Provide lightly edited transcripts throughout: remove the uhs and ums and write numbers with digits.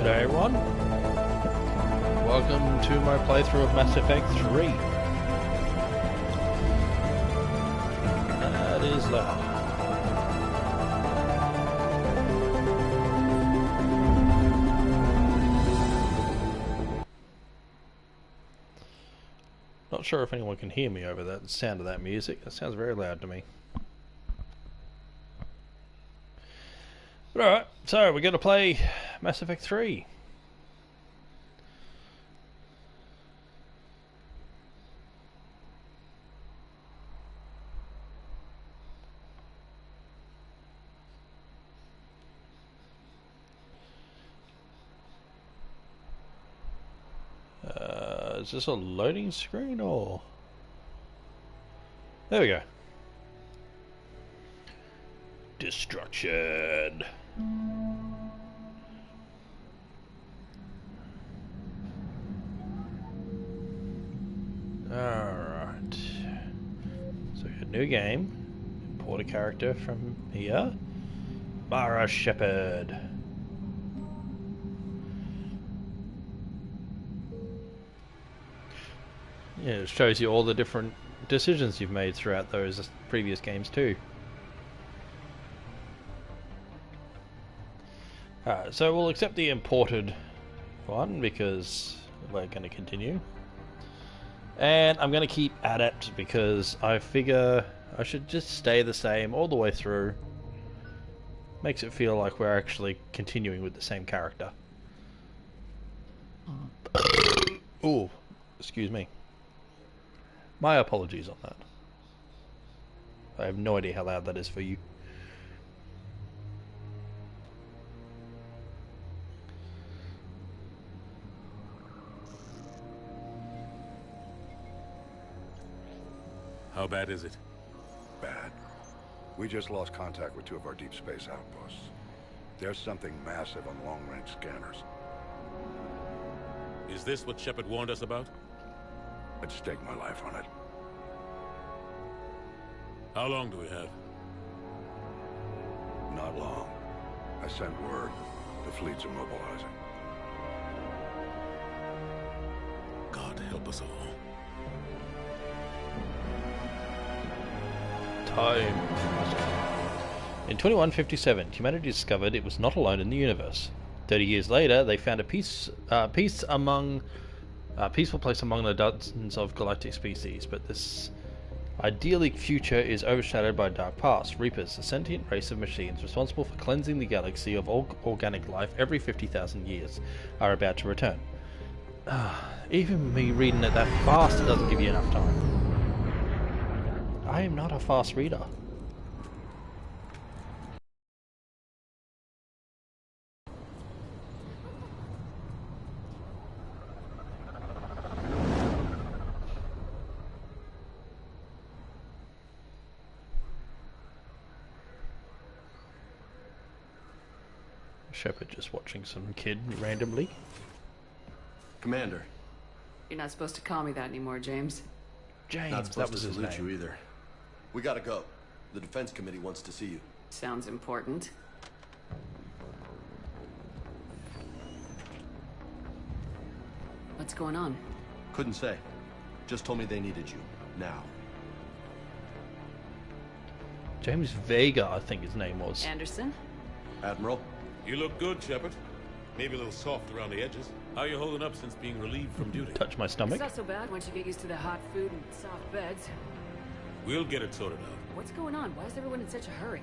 G'day everyone. Welcome to my playthrough of Mass Effect 3. That is loud. Not sure if anyone can hear me over that the sound of that music. That sounds very loud to me. But alright, so we're going to play Mass Effect 3. Is this a loading screen or... There we go. Destruction. Alright. So we got a new game. Import a character from here. Mara Shepard. Yeah, it shows you all the different decisions you've made throughout those previous games too. Alright, so we'll accept the imported one because we're going to continue. And I'm going to keep Adept because I figure I should just stay the same all the way through. Makes it feel like we're actually continuing with the same character. Ooh, excuse me. My apologies on that. I have no idea how loud that is for you. How bad is it? Bad. We just lost contact with two of our deep space outposts. There's something massive on long-range scanners. Is this what Shepard warned us about? I'd stake my life on it. How long do we have? Not long. I sent word. The fleets are mobilizing. God help us all. Time. In 2157, humanity discovered it was not alone in the universe. 30 years later, they found a peaceful place among the dozens of galactic species, but this idyllic future is overshadowed by a dark past. Reapers, a sentient race of machines responsible for cleansing the galaxy of all organic life every 50,000 years, are about to return. Even me reading it that fast doesn't give you enough time. I am not a fast reader. Shepard just watching some kid randomly. Commander. You're not supposed to call me that anymore, James. James, Not that supposed was to his salute name. you either. We gotta go. The Defense Committee wants to see you. Sounds important. What's going on? Couldn't say. Just told me they needed you. Now. James Vega, I think his name was. Anderson? Admiral? You look good, Shepard. Maybe a little soft around the edges. How you holding up since being relieved from duty? Touch my It's stomach. not so bad once you get used to the hot food and soft beds. We'll get it sorted out. What's going on? Why is everyone in such a hurry?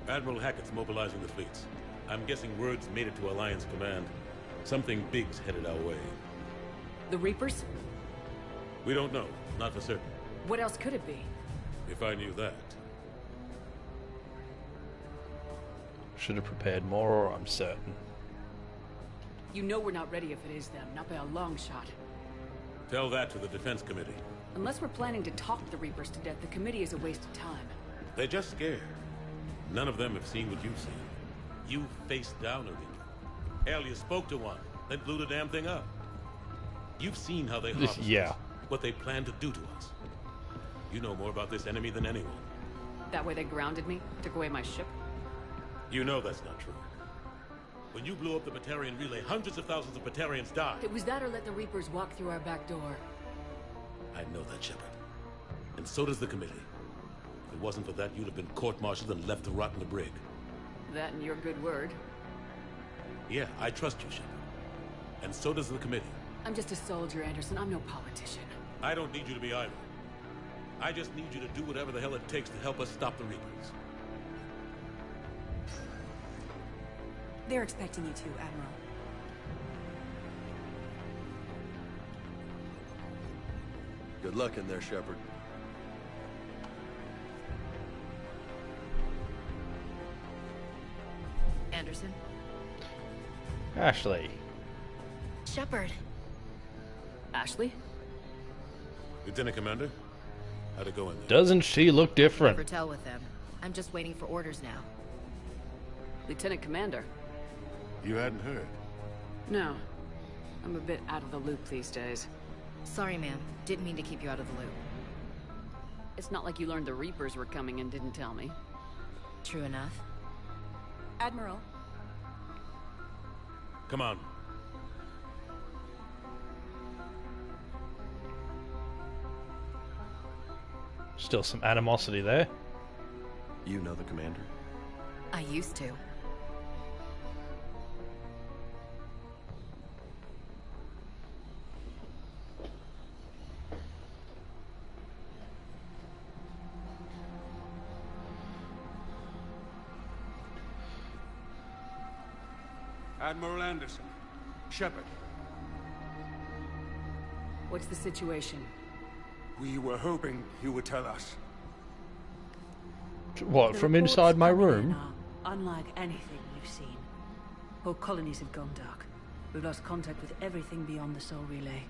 Admiral Hackett's mobilizing the fleets. I'm guessing word's made it to Alliance Command. Something big's headed our way. The Reapers? We don't know. Not for certain. What else could it be? If I knew that. Should have prepared more, I'm certain. You know we're not ready if it is them, not by a long shot. Tell that to the Defense Committee. Unless we're planning to talk the Reapers to death, the committee is a waste of time. They're just scared. None of them have seen what you've seen. You faced down a Reaper. Hell, you spoke to one, then blew the damn thing up. You've seen how they harvest Yeah. us, what they plan to do to us. You know more about this enemy than anyone. That way they grounded me, took away my ship. You know that's not true. When you blew up the Batarian relay, hundreds of thousands of Batarians died. It was that or let the Reapers walk through our back door. I know that, Shepard. And so does the committee. If it wasn't for that, you'd have been court-martialed and left to rot in the brig. That and your good word. Yeah, I trust you, Shepard. And so does the committee. I'm just a soldier, Anderson. I'm no politician. I don't need you to be either. I just need you to do whatever the hell it takes to help us stop the Reapers. They're expecting you to, Admiral. Good luck in there, Shepard. Anderson? Ashley. Shepard. Ashley? Lieutenant Commander, how'd it go in there? Doesn't she look different? Never tell with them. I'm just waiting for orders now. Lieutenant Commander? You hadn't heard? No. I'm a bit out of the loop these days. Sorry, ma'am. Didn't mean to keep you out of the loop. It's not like you learned the Reapers were coming and didn't tell me. True enough. Admiral, Come on. Still some animosity there. You know the commander? I used to. Admiral Anderson. Shepard. What's the situation? We were hoping you would tell us. What, from inside my room? Unlike anything we've seen. Whole colonies have gone dark. We've lost contact with everything beyond the Soul Relay.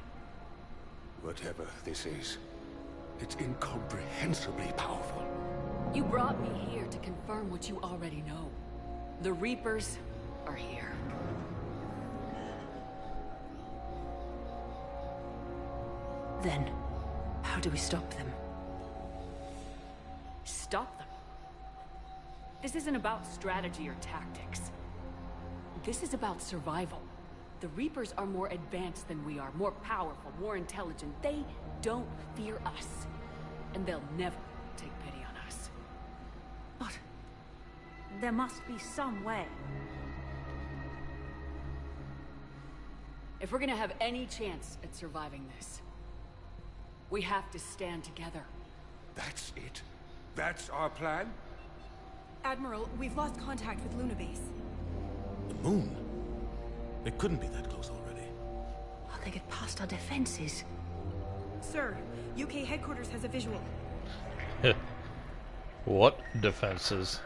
Whatever this is, it's incomprehensibly powerful. You brought me here to confirm what you already know. The Reapers are here. Then, how do we stop them? Stop them? This isn't about strategy or tactics. This is about survival. The Reapers are more advanced than we are, more powerful, more intelligent. They don't fear us. And they'll never take pity on us. But there must be some way. If we're gonna have any chance at surviving this, we have to stand together. That's it? That's our plan? Admiral, we've lost contact with Luna Base. The moon? It couldn't be that close already. How'd they get past our defenses? Sir, UK headquarters has a visual. What defenses?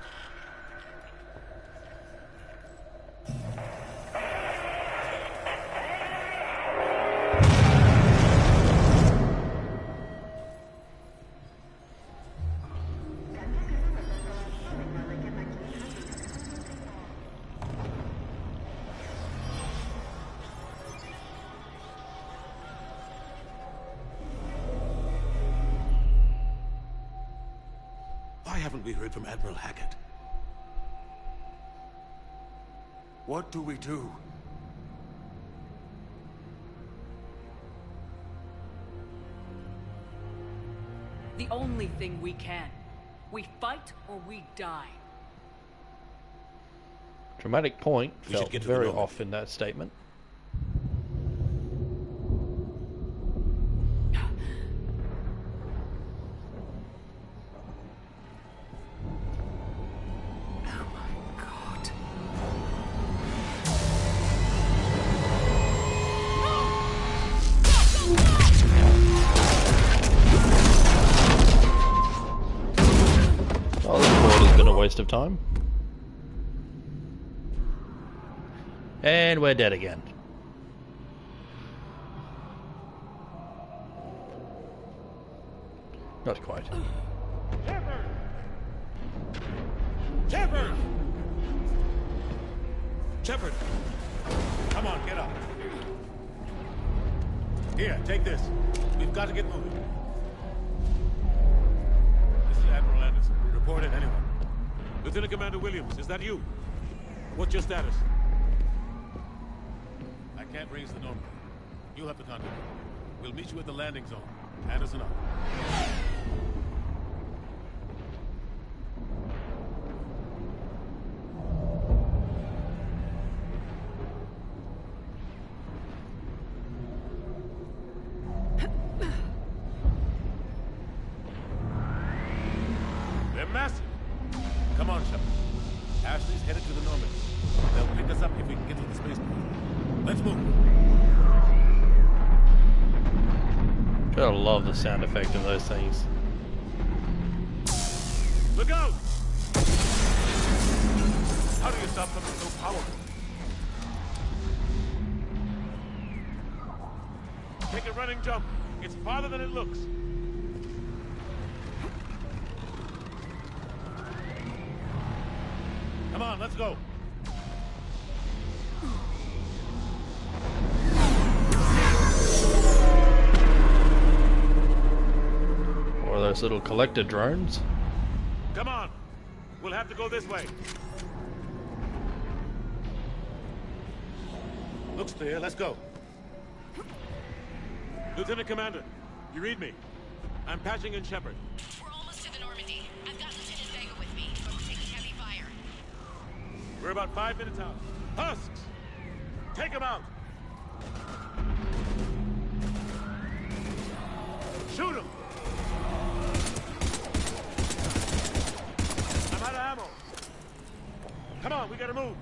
Why haven't we heard from Admiral Hackett? What do we do? The only thing we can. We fight or we die. Dramatic point We should felt get to the very moment. off in that statement. Oh my god. Oh, this board has been a waste of time. And we're dead again. Not quite. Shepard! Shepard! Shepard! Come on, get up. Here, take this. We've got to get moving. This is Admiral Anderson. Report it, anyone. Lieutenant Commander Williams, is that you? What's your status? can't raise the Normandy. You'll have to contact him. We'll meet you at the landing zone. Anderson up. They're massive. Come on, Shepard. Ashley's headed to the Normandy. They'll pick us up if we can get to the spaceport. Let's move. Gotta love the sound effect of those things. Look out! How do you stop something so powerful? Take a running jump. It's farther than it looks. Come on, let's go. Or those little collector drones. Come on. We'll have to go this way. Looks clear. Let's go. Lieutenant Commander, you read me? I'm patching in Shepard. We're almost to the Normandy. I've got Lieutenant Vega with me, but we're taking heavy fire. We're about 5 minutes out. Husks! Take them out! Shoot them! I'm out of ammo. Come on, we gotta move.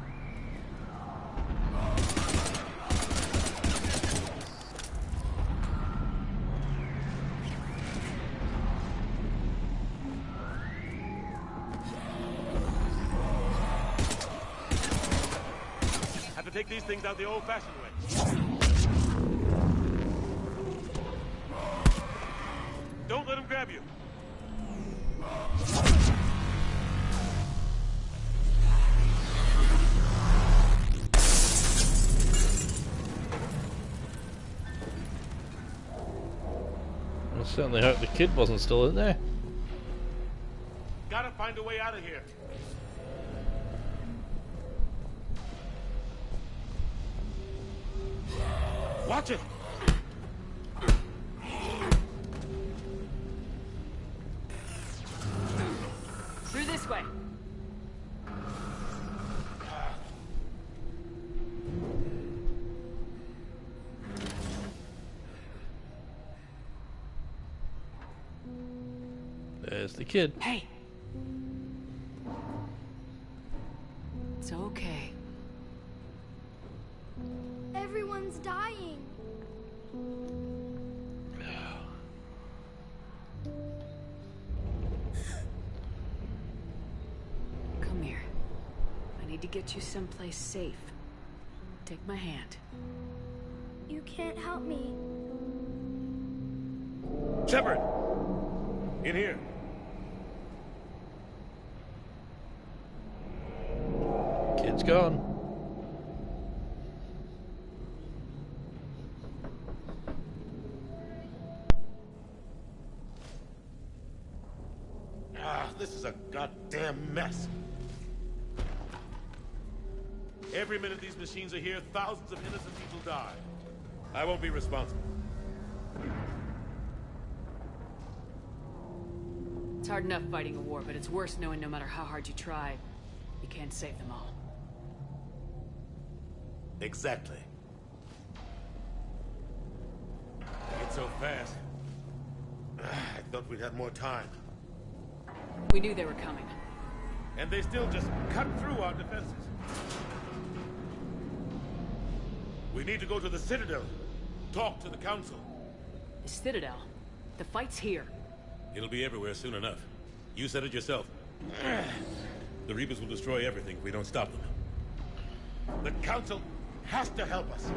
Have to take these things out the old-fashioned way. Don't let them grab you. I certainly hope the kid wasn't still in there. Gotta find a way out of here. Watch it! Through this way. There's the kid. Hey. It's okay. Everyone's dying. Come here. I need to get you someplace safe. Take my hand. You can't help me. Shepard! In here. Kid's gone. This is a goddamn mess. Every minute these machines are here, thousands of innocent people die. I won't be responsible. It's hard enough fighting a war, but it's worse knowing no matter how hard you try, you can't save them all. Exactly. It's so fast. I thought we'd have more time. We knew they were coming. And they still just cut through our defenses. We need to go to the Citadel. Talk to the Council. The Citadel. The fight's here. It'll be everywhere soon enough. You said it yourself. The Reapers will destroy everything if we don't stop them. The Council has to help us.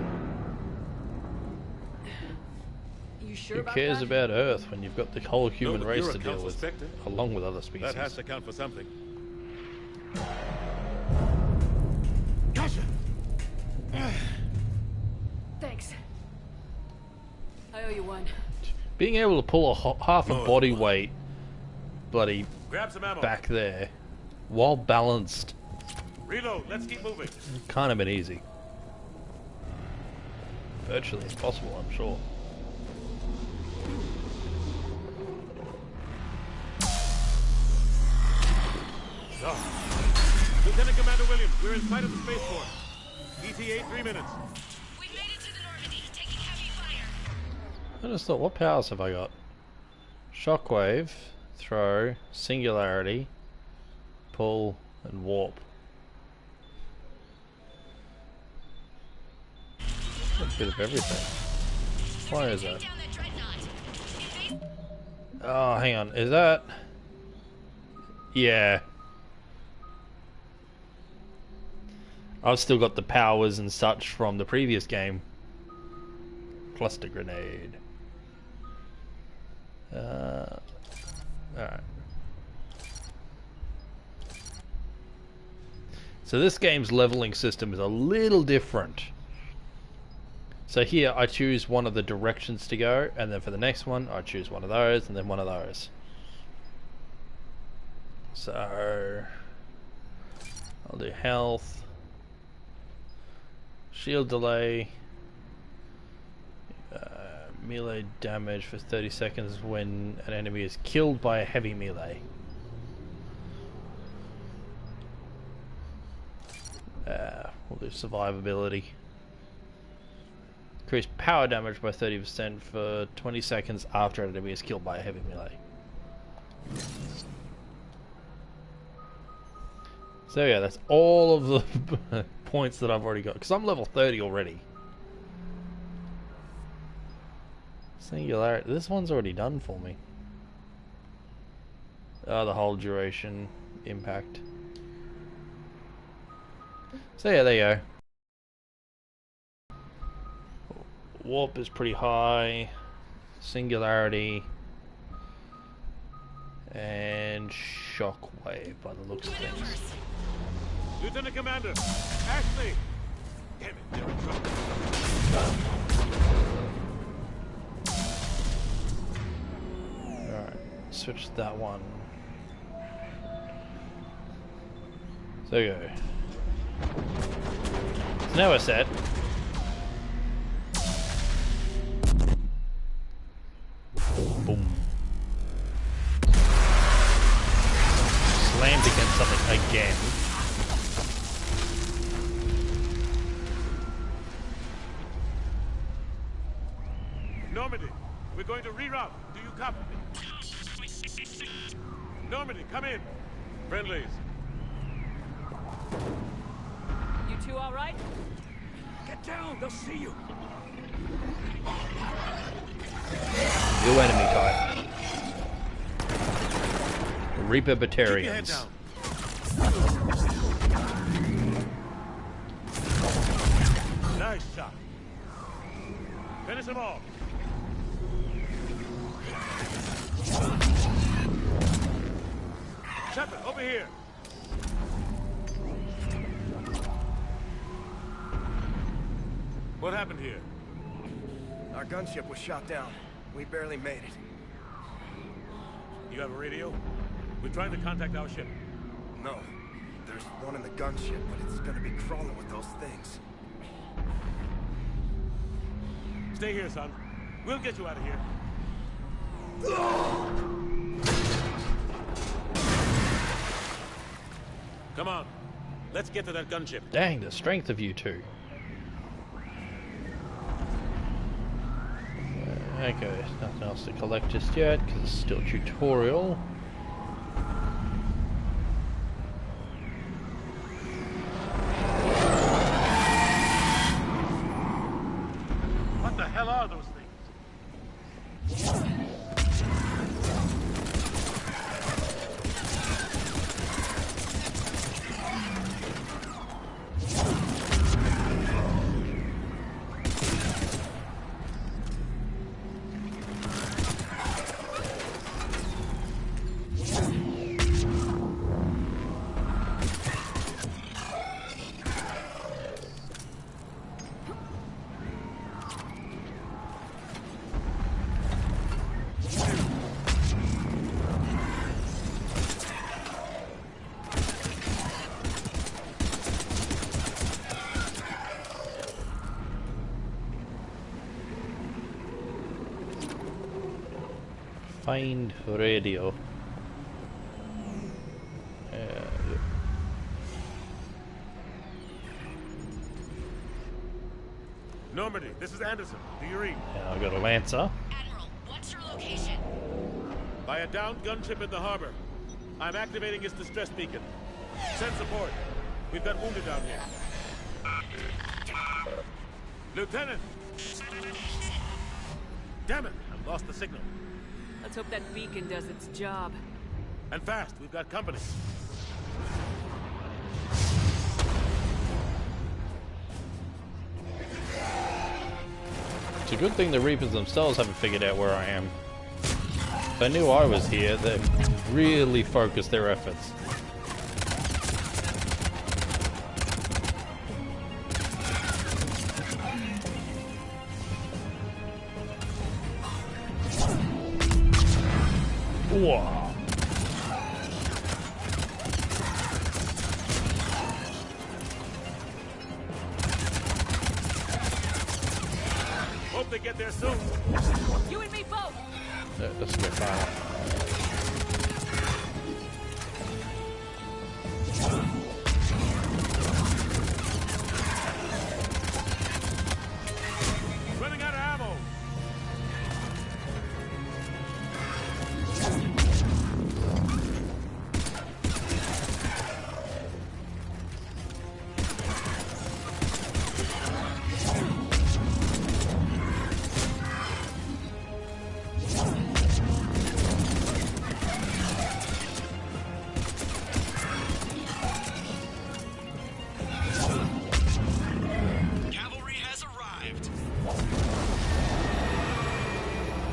You sure Who about cares that? about Earth when you've got the whole human No, but race you're to a deal Council with, Spectre. along with other species? That has to count for something. Gotcha! Thanks. I owe you one. Being able to pull a half a body weight, bloody Grab some ammo. back there, while balanced, Reload. Let's keep moving. can't have been easy. virtually impossible, I'm sure. Lieutenant Commander Williams, we're in sight of the spaceport. ETA 3 minutes. We've made it to the Normandy, taking heavy fire. I just thought, what powers have I got? Shockwave, throw, singularity, pull, and warp. A bit of everything. Why is that? Oh, hang on. Is that... Yeah. I've still got the powers and such from the previous game. Cluster grenade. Alright. So this game's leveling system is a little different. So here I choose one of the directions to go, and then for the next one I choose one of those, and then one of those. So I'll do health, shield delay, melee damage for 30 seconds when an enemy is killed by a heavy melee. We'll do survivability. Increase power damage by 30% for 20 seconds after an enemy is killed by a heavy melee. So yeah, that's all of the points that I've already got, because I'm level 30 already. Singularity, this one's already done for me. Oh, the whole duration impact. So yeah, there you go. Warp is pretty high. Singularity. And shockwave by the looks of things. Lieutenant Commander, Ashley! Damn it, they're in trouble. Alright, switch that one. So you go. So now we're set. Boom. Slammed against something again. Normandy, we're going to reroute. Do you copy me? Normandy, come in. Friendlies. You two all right? Get down, they'll see you. New enemy type. Reaper Keep your head Batarians. down. Nice shot. Finish them all. Shepard, over here. What happened here? Our gunship was shot down. We barely made it. You have a radio? We're trying to contact our ship. No. There's one in the gunship, but it's gonna be crawling with those things. Stay here, son. We'll get you out of here. Come on. Let's get to that gunship. Dang, the strength of you two. Okay, nothing else to collect just yet, because it's still tutorial. What the hell are those things? Find radio. Yep. Normandy, this is Anderson. Do you read? And I got a Lancer. Admiral, what's your location? By a downed gunship in the harbor. I'm activating its distress beacon. Send support. We've got wounded down here. Lieutenant! Damn it! I've lost the signal. Let's hope that beacon does its job. And fast. We've got company. It's a good thing the Reapers themselves haven't figured out where I am. If they knew I was here, they'd really focus their efforts. Wow. Hope they get there soon. You and me both! That's a bit far. Running out of ammo. Cavalry has arrived.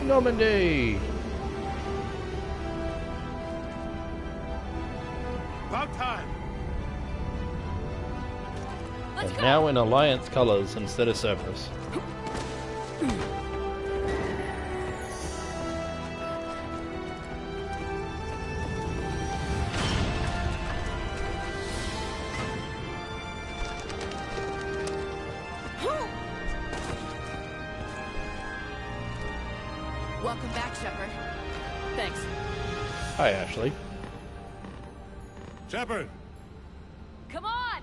Normandy! About time. Let's And go! now in Alliance colors instead of Cerberus. Welcome back, Shepard. Thanks. Hi, Ashley. Shepard. Come on!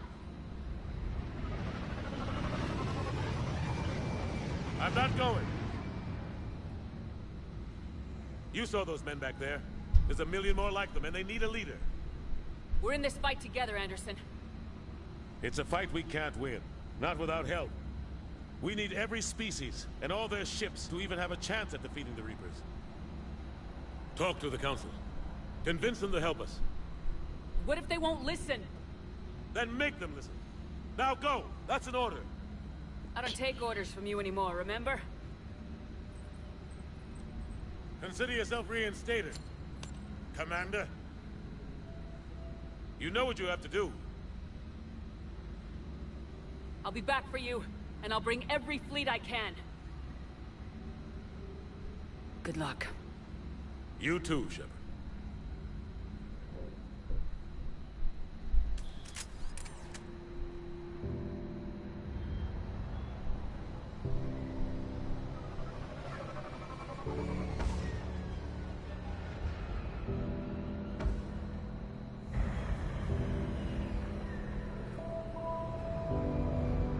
I'm not going. You saw those men back there. There's a million more like them, and they need a leader. We're in this fight together, Anderson. It's a fight we can't win. Not without help. We need every species, and all their ships, to even have a chance at defeating the Reapers. Talk to the Council. Convince them to help us. What if they won't listen? Then make them listen. Now go! That's an order. I don't take orders from you anymore, remember? Consider yourself reinstated. Commander. You know what you have to do. I'll be back for you, and I'll bring every fleet I can. Good luck. You too, Shepard.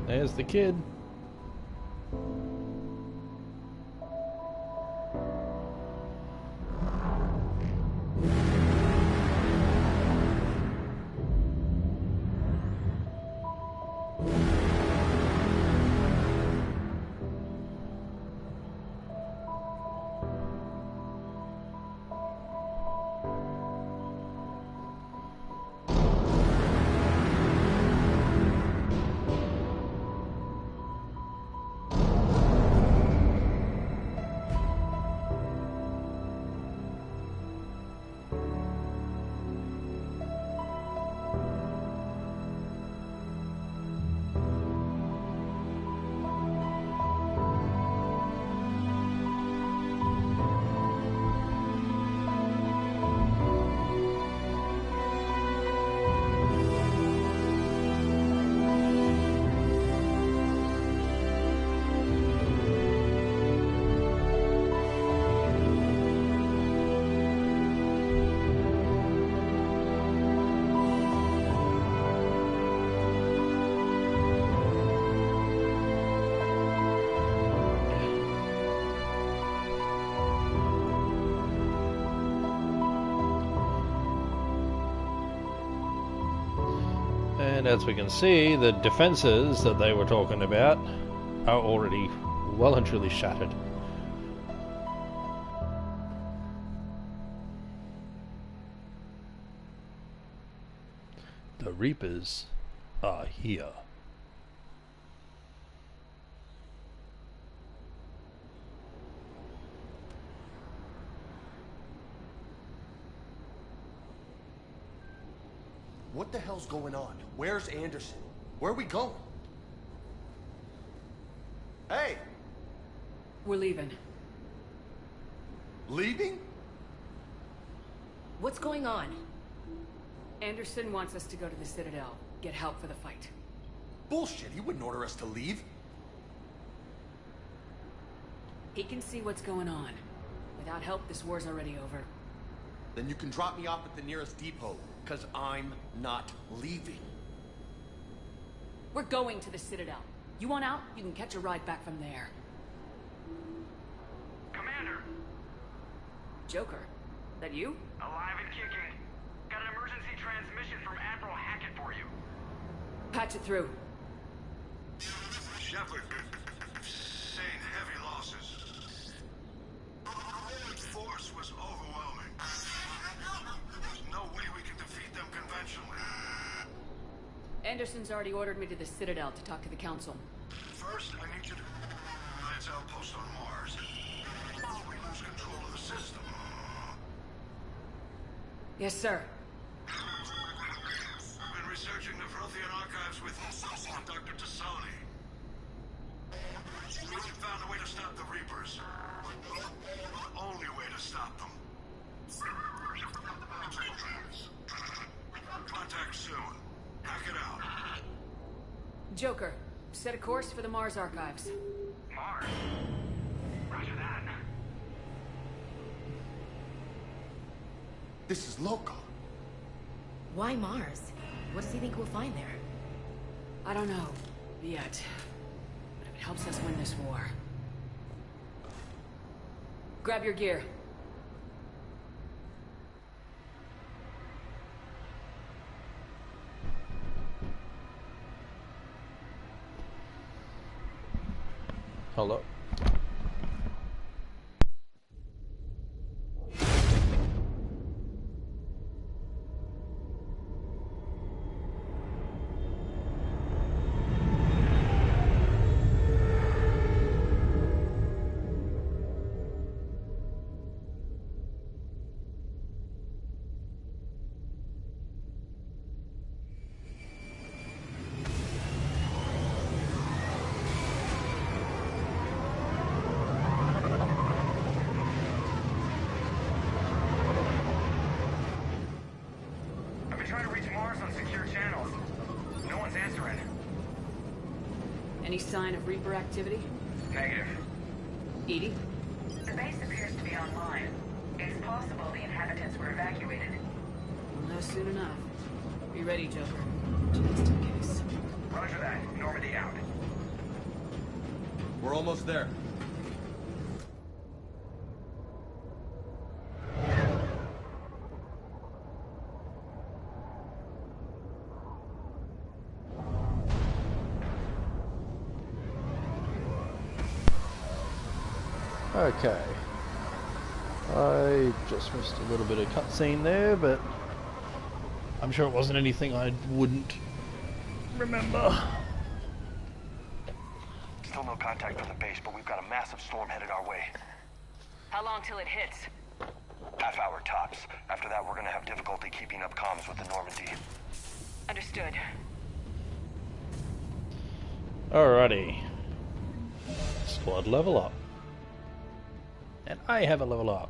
There's the kid. And as we can see, the defenses that they were talking about are already well and truly shattered. The Reapers are here. What the hell's going on? Where's Anderson? Where are we going? Hey! We're leaving. Leaving? What's going on? Anderson wants us to go to the Citadel, get help for the fight. Bullshit, he wouldn't order us to leave. He can see what's going on. Without help, this war's already over. Then you can drop me off at the nearest depot, because I'm not leaving. We're going to the Citadel. You want out? You can catch a ride back from there. Commander! Joker, that you? Alive and kicking. Got an emergency transmission from Admiral Hackett for you. Patch it through. Shepard, sustained heavy losses. The force was overwhelming. There's no way we can defeat them conventionally. Anderson's already ordered me to the Citadel to talk to the Council. First, I need you to Alliance outpost on Mars. We lose control of the system. Yes, sir. I've been researching the Prothean archives with Dr. Tassoni. We found a way to stop the Reapers. The only way to stop them. Contact soon. Hack it out. Joker, set a course for the Mars archives. Mars? Roger that. This is local. Why Mars? What does he think we'll find there? I don't know, yet. But if it helps us win this war. Grab your gear. Hello. I've been trying to reach Mars on secure channels. No one's answering. Any sign of Reaper activity? Negative. Edie? The base appears to be online. It's possible the inhabitants were evacuated. We'll know soon enough. Be ready, Joker. Just in case. Roger that. Normandy out. We're almost there. Okay. I just missed a little bit of cutscene there, but I'm sure it wasn't anything I wouldn't remember. Still no contact from the base, but we've got a massive storm headed our way. How long till it hits? Half hour tops. After that, we're gonna have difficulty keeping up comms with the Normandy. Understood. Alrighty. Squad level up. And I have a level up.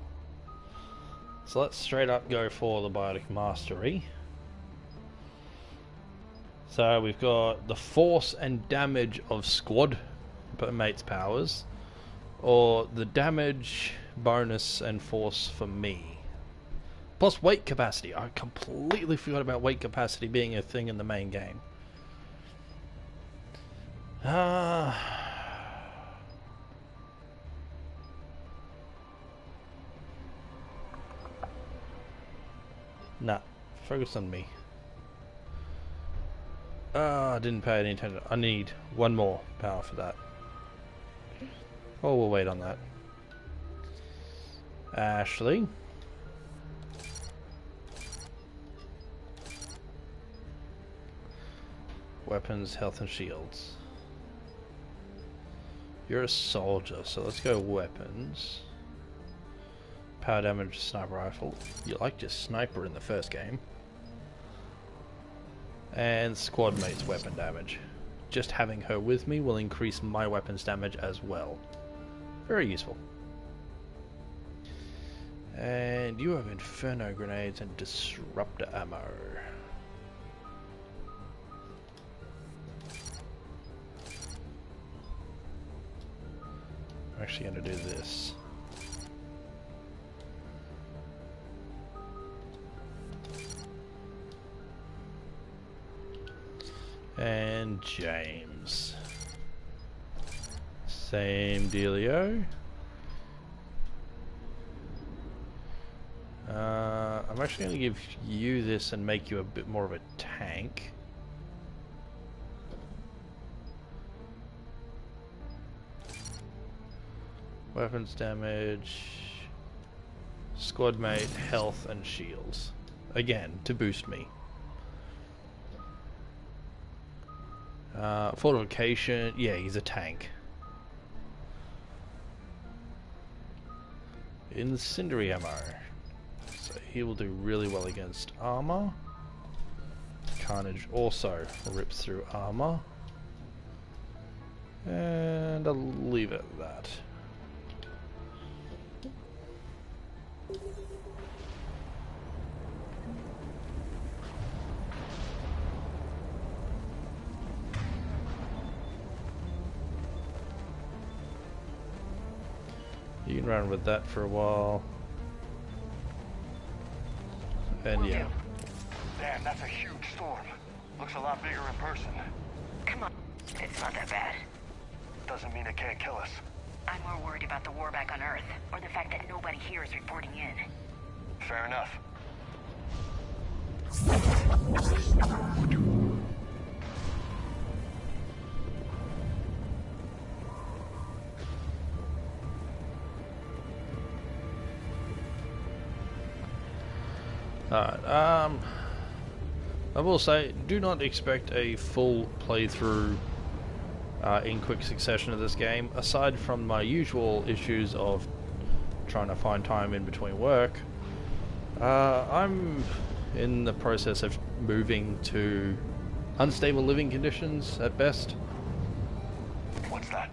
So let's straight up go for the Biotic Mastery. So we've got the force and damage of squad mates powers, or the damage, bonus, and force for me. Plus weight capacity. I completely forgot about weight capacity being a thing in the main game. Nah, focus on me. I didn't pay any attention. I need one more power for that. Oh, we'll wait on that. Ashley. Weapons, health, and shields. You're a soldier, so let's go weapons. Power damage, sniper rifle. You liked your sniper in the first game. And squad mate's weapon damage. Just having her with me will increase my weapons damage as well. Very useful. And you have inferno grenades and disruptor ammo. I'm actually going to do this. And James. Same dealio. I'm actually going to give you this and make you a bit more of a tank. Weapons damage, squad mate, health, and shields. Again, to boost me. Fortification, yeah, he's a tank. Incendiary ammo. So he will do really well against armor. Carnage also rips through armor. And I'll leave it at that. You can run with that for a while. And yeah. Damn, that's a huge storm. Looks a lot bigger in person. Come on. It's not that bad. Doesn't mean it can't kill us. I'm more worried about the war back on Earth, or the fact that nobody here is reporting in. Fair enough. Alright, I will say, do not expect a full playthrough in quick succession of this game, aside from my usual issues of trying to find time in between work. I'm in the process of moving to unstable living conditions at best. What's that?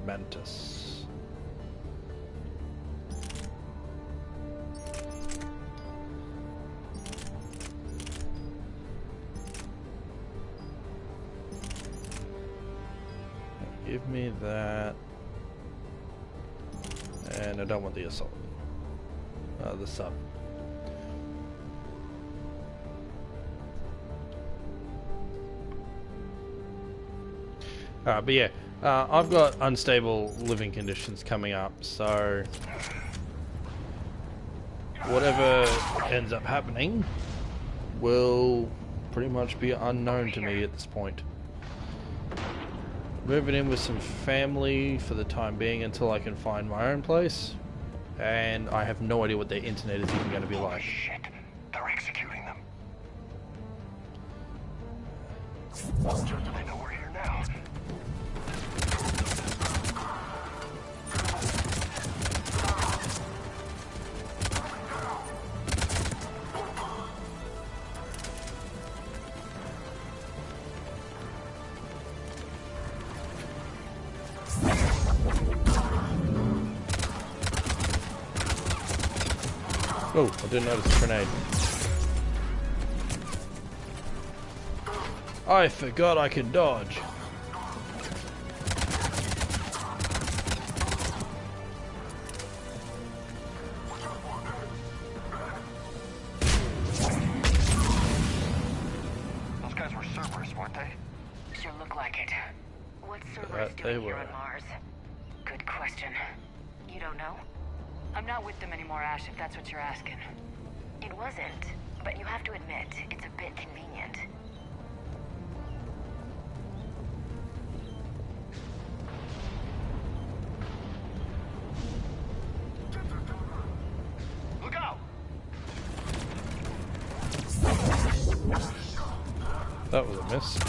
Mantis. Give me that. And I don't want the assault. The sub. But yeah, I've got unstable living conditions coming up, so whatever ends up happening will pretty much be unknown to me at this point. Moving in with some family for the time being until I can find my own place, and I have no idea what their internet is even going to be like. Shit, they're executing them. Do they know we're here now? Oh, I didn't notice the grenade. I forgot I could dodge. Those guys were Cerberus, weren't they? Sure look like it. What's Cerberus They doing here were. on Mars? Good question. You don't know? I'm not with them anymore, Ash, if that's what you're asking. It wasn't But you have to admit, it's a bit convenient. Look out! That was a miss.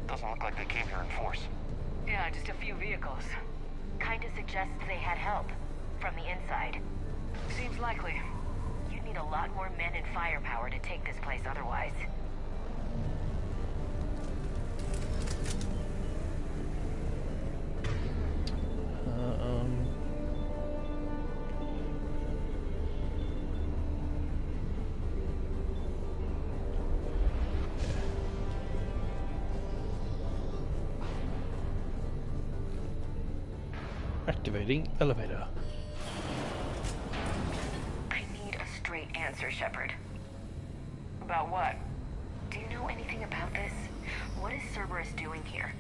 Doesn't look like they came here in force. Yeah, just a few vehicles. Kinda suggests they had help. From the inside. Seems likely. You'd need a lot more men and firepower to take this place otherwise. Activating elevator. I need a straight answer, Shepard. About what? Do you know anything about this? What is Cerberus doing here?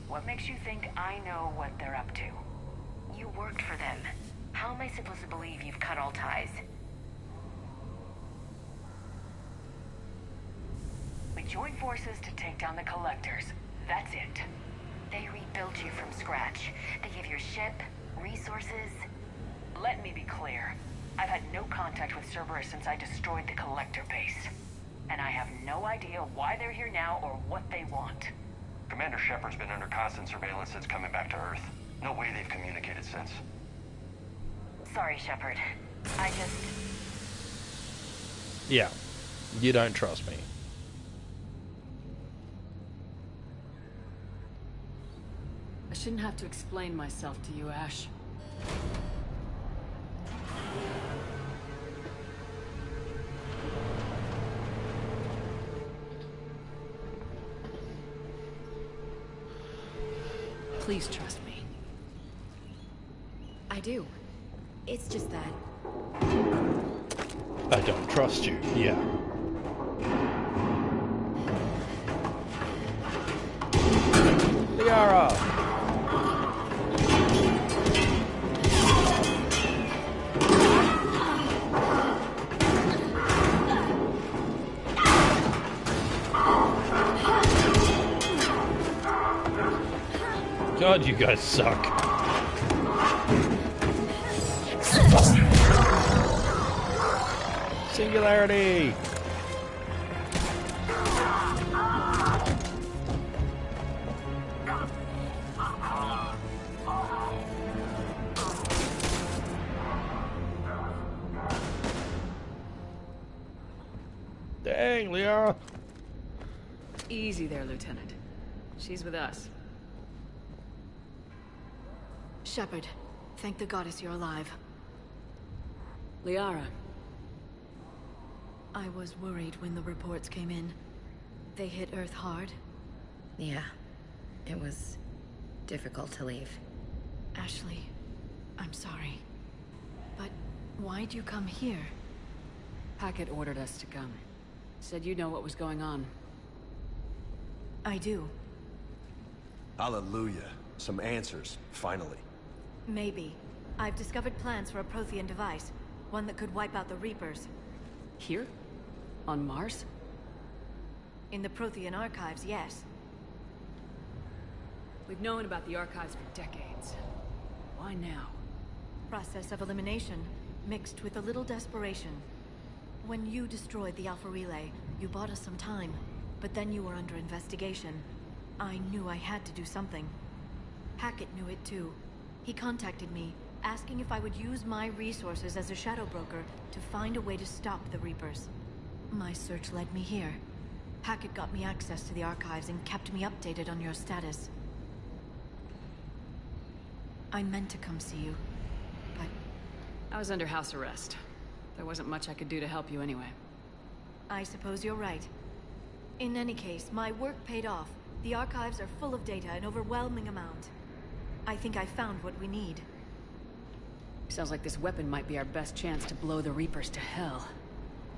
What makes you think I know what they're up to? You worked for them. How am I supposed to believe you've cut all ties? We joined forces to take down the Collectors. That's it. They rebuilt you from scratch. They gave you a ship, resources. Let me be clear. I've had no contact with Cerberus since I destroyed the Collector base. And I have no idea why they're here now or what they want. Commander Shepard's been under constant surveillance since coming back to Earth. No way they've communicated since. Sorry, Shepard. I just... Yeah. You don't trust me. I shouldn't have to explain myself to you, Ash. Please trust me. I do. It's just that... I don't trust you. Yeah. Liara! God, you guys suck. Singularity! Dang, Liara! Easy there, Lieutenant. She's with us. Shepard, thank the goddess you're alive. Liara. I was worried when the reports came in. They hit Earth hard. Yeah. It was difficult to leave. Ashley, I'm sorry. But why'd you come here? Hackett ordered us to come. Said you know what was going on. I do. Hallelujah. Some answers, finally. Maybe. I've discovered plans for a Prothean device. One that could wipe out the Reapers. Here? On Mars? In the Prothean archives, yes. We've known about the archives for decades. Why now? Process of elimination, mixed with a little desperation. When you destroyed the Alpha Relay, you bought us some time. But then you were under investigation. I knew I had to do something. Hackett knew it too. He contacted me, asking if I would use my resources as a shadow broker to find a way to stop the Reapers. My search led me here. Hackett got me access to the archives and kept me updated on your status. I meant to come see you, but... I was under house arrest. There wasn't much I could do to help you anyway. I suppose you're right. In any case, my work paid off. The archives are full of data, an overwhelming amount. I think I found what we need. Sounds like this weapon might be our best chance to blow the Reapers to hell.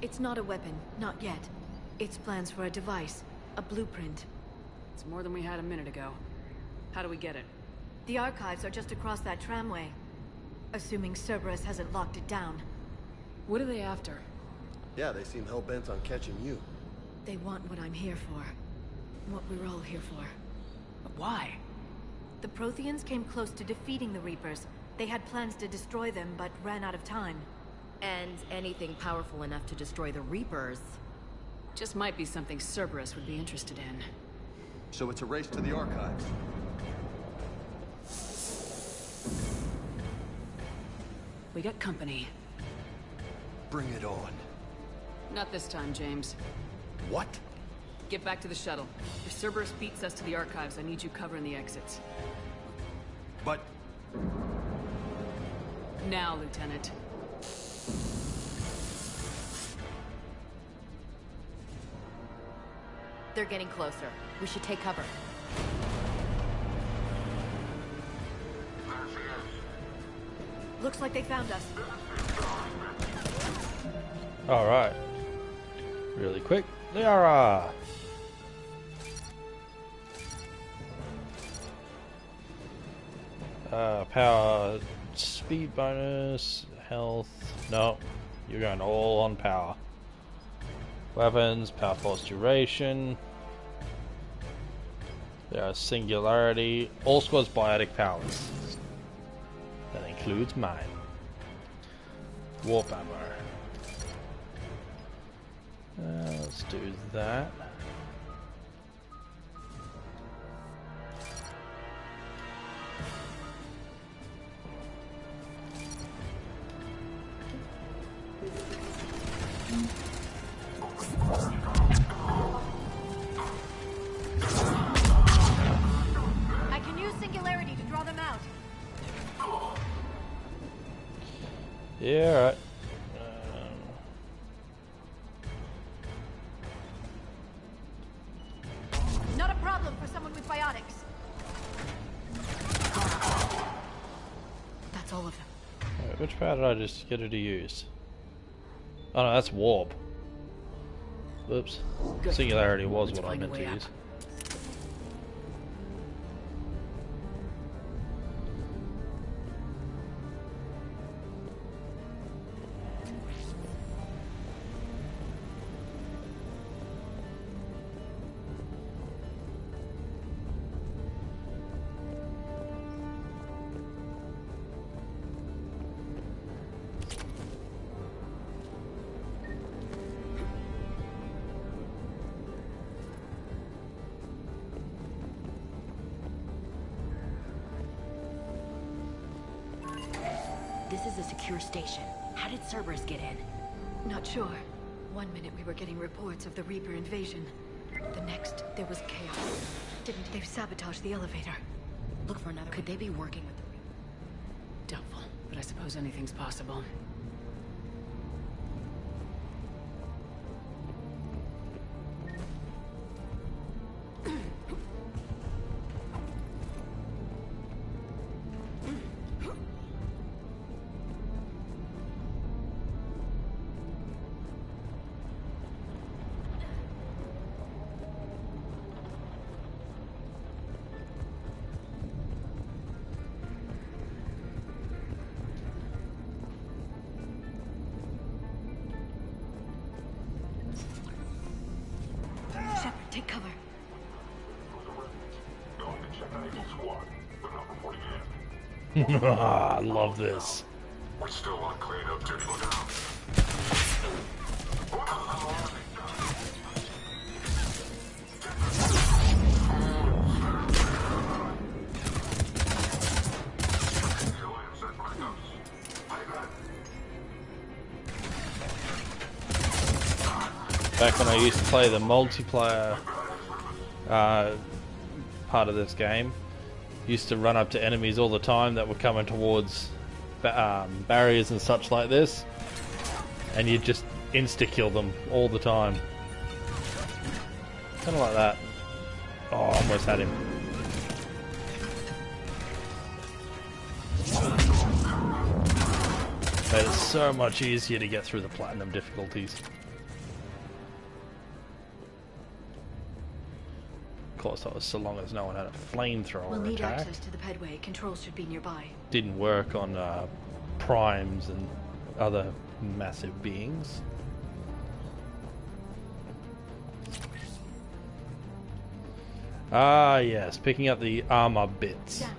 It's not a weapon, not yet. It's plans for a device, a blueprint. It's more than we had a minute ago. How do we get it? The archives are just across that tramway. Assuming Cerberus hasn't locked it down. What are they after? Yeah, they seem hell-bent on catching you. They want what I'm here for. What we're all here for. But why? The Protheans came close to defeating the Reapers. They had plans to destroy them, but ran out of time. And anything powerful enough to destroy the Reapers. Just might be something Cerberus would be interested in. So it's a race to the archives. We got company. Bring it on. Not this time, James. What? Get back to the shuttle. If Cerberus beats us to the archives, I need you covering the exits. But... Now, Lieutenant. They're getting closer. We should take cover. Looks like they found us. Alright. Really quick. Liara! Power, speed bonus, health. No, you're going all on power. Weapons, power force duration. There are singularity. All squads biotic powers. That includes mine. Warp ammo. Let's do that. I can use singularity to draw them out. Yeah, right. Not a problem for someone with biotics. That's all of them. Wait, which power did I just get her to use? Oh no, that's warp. Oops. Good. Singularity was Let's what I find a meant to way use. up. This is a secure station. How did Cerberus get in? Not sure. One minute we were getting reports of the Reaper invasion. The next, there was chaos. Didn't they sabotage the elevator? Look for another. Could they be working with the Reaper? Doubtful, but I suppose anything's possible. Shepard, take cover. I love this. We're still on cleanup duty. Look out. Back when I used to play the multiplayer part of this game, used to run up to enemies all the time that were coming towards barriers and such like this, and you'd just insta-kill them all the time. Kind of like that. Oh, almost had him. Made it so much easier to get through the platinum difficulties. Of course, that was so long as no one had a flamethrower We'll need attack. access to the pedway. Controls should be nearby. Didn't work on primes and other massive beings. Ah, yes, picking up the armor bits. Damn it.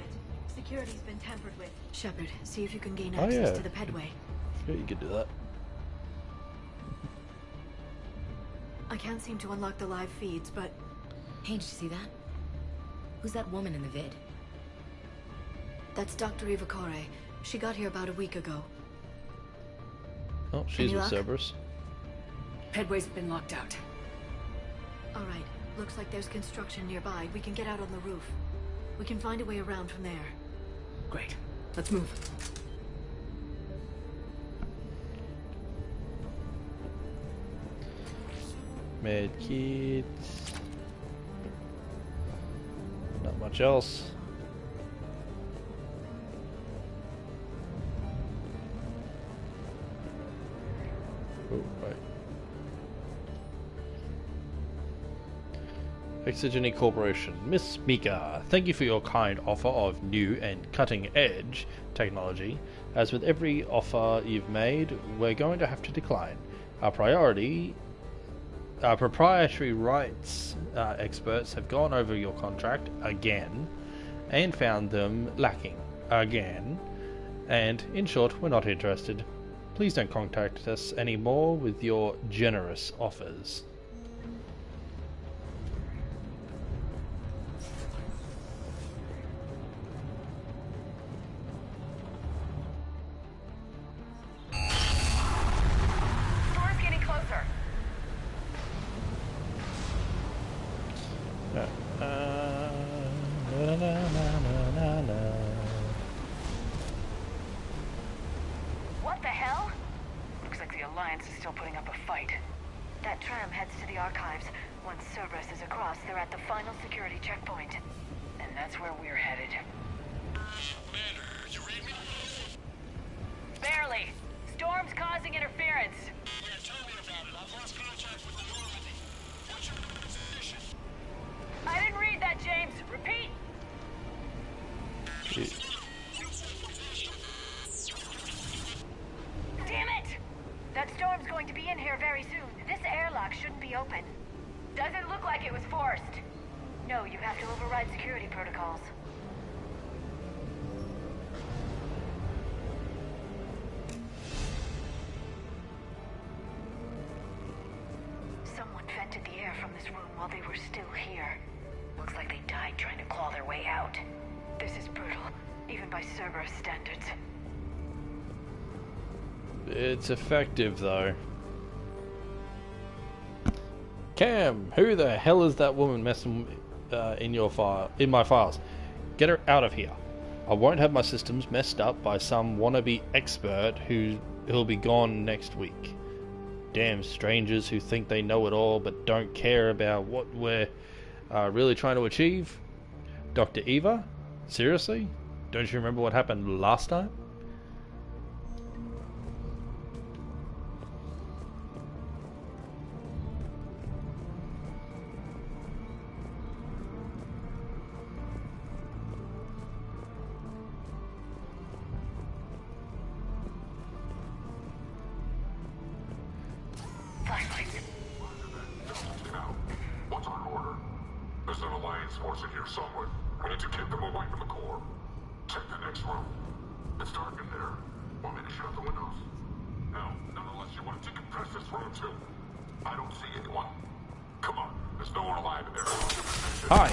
Security's been tampered with. Shepard, see if you can gain Oh, access yeah. to the pedway. Sure, you could do that. I can't seem to unlock the live feeds, but... Hey, did you see that? Who's that woman in the vid? That's Dr. Eva Corey. She got here about a week ago. Oh, she's Any with luck? Cerberus. Pedway's been locked out. All right. Looks like there's construction nearby. We can get out on the roof. We can find a way around from there. Great. Let's move. Med kits. Not much else. Oh, right. Exogeny Corporation. Miss Mika, thank you for your kind offer of new and cutting-edge technology. As with every offer you've made, we're going to have to decline. Our proprietary rights experts have gone over your contract again and found them lacking again. And, in short, we're not interested. Please don't contact us anymore with your generous offers. Storm's getting closer. What the hell? Looks like the Alliance is still putting up a fight. That tram heads to the archives. Once Cerberus is across, they're at the final security checkpoint. And that's where we're headed. Commander, you read me? Barely. Storm's causing interference. Yeah, tell me about it. I've lost contact with the Normandy. What's your position? I didn't read that, James. Repeat. Damn it! That storm's going to be in here very soon. This airlock shouldn't be open. Doesn't look like it was forced. No, you have to override security protocols. Someone vented the air from this room while they were still here. Looks like they died trying to claw their way out. This is brutal, even by Cerberus standards. It's effective, though. Cam, who the hell is that woman messing in my files? Get her out of here. I won't have my systems messed up by some wannabe expert who'll be gone next week. Damn strangers who think they know it all but don't care about what we're really trying to achieve. Dr. Eva? Seriously? Don't you remember what happened last time? Now, what's our order? There's an Alliance force in here somewhere. We need to get them away from the core. Check the next room. It's dark in there. Want me to shut the windows? No, not unless you want to decompress this room too. I don't see anyone. Come on, there's no one alive in there. Hi.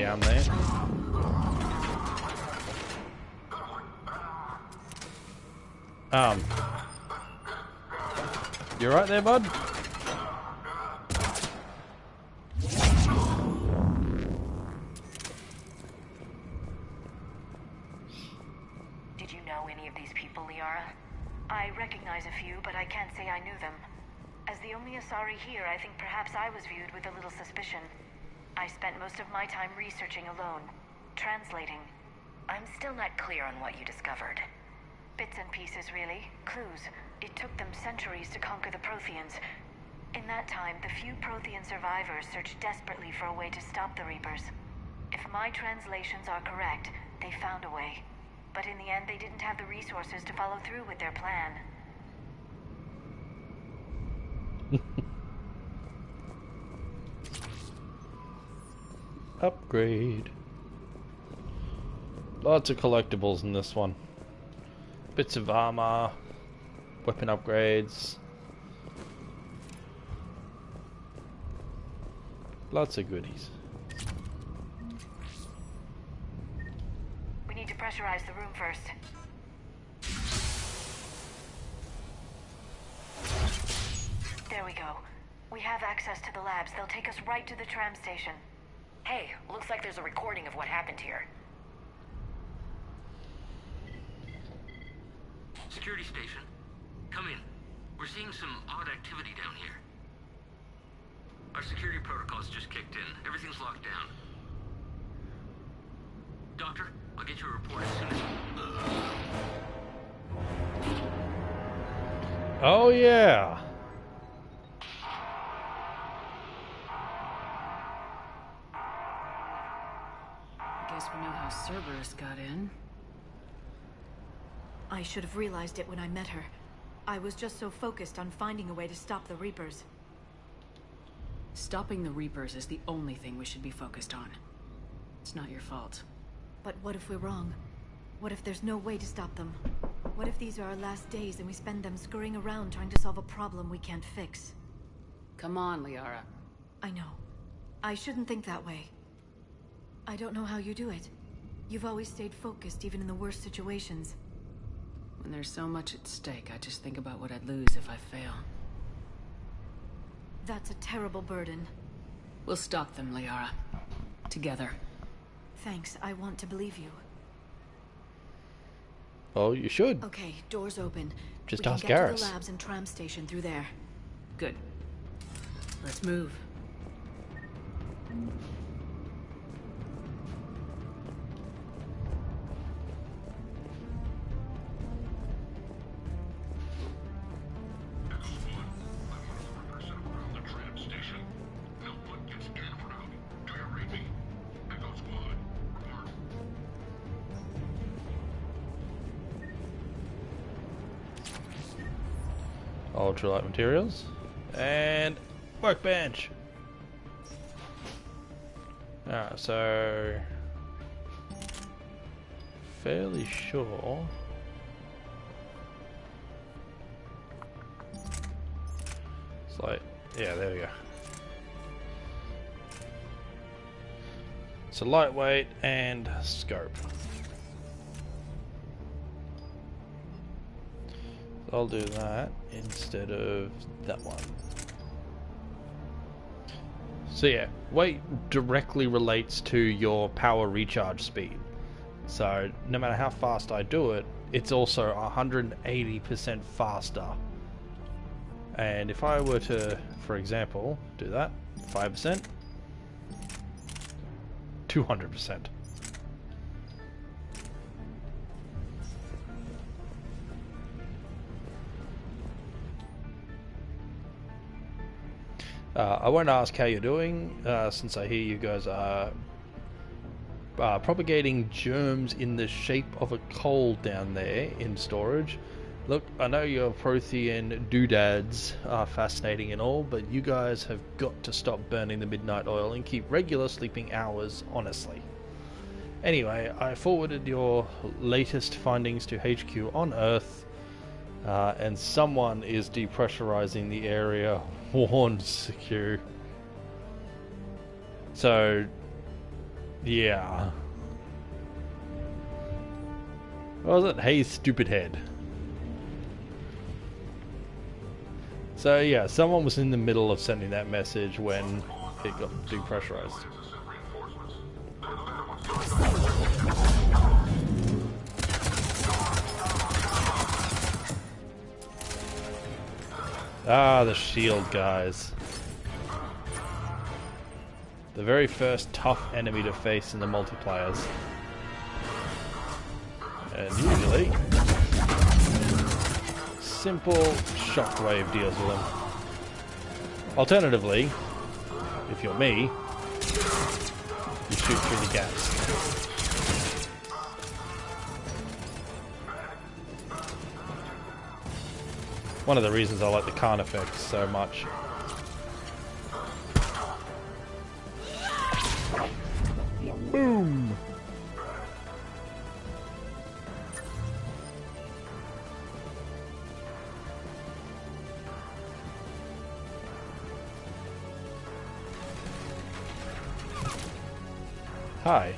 down there. You right there, bud? Did you know any of these people, Liara? I recognize a few, but I can't say I knew them. As the only Asari here, I think perhaps I was viewed with a little suspicion. I spent most of my time researching alone, translating. I'm still not clear on what you discovered. Bits and pieces, really. Clues. It took them centuries to conquer the Protheans. In that time, the few Prothean survivors searched desperately for a way to stop the Reapers. If my translations are correct, they found a way. But in the end, they didn't have the resources to follow through with their plan. Upgrade. Lots of collectibles in this one. Bits of armor, weapon upgrades. Lots of goodies. We need to pressurize the room first. There we go. We have access to the labs. They'll take us right to the tram station. Hey, looks like there's a recording of what happened here. Security station. Come in. We're seeing some odd activity down here. Our security protocols just kicked in. Everything's locked down. Doctor, I'll get you a report as soon as... Oh yeah! Guess we know how Cerberus got in. I should have realized it when I met her. I was just so focused on finding a way to stop the Reapers. Stopping the Reapers is the only thing we should be focused on. It's not your fault. But what if we're wrong? What if there's no way to stop them? What if these are our last days and we spend them scurrying around trying to solve a problem we can't fix? Come on, Liara. I know. I shouldn't think that way. I don't know how you do it. You've always stayed focused even in the worst situations. When there's so much at stake, I just think about what I'd lose if I fail. That's a terrible burden. We'll stop them, Liara. Together. Thanks, I want to believe you. Oh, you should. Okay, doors open. Just we ask can get Garrus. to the labs and tram station through there. Good. Let's move. Ultralight materials and workbench. Alright, so fairly sure it's like, yeah, there we go. So lightweight and scope. I'll do that instead of that one. So yeah, weight directly relates to your power recharge speed. So no matter how fast I do it, it's also 180% faster. And if I were to, for example, do that, 5%, 200%. I won't ask how you're doing, since I hear you guys are propagating germs in the shape of a coal down there in storage. Look, I know your Prothean doodads are fascinating and all, but you guys have got to stop burning the midnight oil and keep regular sleeping hours, honestly. Anyway, I forwarded your latest findings to HQ on Earth, and someone is depressurizing the area. Warned secure. So Yeah. What was it? Hey, stupid head. So yeah, someone was in the middle of sending that message when it got depressurized. Ah, the shield guys. The very first tough enemy to face in the multiplayers. And usually, simple shockwave deals with them. Alternatively, if you're me, you shoot through the gaps. One of the reasons I like the Khan effect so much. Boom! Hi.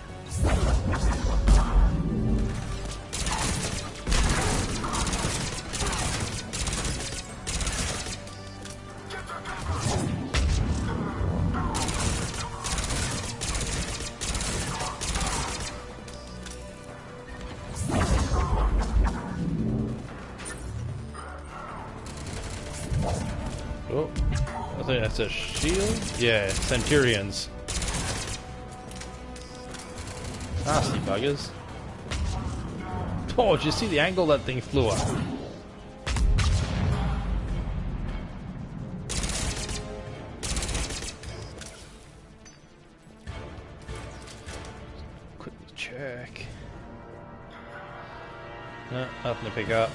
Oh, I think that's a shield? Yeah, Centurions. Nasty buggers. Oh, did you see the angle that thing flew up? Quickly check. No, nothing to pick up.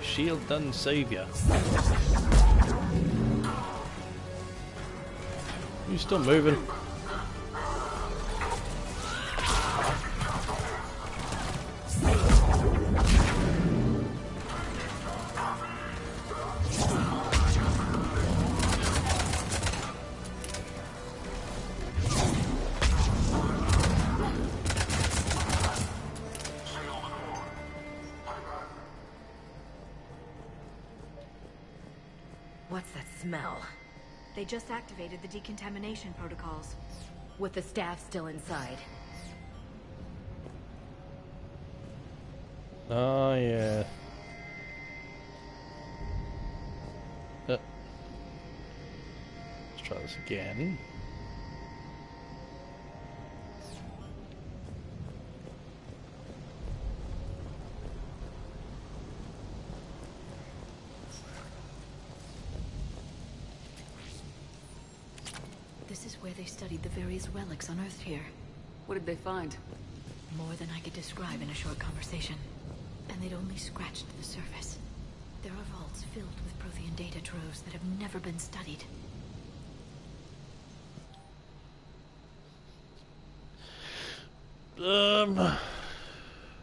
Shield doesn't save you. You still moving? What's that smell? They just activated the decontamination protocols. With the staff still inside. Oh, yeah. Let's try this again. This is where they studied the various relics unearthed here. What did they find? More than I could describe in a short conversation. And they'd only scratched the surface. There are vaults filled with Prothean data troves that have never been studied.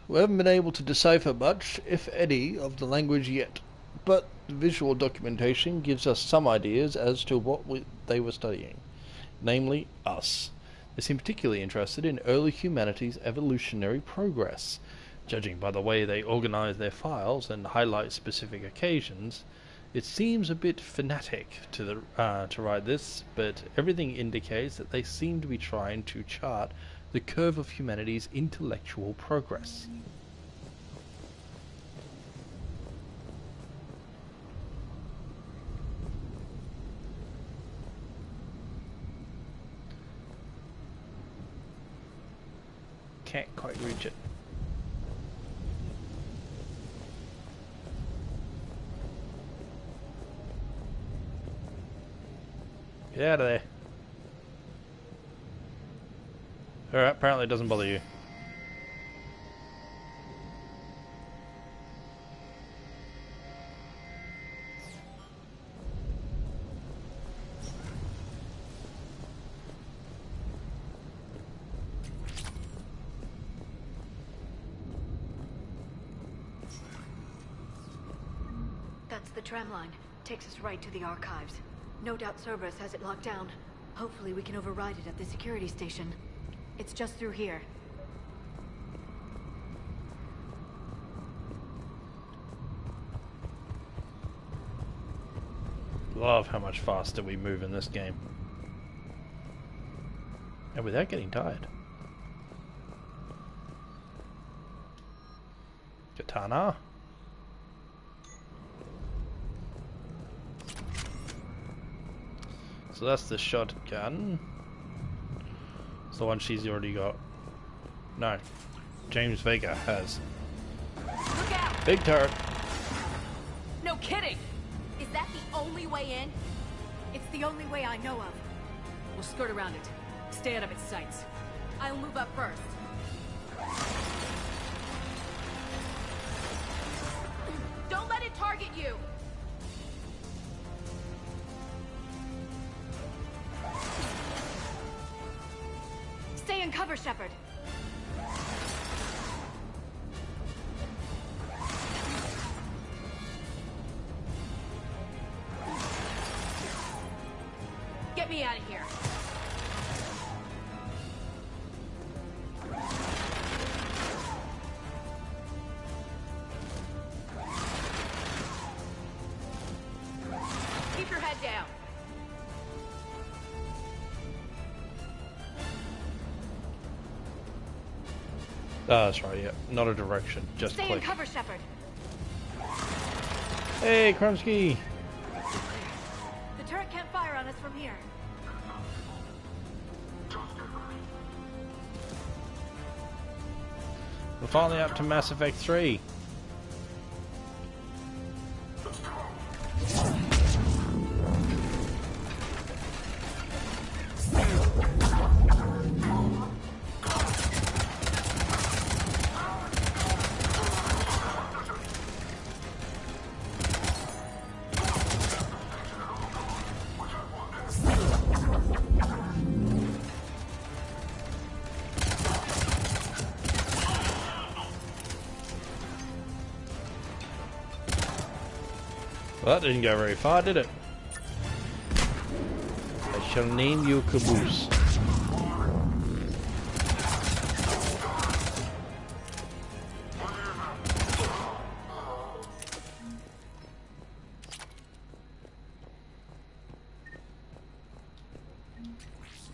We haven't been able to decipher much, if any, of the language yet, but the visual documentation gives us some ideas as to what they were studying, namely us. They seem particularly interested in early humanity's evolutionary progress. Judging by the way they organize their files and highlight specific occasions, it seems a bit fanatic to write this, but everything indicates that they seem to be trying to chart the curve of humanity's intellectual progress. Can't quite reach it. Get out of there. Alright, apparently it doesn't bother you. That's the tram line. Takes us right to the archives. No doubt Cerberus has it locked down. Hopefully we can override it at the security station. It's just through here. Love how much faster we move in this game. And without getting tired. Katana. So that's the shotgun. It's the one she's already got. No. James Vega has. Look out! Big turret. No kidding! Is that the only way in? It's the only way I know of. We'll skirt around it. Stay out of its sights. I'll move up first. Don't let it target you! Stay in cover, Shepard. Get me out of here. Keep your head down. Oh, that's right, yeah. Not a direction, just Stay click. in cover, Shepard. Hey, Krumsky! The turret can't fire on us from here. We're finally up to Mass Effect 3. Well, that didn't go very far, did it? I shall name you Caboose.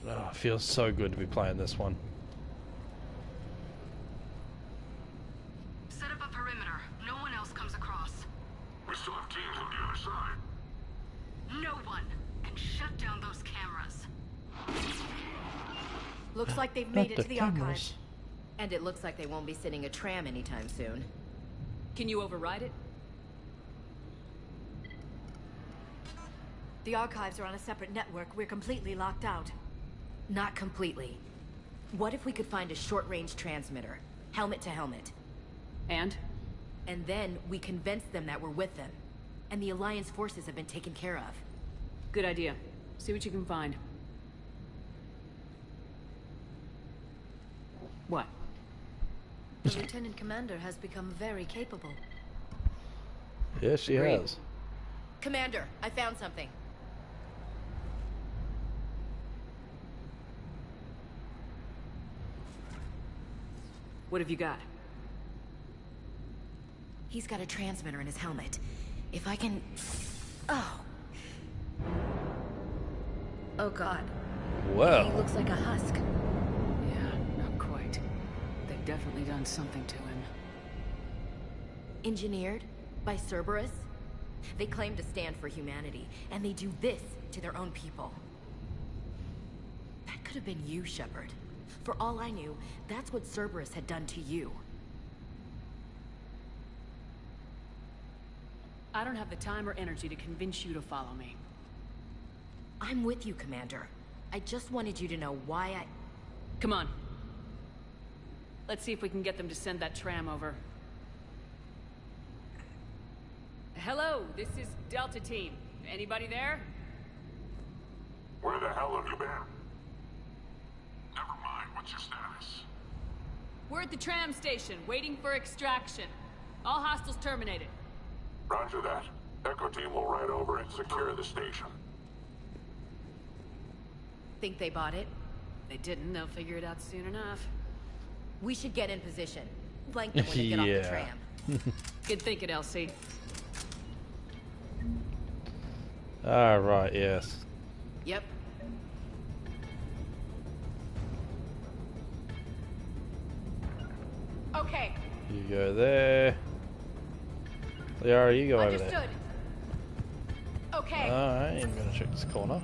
Oh, it feels so good to be playing this one. Set up a perimeter. No one else comes across. We still have teams on the other side. No one can shut down those cameras. Looks like they've made it to the archives. And it looks like they won't be sitting a tram anytime soon. Can you override it? The archives are on a separate network. We're completely locked out. Not completely. What if we could find a short-range transmitter? Helmet to helmet. And? And then we convince them that we're with them. And the Alliance forces have been taken care of. Good idea. See what you can find. What? The Lieutenant Commander has become very capable. Yes, she has. Commander, I found something. What have you got? He's got a transmitter in his helmet. If I can... Oh. Oh god. Well. He looks like a husk. Yeah, not quite. They've definitely done something to him. Engineered by Cerberus? They claim to stand for humanity, and they do this to their own people. That could have been you, Shepard. For all I knew, that's what Cerberus had done to you. I don't have the time or energy to convince you to follow me. I'm with you, Commander. I just wanted you to know why I... Come on. Let's see if we can get them to send that tram over. Hello, this is Delta Team. Anybody there? Where the hell have you been? Never mind, what's your status? We're at the tram station, waiting for extraction. All hostiles terminated. Roger that. Echo Team will ride over and secure the station. Think they bought it? If they didn't, they'll figure it out soon enough. We should get in position. Flank them when they get off the tram. Good thinking, Elsie. Right, yes. Yep. Okay. You go there. Liara, you go over there. Understood. Okay. Alright, I'm gonna check this corner.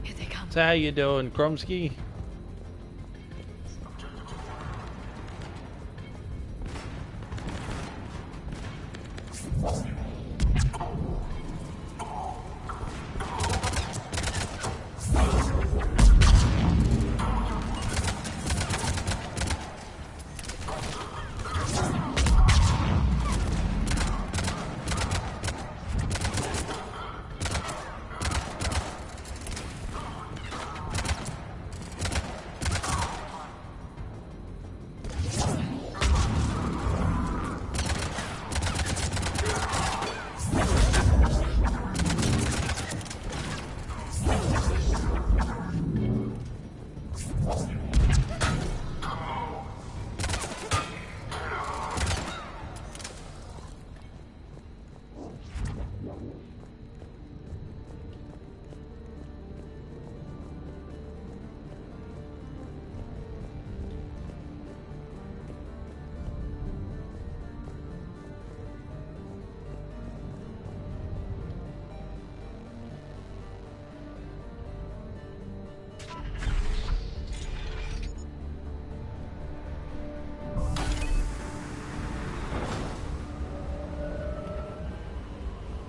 Here they come. So how you doing, Kromsky?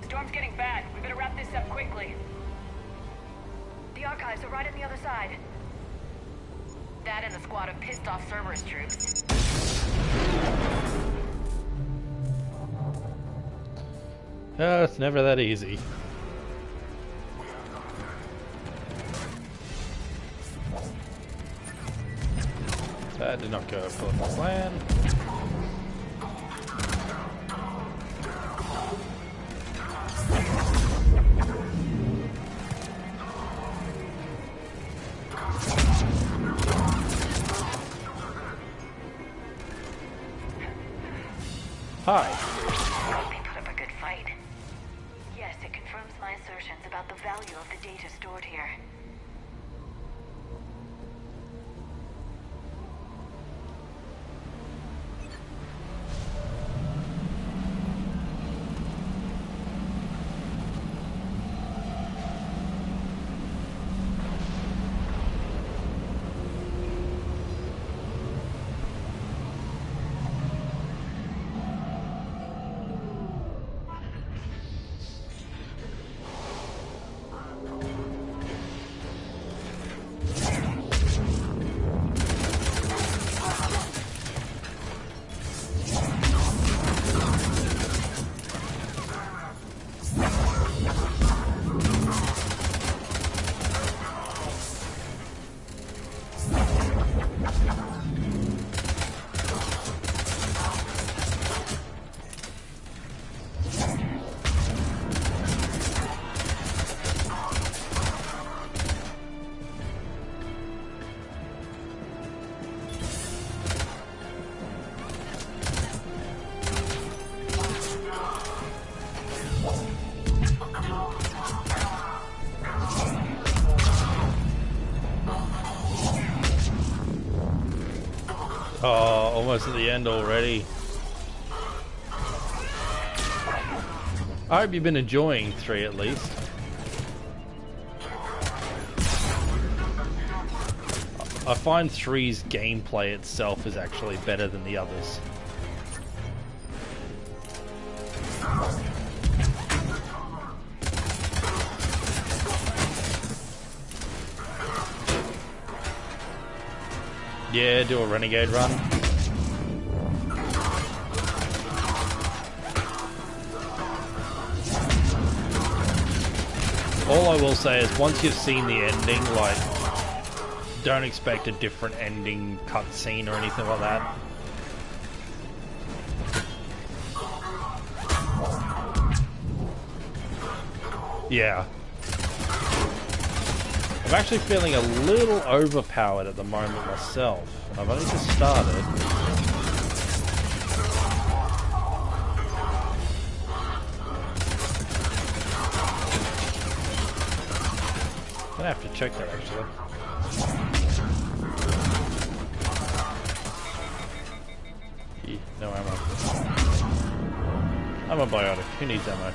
Storm's getting bad. We better wrap this up quickly. The archives are right on the other side. That and a squad of pissed-off Cerberus troops. It's never that easy. That did not go according to plan. Hi. They put up a good fight. Yes, it confirms my assertions about the value of the data stored here. Oh, almost at the end already. I hope you've been enjoying 3 at least. I find 3's gameplay itself is actually better than the others. Yeah, do a renegade run. All I will say is once you've seen the ending, like, don't expect a different ending cutscene or anything like that. Yeah. I'm actually feeling a little overpowered at the moment myself, and I've only just started. I'm gonna have to check that actually. No ammo. I'm a biotic. Who needs ammo?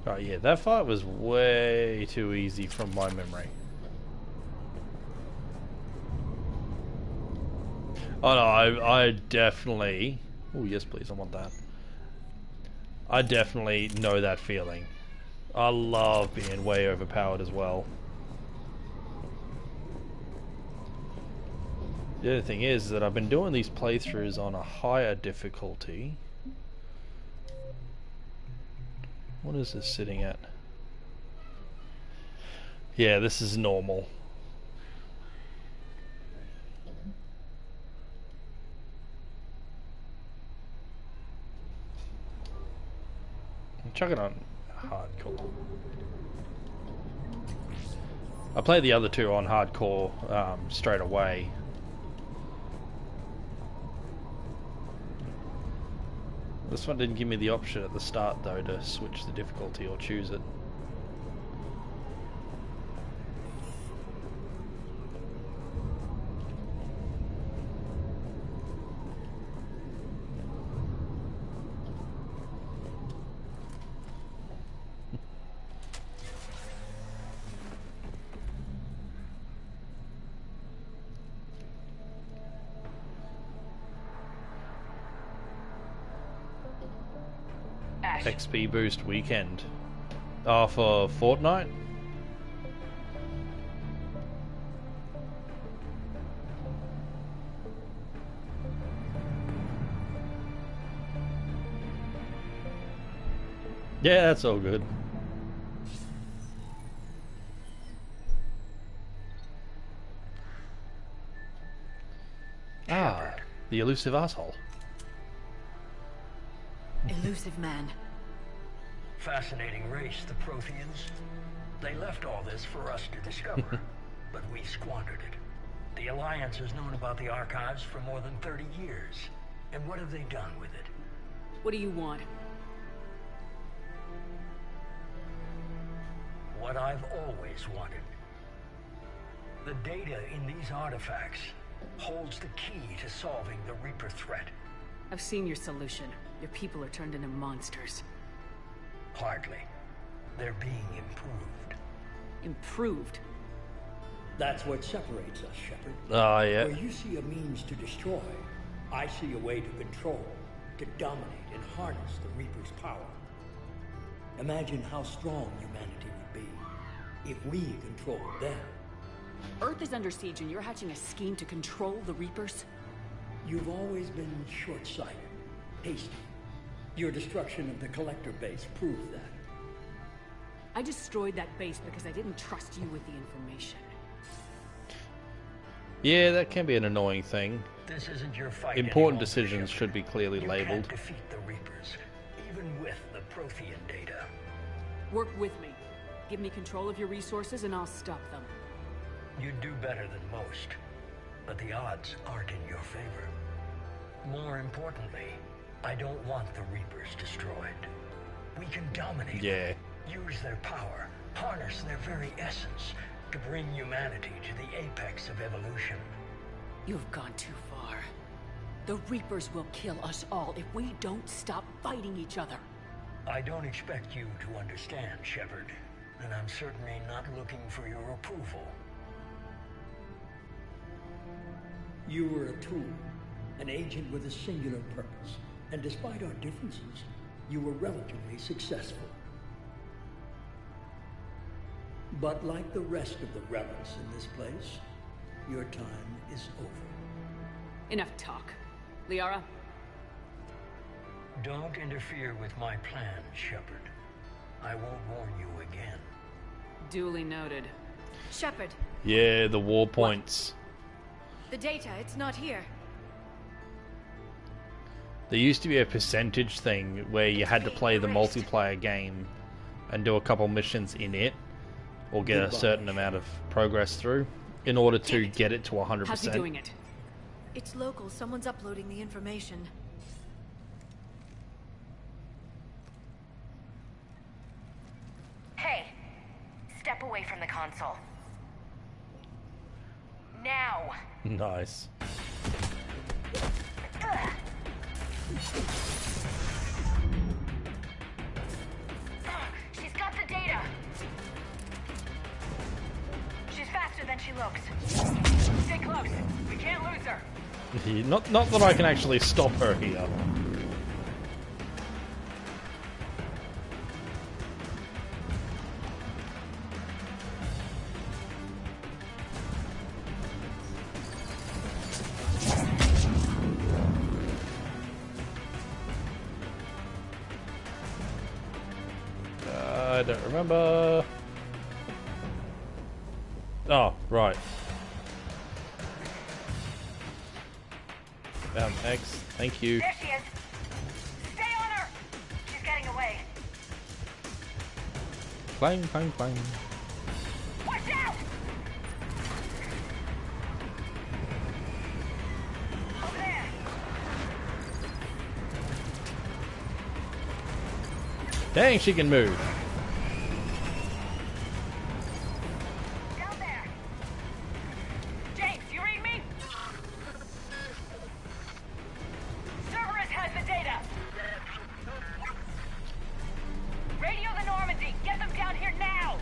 Oh yeah, that fight was way too easy from my memory. Oh no, I definitely... Oh yes please, I want that. I definitely know that feeling. I love being way overpowered as well. The other thing is that I've been doing these playthroughs on a higher difficulty. What is this sitting at? Yeah, this is normal. Chuck it on hardcore. I played the other two on hardcore straight away. This one didn't give me the option at the start though to switch the difficulty or choose it. XP boost weekend. Oh, for Fortnite? Yeah, that's all good. Ah, the elusive asshole. Elusive man. Fascinating race, the Protheans. They left all this for us to discover, but we squandered it. The Alliance has known about the archives for more than 30 years. And what have they done with it? What do you want? What I've always wanted. The data in these artifacts holds the key to solving the Reaper threat. I've seen your solution. Your people are turned into monsters. Hardly. They're being improved. Improved? That's what separates us, Shepard. Oh, yeah. Where you see a means to destroy, I see a way to control, to dominate and harness the Reaper's power. Imagine how strong humanity would be if we controlled them. Earth is under siege and you're hatching a scheme to control the Reapers? You've always been short-sighted, hasty. Your destruction of the Collector base proved that. I destroyed that base because I didn't trust you with the information. Yeah, that can be an annoying thing. This isn't your fight. Important decisions should be clearly you labeled. Can't defeat the Reapers, even with the Prothean data. Work with me. Give me control of your resources and I'll stop them. You'd do better than most, but the odds aren't in your favor. More importantly, I don't want the Reapers destroyed. We can dominate them, use their power, harness their very essence to bring humanity to the apex of evolution. You've gone too far. The Reapers will kill us all if we don't stop fighting each other. I don't expect you to understand, Shepard, and I'm certainly not looking for your approval. You were a tool, an agent with a singular purpose. And despite our differences, you were relatively successful. But like the rest of the relics in this place, your time is over. Enough talk. Liara? Don't interfere with my plan, Shepard. I won't warn you again. Duly noted. Shepard, Yeah, the war points. the data, it's not here. There used to be a percentage thing where you had to play the multiplayer game and do a couple missions in it, or get a certain amount of progress through, in order to get it to 100%. How's he doing it? It's local. Someone's uploading the information. Hey, step away from the console. Now! Nice. She's got the data. She's faster than she looks. Stay close. We can't lose her. Not that I can actually stop her here. I don't remember. Oh, right. X, thank you. There she is. Stay on her. She's getting away. Clang, clang, clang. Watch out! Over there. Dang, she can move. Down there. James, you read me? Cerberus has the data. Radio the Normandy. Get them down here now.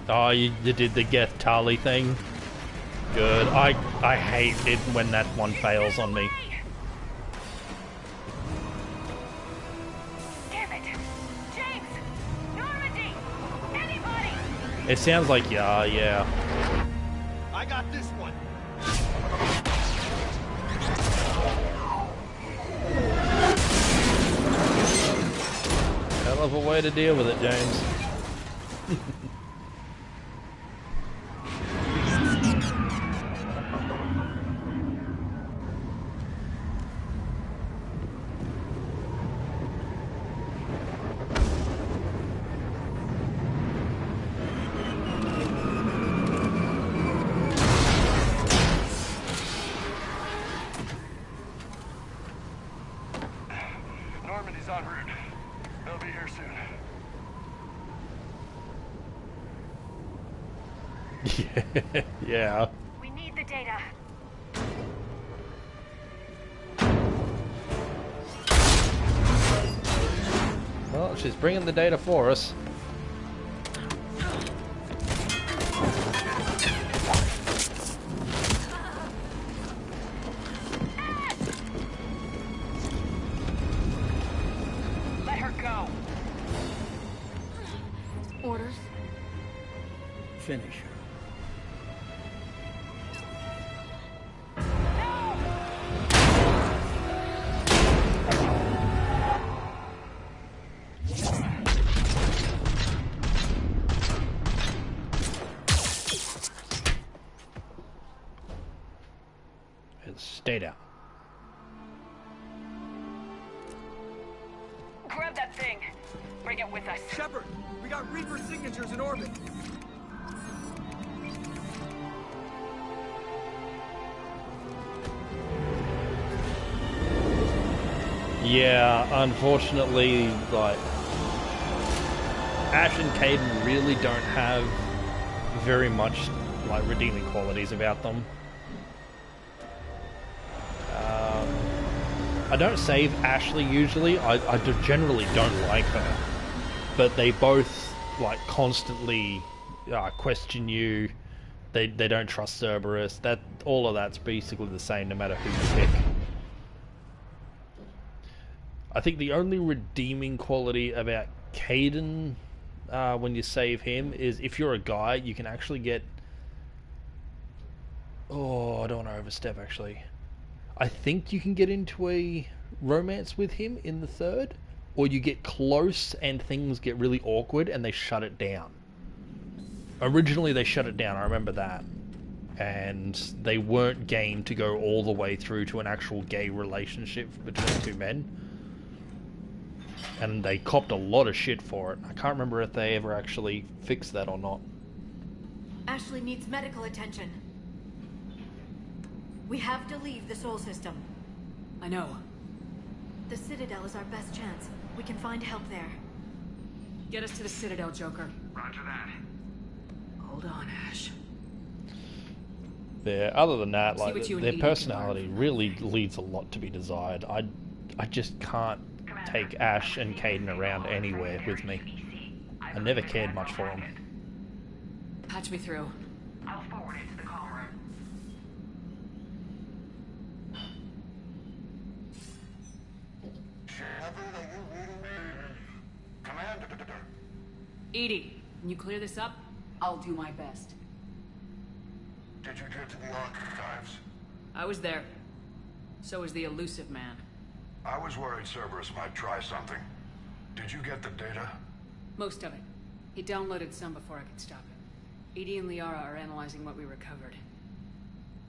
Oh, you did the Geth Tali thing. Good. I hate it when that one fails on me. Damn it. James! Normandy! Anybody! It sounds like yeah. I got this one. Hell of a way to deal with it, James. Normandy's en route. They'll be here soon. Yeah. We need the data. Well, she's bringing the data for us. Let her go. Orders? Finish her. Stay down. Grab that thing. Bring it with us. Shepard, we got Reaper signatures in orbit. Yeah, unfortunately, like, Ash and Caden really don't have very much, like, redeeming qualities about them. I don't save Ashley usually. I generally don't like her, but they both, like, constantly question you, They don't trust Cerberus. That all of that's basically the same no matter who you pick. I think the only redeeming quality about Caden when you save him is if you're a guy, you can actually get... Oh, I don't want to overstep actually. I think you can get into a romance with him in the third, or you get close and things get really awkward and they shut it down. Originally they shut it down, I remember that. And they weren't game to go all the way through to an actual gay relationship between two men. And they copped a lot of shit for it. I can't remember if they ever actually fixed that or not. Ashley needs medical attention. We have to leave the Sol system. I know. The Citadel is our best chance. We can find help there. Get us to the Citadel, Joker. Roger that. Hold on, Ash. Yeah, other than that, See like what you and their Edie can personality really leaves a lot to be desired. I just can't take Ash and Caden around anywhere with me. I never cared much for them. Patch me through. I'll forward it to the call room. Edie, can you clear this up? I'll do my best. Did you get to the archives? I was there. So was the elusive man. I was worried Cerberus might try something. Did you get the data? Most of it. He downloaded some before I could stop it. Edie and Liara are analyzing what we recovered.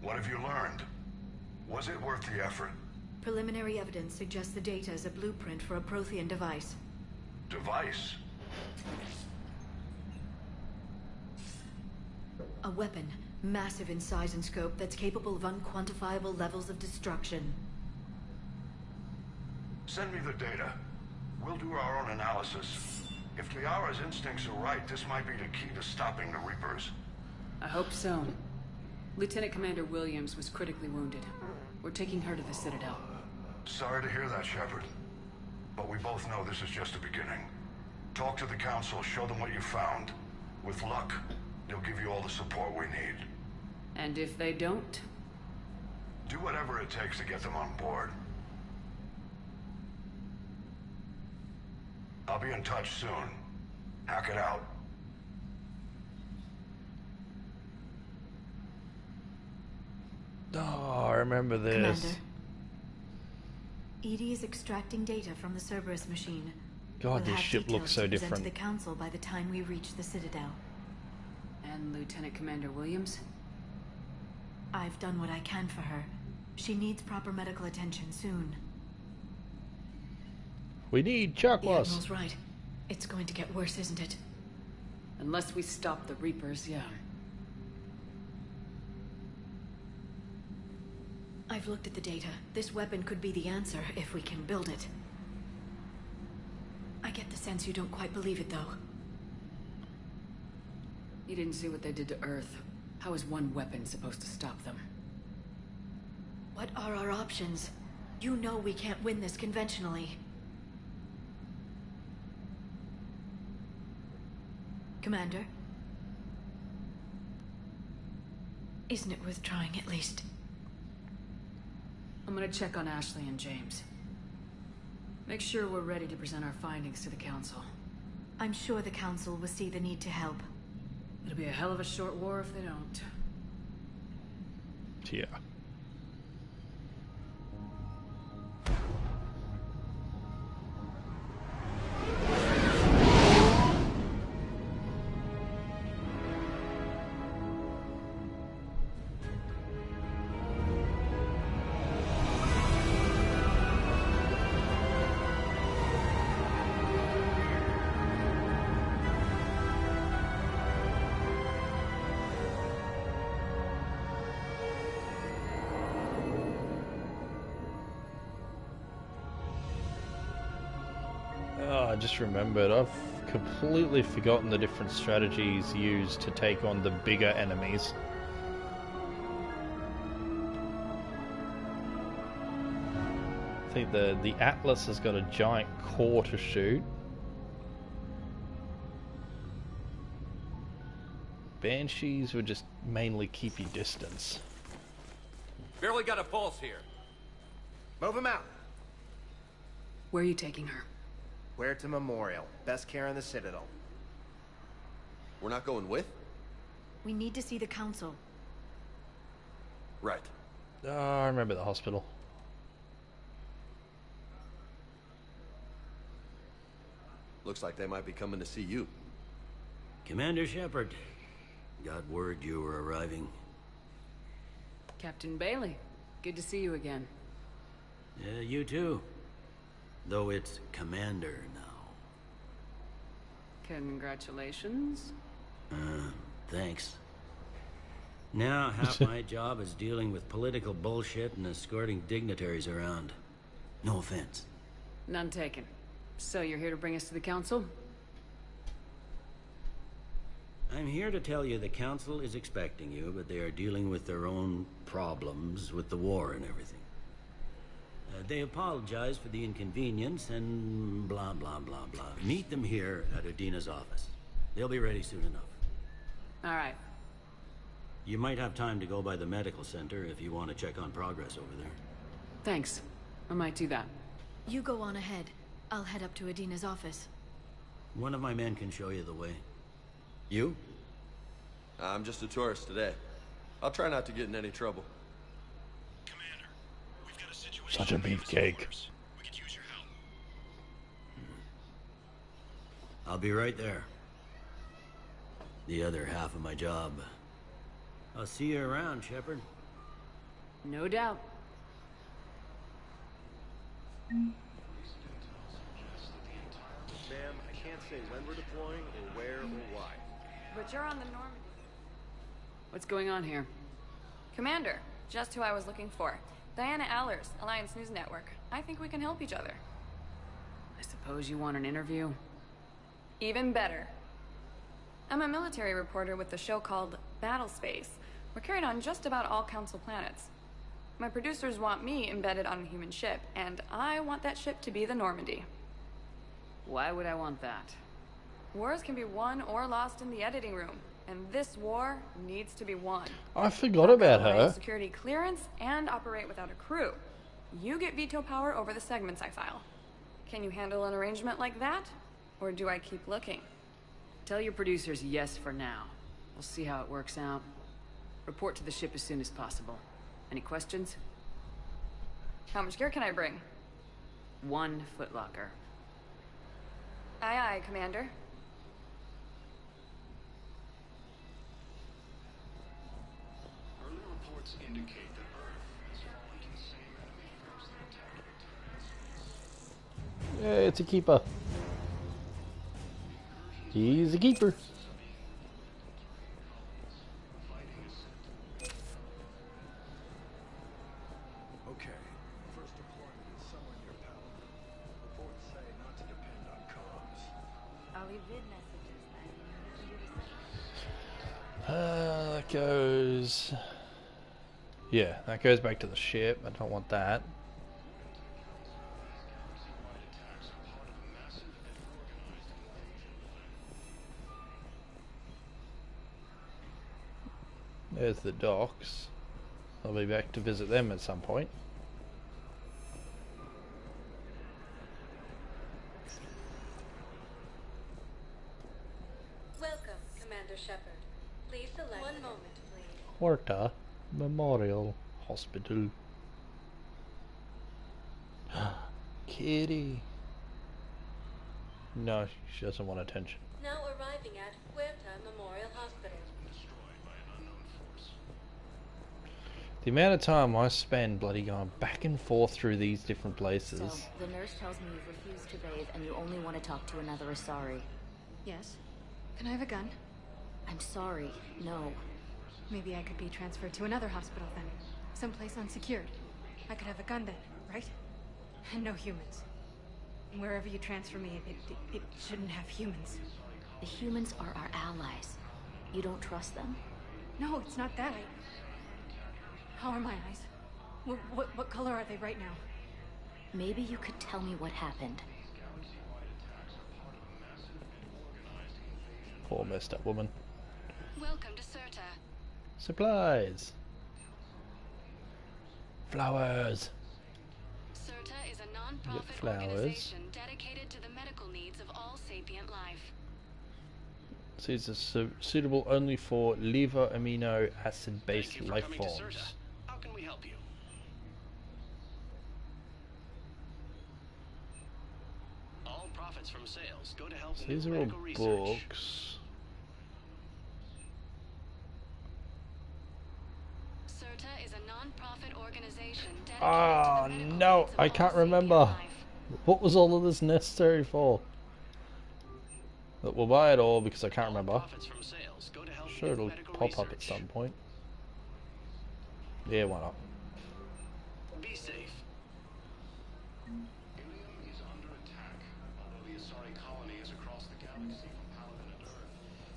What have you learned? Was it worth the effort? Preliminary evidence suggests the data is a blueprint for a Prothean device. Device? A weapon, massive in size and scope, that's capable of unquantifiable levels of destruction. Send me the data. We'll do our own analysis. If Liara's instincts are right, this might be the key to stopping the Reapers. I hope so. Lieutenant Commander Williams was critically wounded. We're taking her to the Citadel. Sorry to hear that, Shepard. But we both know this is just the beginning. Talk to the Council, show them what you found. With luck, they'll give you all the support we need. And if they don't? Do whatever it takes to get them on board. I'll be in touch soon. Hack it out. Oh, I remember this. Commander, Edie is extracting data from the Cerberus machine. God, this ship looks so To different. the Council by the time we reach the Citadel. And Lieutenant Commander Williams? I've done what I can for her. She needs proper medical attention soon. We need The chocolates. Admiral's right. It's going to get worse, isn't it? Unless we stop the Reapers, yeah. I've looked at the data. This weapon could be the answer if we can build it. I get the sense you don't quite believe it, though. You didn't see what they did to Earth. How is one weapon supposed to stop them? What are our options? You know we can't win this conventionally. Commander? Isn't it worth trying at least? I'm gonna check on Ashley and James. Make sure we're ready to present our findings to the Council. I'm sure the Council will see the need to help. It'll be a hell of a short war if they don't. Yeah. I just remembered. I've completely forgotten the different strategies used to take on the bigger enemies. I think the Atlas has got a giant core to shoot. Banshees would just mainly keep you distance. Barely got a pulse here. Move him out. Where are you taking her? Where to Memorial. Best care in the Citadel. We're not going with? We need to see the council. Right. Oh, I remember the hospital. Looks like they might be coming to see you. Commander Shepard, got word you were arriving. Captain Bailey, good to see you again. Yeah, you too. Though it's Commander now. Congratulations. Thanks. Now, half my job is dealing with political bullshit and escorting dignitaries around. No offense. None taken. So you're here to bring us to the council? I'm here to tell you the council is expecting you, but they are dealing with their own problems with the war and everything. They apologize for the inconvenience and blah, blah, blah, blah. Meet them here at Udina's office. They'll be ready soon enough. All right. You might have time to go by the medical center if you want to check on progress over there. Thanks. I might do that. You go on ahead. I'll head up to Udina's office. One of my men can show you the way. You? I'm just a tourist today. I'll try not to get in any trouble. Commander, we've got a situation. Such a beefcake. We could use your help. I'll be right there. The other half of my job. I'll see you around, Shepard. No doubt. Ma'am, I can't say when we're deploying or where or why. But you're on the Normandy. What's going on here? Commander, just who I was looking for. Diana Allers, Alliance News Network. I think we can help each other. I suppose you want an interview? Even better. I'm a military reporter with the show called Battle Space. We're carried on just about all Council planets. My producers want me embedded on a human ship, and I want that ship to be the Normandy. Why would I want that? Wars can be won or lost in the editing room, and this war needs to be won. I forgot about her. Security clearance and operate without a crew. You get veto power over the segments I file. Can you handle an arrangement like that? Or do I keep looking? Tell your producers yes for now. We'll see how it works out. Report to the ship as soon as possible. Any questions? How much gear can I bring? 1 footlocker. Aye, aye, Commander. Early reports indicate that Earth is fighting the same enemy as the attack. Yeah, it's a keeper. He's a keeper. Okay, first deployment is somewhere near Palo. Reports say not to depend on comms. I'll leave vid messages then. That goes... Yeah, that goes back to the ship. I don't want that. There's the docks. I'll be back to visit them at some point. Welcome, Commander Shepard. Please select one moment, please. Horta Memorial Hospital. Kitty. No, she doesn't want attention. Now arriving at Huerta Memorial Hospital. The amount of time I spend bloody going back and forth through these different places. So, the nurse tells me you've refused to bathe and you only want to talk to another Asari. Yes. Can I have a gun? I'm sorry, no. Maybe I could be transferred to another hospital then. Someplace unsecured. I could have a gun then, right? And no humans. Wherever you transfer me, it shouldn't have humans. The humans are our allies. You don't trust them? No, it's not that. How are my eyes? What color are they right now? Maybe you could tell me what happened. Poor messed up woman. Welcome to Serta. Supplies. Flowers. Serta is a Get non-profit flowers. organization dedicated to the medical needs of all sapient life. Seeds are suitable only for liver amino acid based life forms. How can we help you? All profits from sales go to help So new these are all medical research. books. Serta is a non-profit organization dedicated Ah, to the medical no, needs of I all can't sapient remember. life. What was all of this necessary for? But we'll buy it all because I can't remember. Profits from sales go to help Sure, new it'll medical pop up at research. some point. Yeah, why not? Be safe. Ilium is under attack. Although the Asari colony is across the galaxy from Paladin and Earth,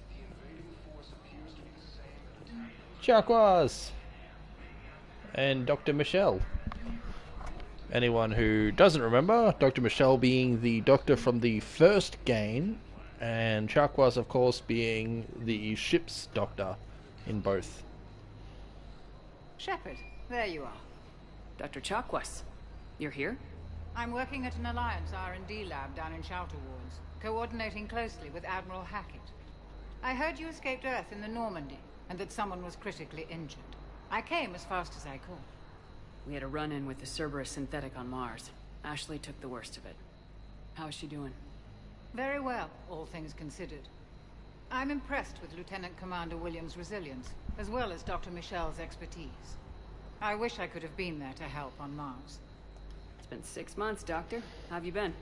the invading force appears to be the same that attacked those. Chakwas! And Dr. Michelle. Anyone who doesn't remember, Dr. Michelle being the doctor from the first game, and Chakwas, of course, being the ship's doctor in both. Shepard, there you are. Dr. Chakwas, you're here? I'm working at an Alliance R&D lab down in Shelter Wards, coordinating closely with Admiral Hackett. I heard you escaped Earth in the Normandy, and that someone was critically injured. I came as fast as I could. We had a run-in with the Cerberus synthetic on Mars. Ashley took the worst of it. How is she doing? Very well, all things considered. I'm impressed with Lieutenant Commander Williams' resilience, as well as Dr. Michelle's expertise. I wish I could have been there to help on Mars. It's been 6 months, Doctor. How have you been?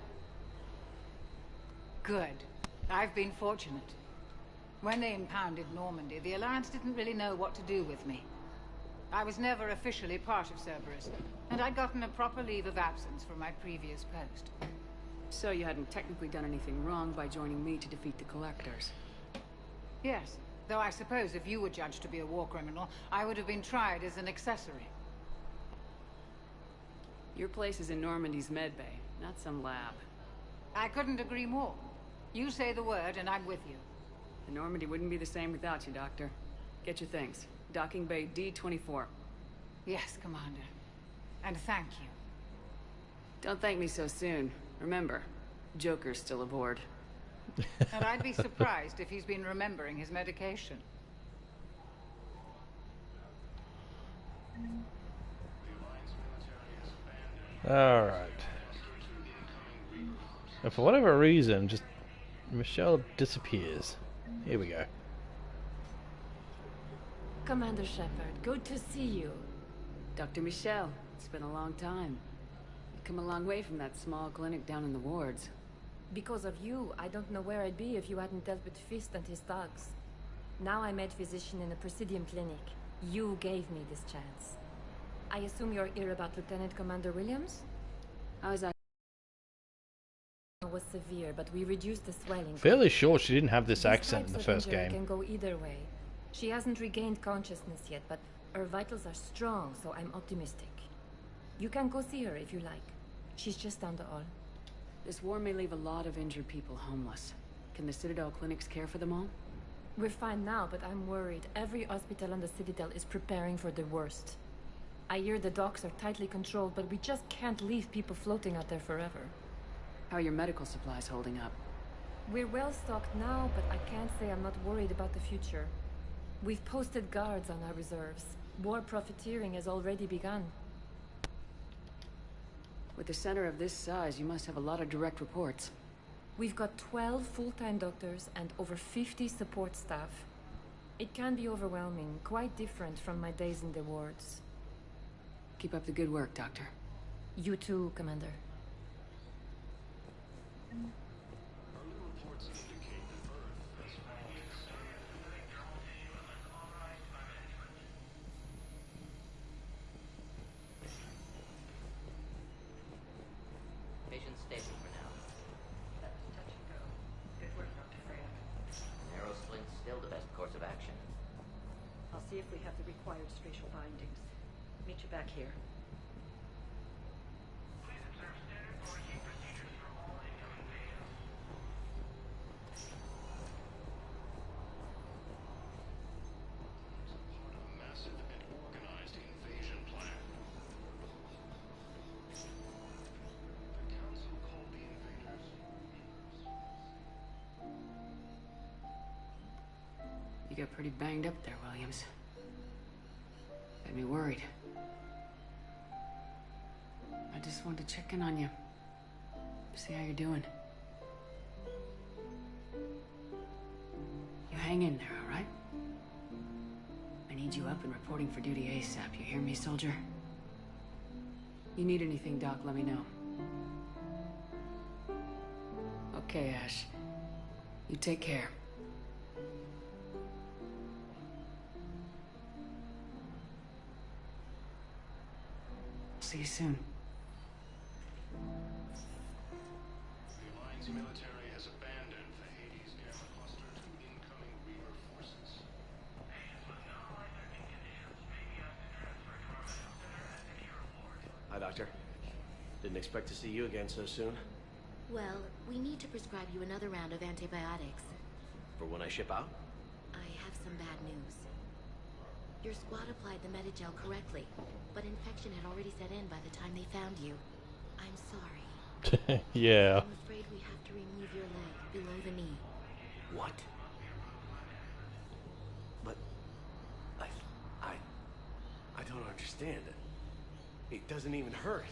Good. I've been fortunate. When they impounded Normandy, the Alliance didn't really know what to do with me. I was never officially part of Cerberus, and I'd gotten a proper leave of absence from my previous post. So you hadn't technically done anything wrong by joining me to defeat the Collectors? Yes, though I suppose if you were judged to be a war criminal, I would have been tried as an accessory. Your place is in Normandy's medbay, not some lab. I couldn't agree more. You say the word, and I'm with you. The Normandy wouldn't be the same without you, Doctor. Get your things. Docking Bay D-24. Yes, Commander. And thank you. Don't thank me so soon. Remember, Joker's still aboard. And I'd be surprised if he's been remembering his medication. Alright. And for whatever reason, just Michelle disappears. Here we go. Commander Shepard, good to see you. Dr. Michelle, it's been a long time. You've come a long way from that small clinic down in the wards. Because of you, I don't know where I'd be if you hadn't dealt with Fist and his thugs. Now I'm head physician in a Presidium clinic. You gave me this chance. I assume you're here about Lieutenant Commander Williams? How is that? It was severe, but we reduced the swelling. Fairly sure she didn't have this These accent in the types first of injury game. can go either way. She hasn't regained consciousness yet, but her vitals are strong, so I'm optimistic. You can go see her if you like. She's just down the hall. This war may leave a lot of injured people homeless. Can the Citadel clinics care for them all? We're fine now, but I'm worried. Every hospital on the Citadel is preparing for the worst. I hear the docks are tightly controlled, but we just can't leave people floating out there forever. How are your medical supplies holding up? We're well stocked now, but I can't say I'm not worried about the future. We've posted guards on our reserves. War profiteering has already begun. With a center of this size, you must have a lot of direct reports. We've got 12 full-time doctors and over 50 support staff. It can be overwhelming, quite different from my days in the wards. Keep up the good work, Doctor. You too, Commander. Patient's stable for now. That's touch and go. Good work, Dr. Freya. Narrow splint's still the best course of action. I'll see if we have the required spatial bindings. Meet you back here. get pretty banged up there, Williams. Had me worried. I just wanted to check in on you. See how you're doing. You hang in there, all right? I need you up and reporting for duty ASAP. You hear me, soldier? You need anything, Doc, let me know. Okay, Ash. You take care. See you soon. The Alliance military has abandoned the Hades Gamma cluster to incoming Reaver forces. Hi, Doctor. Didn't expect to see you again so soon. Well, we need to prescribe you another round of antibiotics. For when I ship out? I have some bad news. Your squad applied the Medigel correctly, but infection had already set in by the time they found you. I'm sorry. Yeah. I'm afraid we have to remove your leg below the knee. What? But I don't understand. It doesn't even hurt.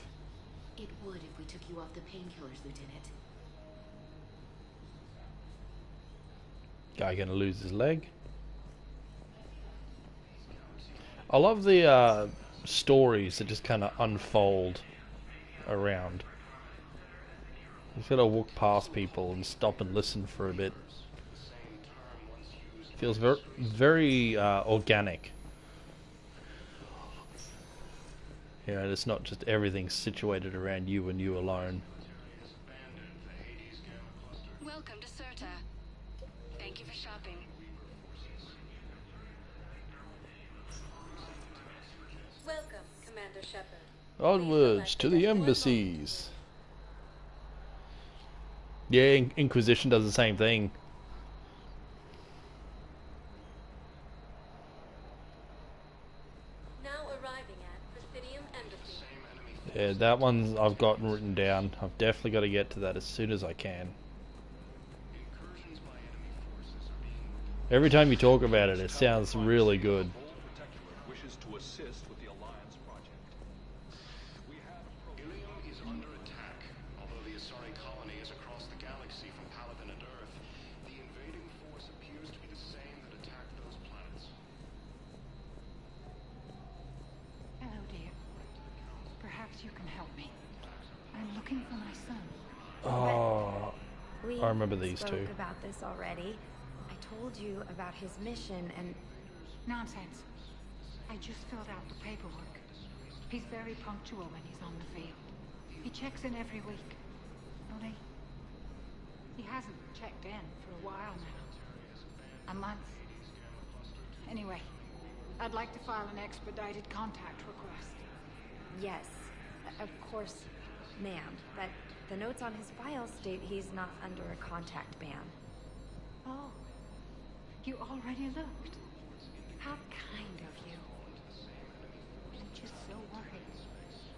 It would if we took you off the painkillers, Lieutenant. Guy gonna lose his leg. I love the stories that just kind of unfold around. You gotta walk past people and stop and listen for a bit. Feels very organic. You know, it's not just everything situated around you and you alone. Welcome to Serta. Thank you for shopping. Welcome, Commander Shepard. Onwards to the embassies. Yeah, Inquisition does the same thing. Now arriving at Presidium Embassy. Yeah, that one I've gotten written down. I've definitely got to get to that as soon as I can. Every time you talk about it, it sounds really good. Wishes to assist with the Alliance project. Ilium is under attack. Although the Asari colony is across the galaxy from Paladin and Earth, the invading force appears to be the same that attacked those planets. Hello, dear. Perhaps you can help me. I'm looking for my son. Oh, We I remember these two. spoke about this already. I told you about his mission and... Nonsense. I just filled out the paperwork. He's very punctual when he's on the field. He checks in every week. Only, he hasn't checked in for a while now. A month. Anyway, I'd like to file an expedited contact request. Yes, of course, ma'am. But the notes on his file state he's not under a contact ban. Oh, you already looked. How kind of you. I'm just so worried.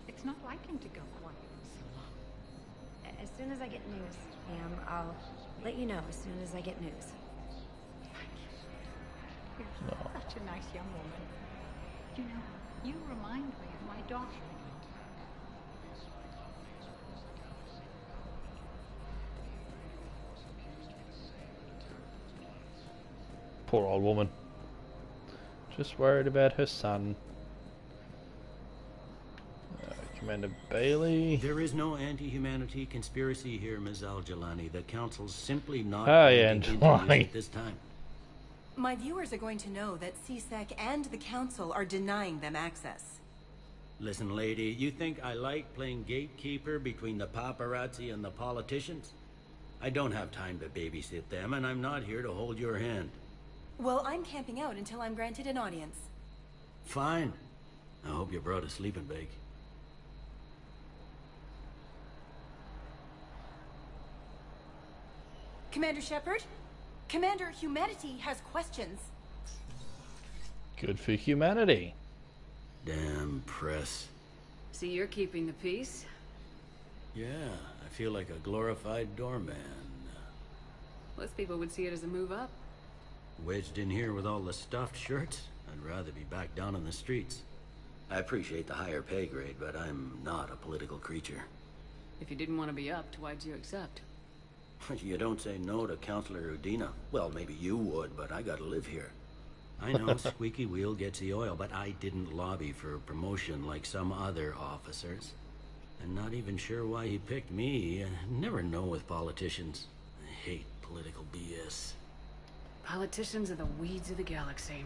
It's not like him to go quiet so long. As soon as I get news, ma'am, I'll let you know as soon as I get news. You're such a nice young woman. You know, you remind me of my daughter. Poor old woman. Just worried about her son. Commander Bailey. There is no anti-humanity conspiracy here, Ms. Al-Jalani. The Council's simply not Hi, into Angelani. at this time. My viewers are going to know that CSEC and the Council are denying them access. Listen, lady, you think I like playing gatekeeper between the paparazzi and the politicians? I don't have time to babysit them, and I'm not here to hold your hand. Well, I'm camping out until I'm granted an audience. Fine. I hope you brought a sleeping bag. Commander Shepard? Commander, humanity has questions. Good for humanity. Damn press. So you're keeping the peace? Yeah, I feel like a glorified doorman. Most people would see it as a move up. Wedged in here with all the stuffed shirts? I'd rather be back down on the streets. I appreciate the higher pay grade, but I'm not a political creature. If you didn't want to be upped, why'd you accept? You don't say no to Counselor Udina. Well, maybe you would, but I gotta live here. I know squeaky wheel gets the oil, but I didn't lobby for a promotion like some other officers. I'm not even sure why he picked me. I never know with politicians. I hate political BS. Politicians are the weeds of the galaxy.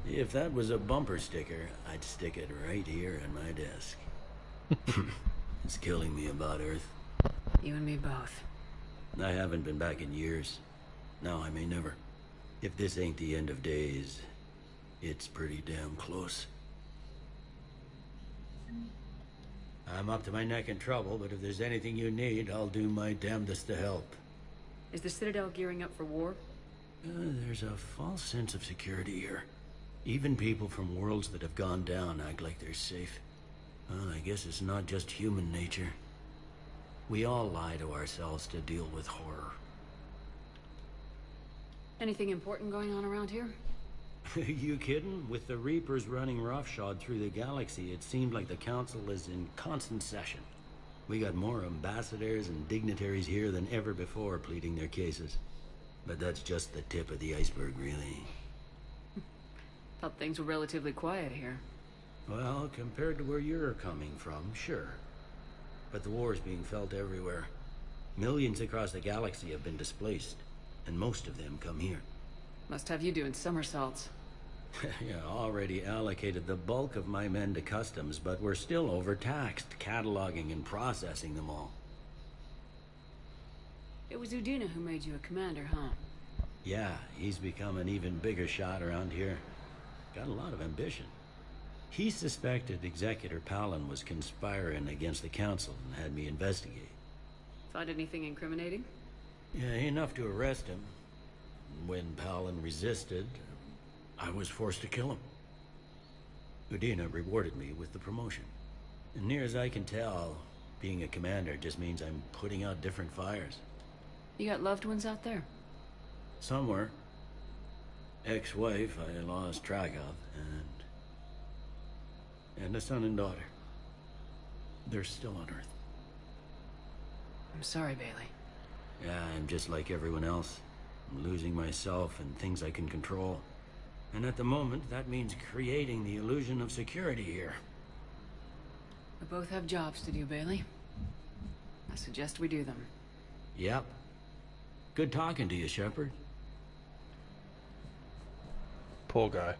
If that was a bumper sticker, I'd stick it right here on my desk. It's killing me about Earth. You and me both. I haven't been back in years. Now I may never. If this ain't the end of days, it's pretty damn close. I'm up to my neck in trouble, but if there's anything you need, I'll do my damnedest to help. Is the Citadel gearing up for war? There's a false sense of security here. Even people from worlds that have gone down act like they're safe. Well, I guess it's not just human nature. We all lie to ourselves to deal with horror. Anything important going on around here? You kidding? With the Reapers running roughshod through the galaxy, it seemed like the Council is in constant session. We got more ambassadors and dignitaries here than ever before pleading their cases. But that's just the tip of the iceberg, really. Thought things were relatively quiet here. Well, compared to where you're coming from, sure. But the war's being felt everywhere. Millions across the galaxy have been displaced, and most of them come here. Must have you doing somersaults. Yeah, already allocated the bulk of my men to customs, but we're still overtaxed, cataloging and processing them all. It was Udina who made you a commander, huh? Yeah, he's become an even bigger shot around here. Got a lot of ambition. He suspected Executor Palin was conspiring against the Council and had me investigate. Find anything incriminating? Yeah, enough to arrest him. When Palin resisted, I was forced to kill him. Udina rewarded me with the promotion. And near as I can tell, being a commander just means I'm putting out different fires. You got loved ones out there? Somewhere. Ex-wife I lost track of, and a son and daughter. They're still on Earth. I'm sorry, Bailey. Yeah, I'm just like everyone else. I'm losing myself and things I can control. And at the moment, that means creating the illusion of security here. We both have jobs to do, Bailey. I suggest we do them. Yep. Good talking to you, Shepard. Poor guy.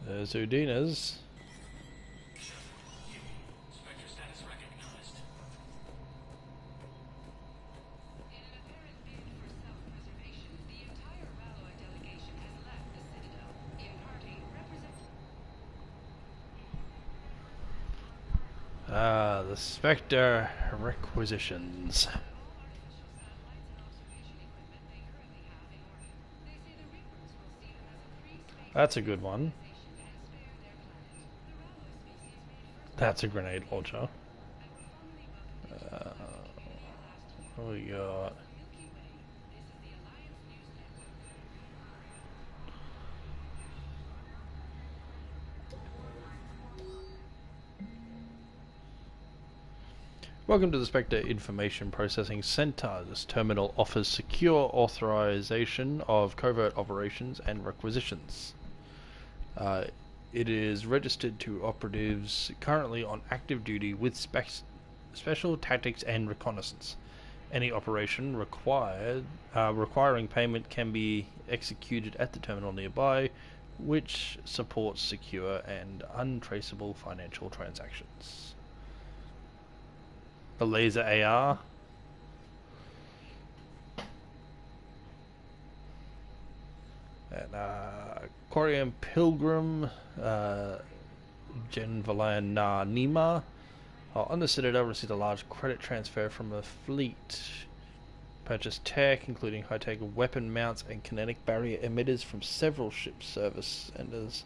There's Udina's. The Spectre requisitions. That's a good one. That's a grenade launcher. What we got? Welcome to the Spectre Information Processing Center. This terminal offers secure authorization of covert operations and requisitions. It is registered to operatives currently on active duty with special tactics and reconnaissance. Any operation requiring payment can be executed at the terminal nearby, which supports secure and untraceable financial transactions. The laser AR. And Quarian Pilgrim, Gen Valan Na Nima. On the Citadel received a large credit transfer from the fleet. purchased tech, including high-tech weapon mounts and kinetic barrier emitters from several ship service centers.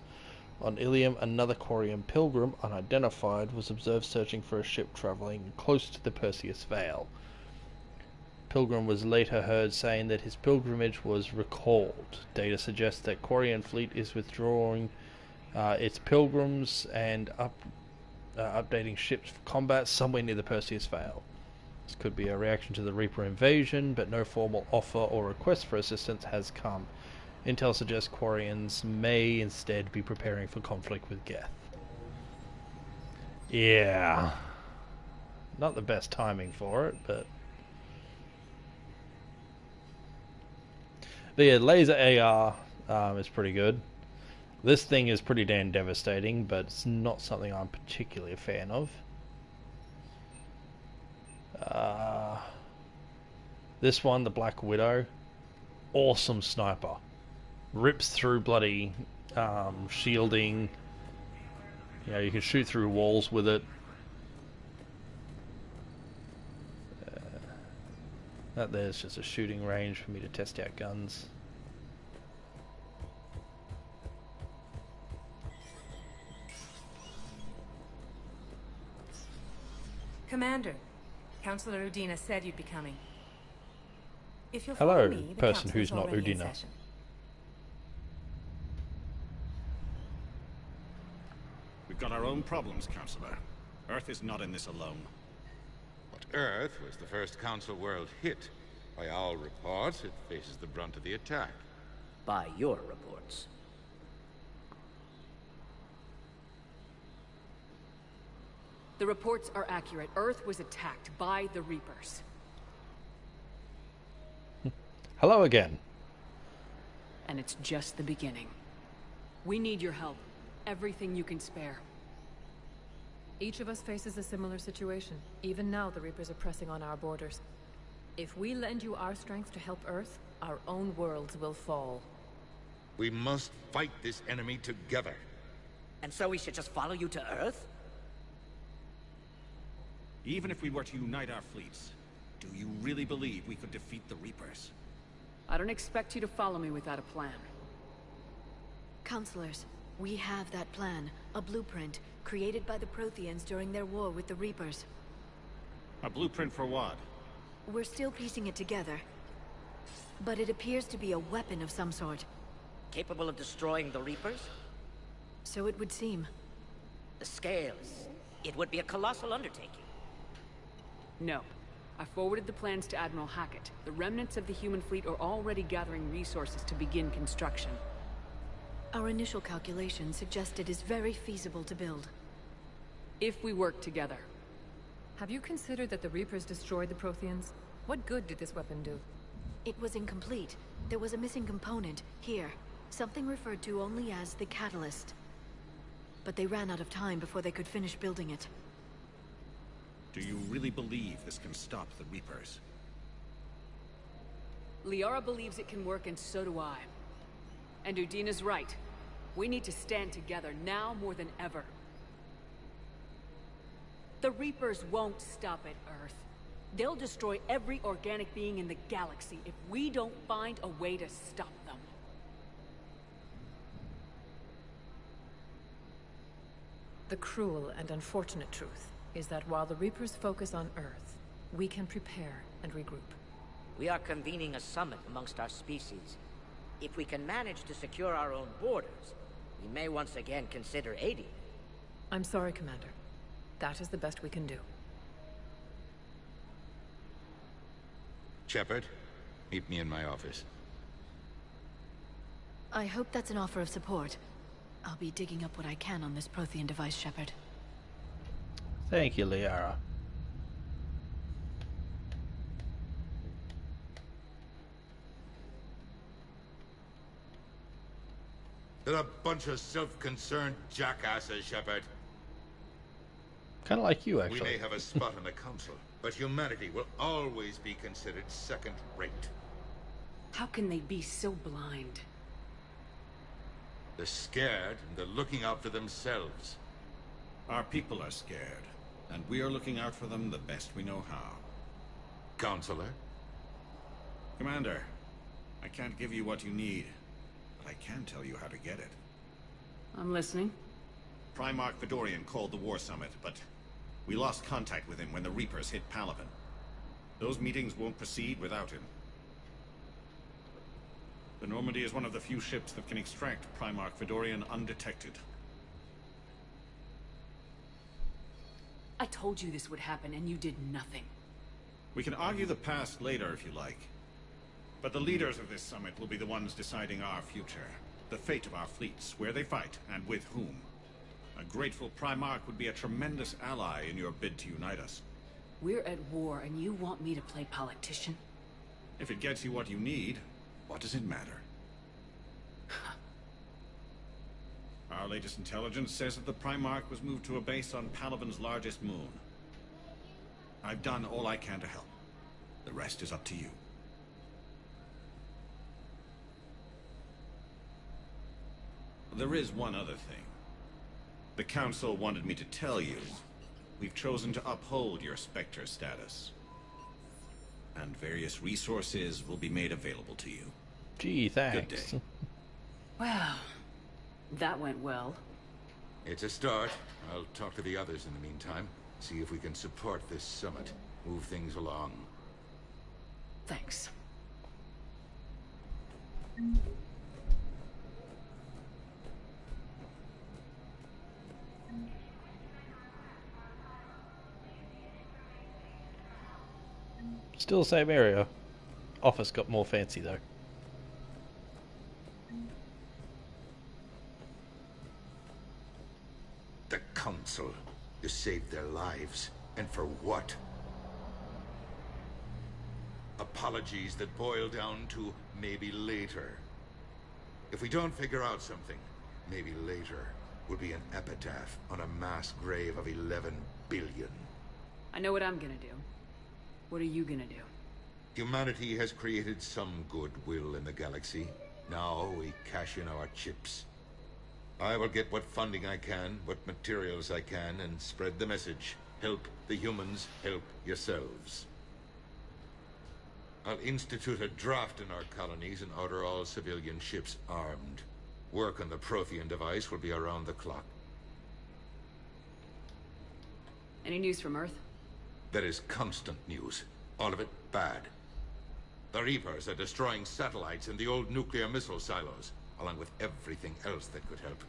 On Ilium, another Quarian pilgrim, unidentified, was observed searching for a ship traveling close to the Perseus Veil. Pilgrim was later heard saying that his pilgrimage was recalled. Data suggests that Quarian fleet is withdrawing its pilgrims and updating ships for combat somewhere near the Perseus Veil. This could be a reaction to the Reaper invasion, but no formal offer or request for assistance has come. Intel suggests Quarians may instead be preparing for conflict with Geth. Yeah. Not the best timing for it, but... The laser AR is pretty good. This thing is pretty damn devastating, but it's not something I'm particularly a fan of. This one, the Black Widow, awesome sniper. Rips through bloody shielding. You know, you can shoot through walls with it. That there's just a shooting range for me to test out guns. Commander, Councillor Udina said you'd be coming. If you'll Hello, follow me, the person council who's is not already in Udina. session. We've got our own problems, Councillor. Earth is not in this alone. But Earth was the first Council world hit. By all reports, it faces the brunt of the attack. By your reports. The reports are accurate. Earth was attacked by the Reapers. Hello again. And it's just the beginning. We need your help. Everything you can spare. Each of us faces a similar situation. Even now, the Reapers are pressing on our borders. If we lend you our strength to help Earth, our own worlds will fall. We must fight this enemy together. And so we should just follow you to Earth? Even if we were to unite our fleets, do you really believe we could defeat the Reapers? I don't expect you to follow me without a plan. Counselors, we have that plan. A blueprint, created by the Protheans during their war with the Reapers. A blueprint for what? We're still piecing it together. But it appears to be a weapon of some sort. Capable of destroying the Reapers? So it would seem. The scales. It would be a colossal undertaking. No. I forwarded the plans to Admiral Hackett. The remnants of the human fleet are already gathering resources to begin construction. Our initial calculations suggest it is very feasible to build. If we work together. Have you considered that the Reapers destroyed the Protheans? What good did this weapon do? It was incomplete. There was a missing component, here. Something referred to only as the catalyst. But they ran out of time before they could finish building it. Do you really believe this can stop the Reapers? Liara believes it can work, and so do I. And Udina's right. We need to stand together, now more than ever. The Reapers won't stop at Earth. They'll destroy every organic being in the galaxy if we don't find a way to stop them. The cruel and unfortunate truth is that while the Reapers focus on Earth, we can prepare and regroup. We are convening a summit amongst our species. If we can manage to secure our own borders, we may once again consider aiding. I'm sorry, Commander. That is the best we can do. Shepard, meet me in my office. I hope that's an offer of support. I'll be digging up what I can on this Prothean device, Shepard. Thank you, Liara. They're a bunch of self-concerned jackasses, Shepard. Kind of like you, actually. We may have a spot on the Council, but humanity will always be considered second-rate. How can they be so blind? They're scared, and they're looking out for themselves. Our people are scared, and we are looking out for them the best we know how. Counselor? Commander, I can't give you what you need, but I can tell you how to get it. I'm listening. Primarch Fedorian called the War Summit, but we lost contact with him when the Reapers hit Palaven. Those meetings won't proceed without him. The Normandy is one of the few ships that can extract Primarch Fedorian undetected. I told you this would happen, and you did nothing. We can argue the past later if you like. But the leaders of this summit will be the ones deciding our future. The fate of our fleets, where they fight, and with whom. A grateful Primarch would be a tremendous ally in your bid to unite us. We're at war, and you want me to play politician? If it gets you what you need, what does it matter? Our latest intelligence says that the Primarch was moved to a base on Palaven's largest moon. I've done all I can to help. The rest is up to you. There is one other thing. The Council wanted me to tell you, we've chosen to uphold your Spectre status. And various resources will be made available to you. Gee, thanks. Good day. Well, that went well. It's a start. I'll talk to the others in the meantime. See if we can support this summit. Move things along. Thanks. Still the same area. Office got more fancy though. The Council. You saved their lives. And for what? Apologies that boil down to maybe later. If we don't figure out something, maybe later will be an epitaph on a mass grave of 11 billion. I know what I'm gonna do. What are you gonna do? Humanity has created some goodwill in the galaxy. Now we cash in our chips. I will get what funding I can, what materials I can, and spread the message. Help the humans, help yourselves. I'll institute a draft in our colonies and order all civilian ships armed. Work on the Prothean device will be around the clock. Any news from Earth? There is constant news. All of it bad. The Reapers are destroying satellites and the old nuclear missile silos, along with everything else that could help.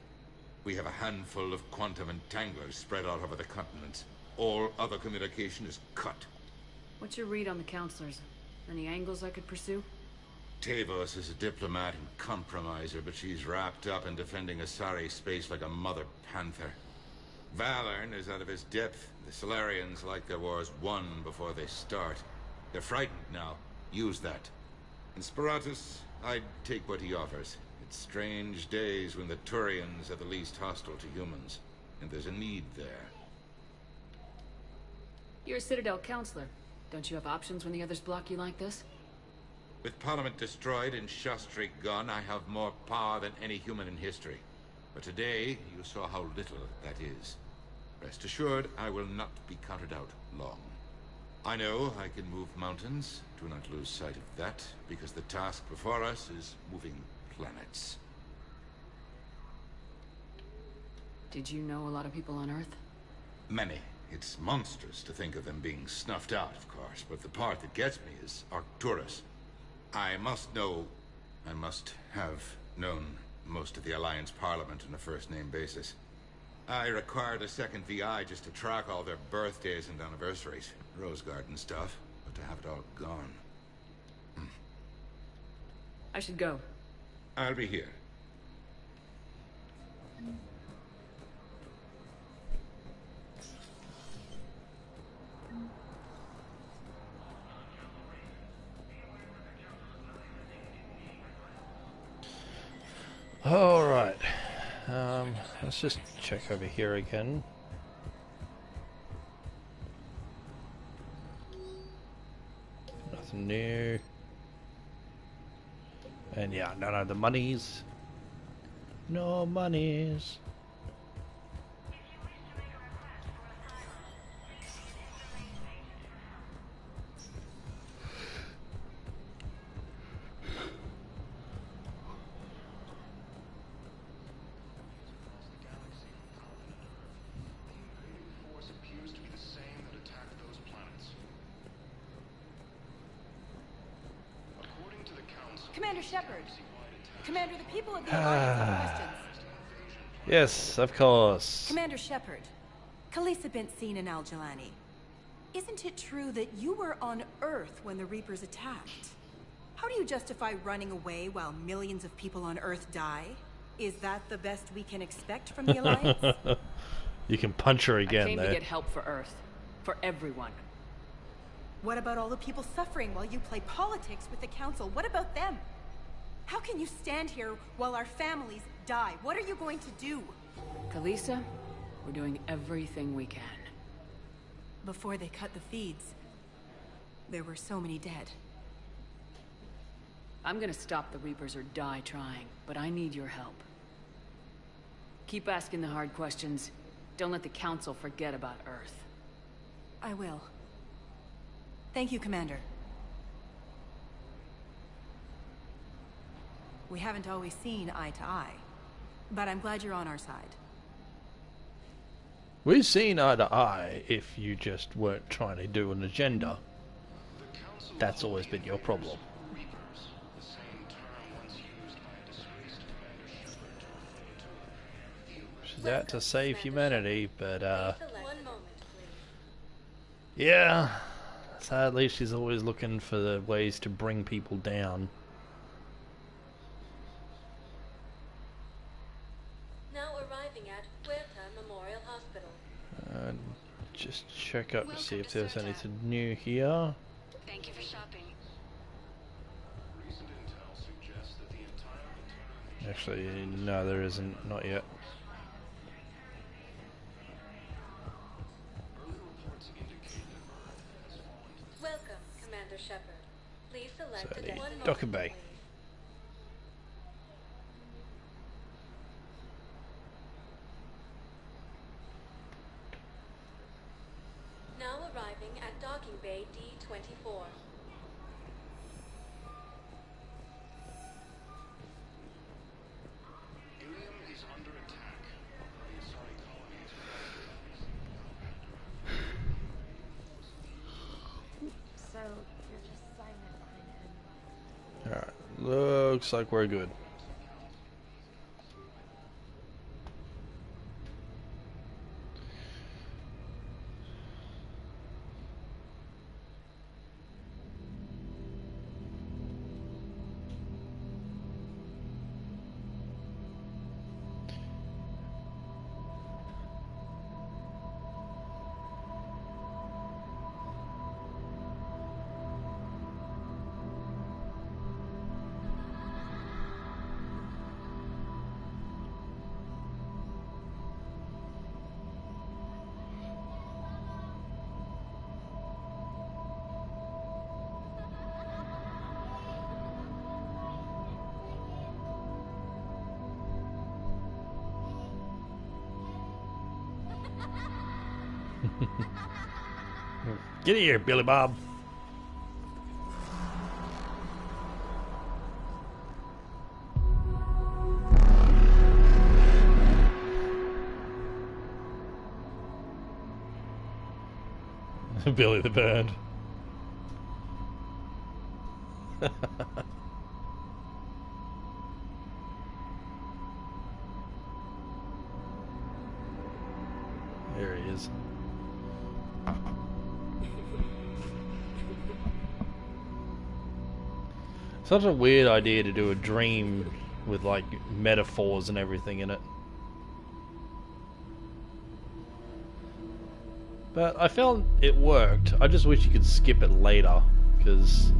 We have a handful of quantum entanglers spread out over the continents. All other communication is cut. What's your read on the counselors? Any angles I could pursue? Tavos is a diplomat and compromiser, but she's wrapped up in defending Asari space like a mother panther. Valorn is out of his depth. The Solarians like their wars won before they start. They're frightened now. Use that. And Sparatus, I'd take what he offers. It's strange days when the Turians are the least hostile to humans. And there's a need there. You're a Citadel counselor. Don't you have options when the others block you like this? With Parliament destroyed and Shastri gone, I have more power than any human in history. But today, you saw how little that is. Rest assured, I will not be counted out long. I know I can move mountains. Do not lose sight of that, because the task before us is moving planets. Did you know a lot of people on Earth? Many. It's monstrous to think of them being snuffed out, of course, but the part that gets me is Arcturus. I must have known most of the Alliance Parliament on a first-name basis. I required a second VI just to track all their birthdays and anniversaries. Rose Garden stuff, but to have it all gone. I should go. I'll be here. Alright. Let's just check over here again. Nothing new. And yeah, none of the monies. No monies. Commander Shepard. Commander, the people of the Alliance have questions. Yes, of course. Commander Shepard, Khaleesa bint seen in Al-Jalani. Isn't it true that you were on Earth when the Reapers attacked? How do you justify running away while millions of people on Earth die? Is that the best we can expect from the Alliance? You can punch her again, I came though. to get help for Earth. For everyone. What about all the people suffering while you play politics with the Council? What about them? How can you stand here while our families die? What are you going to do? Khaleesa, we're doing everything we can. Before they cut the feeds, there were so many dead. I'm gonna stop the Reapers or die trying, but I need your help. Keep asking the hard questions. Don't let the Council forget about Earth. I will. Thank you, Commander. We haven't always seen eye to eye, but I'm glad you're on our side. We've seen eye to eye if you just weren't trying to do an agenda. That's always been your problem. She's out to save humanity, but yeah, sadly she's always looking for the ways to bring people down. Now arriving at Huerta Memorial Hospital. Just check up to see if there's anything new here. Thank you for shopping. Recent intel suggests that the entire Actually, no, there isn't. Not yet. Welcome, Commander Shepard. Please select So, a one Docking moment, Bay. please. Now arriving at Docking Bay D-24. Ilium is under attack. The Asari colony is So, you're just silent behind him. Alright, looks like we're good. Get here, Billy Bob. Billy the Bird. There he is. Such a weird idea to do a dream with like metaphors and everything in it. But I felt it worked. I just wish you could skip it later, because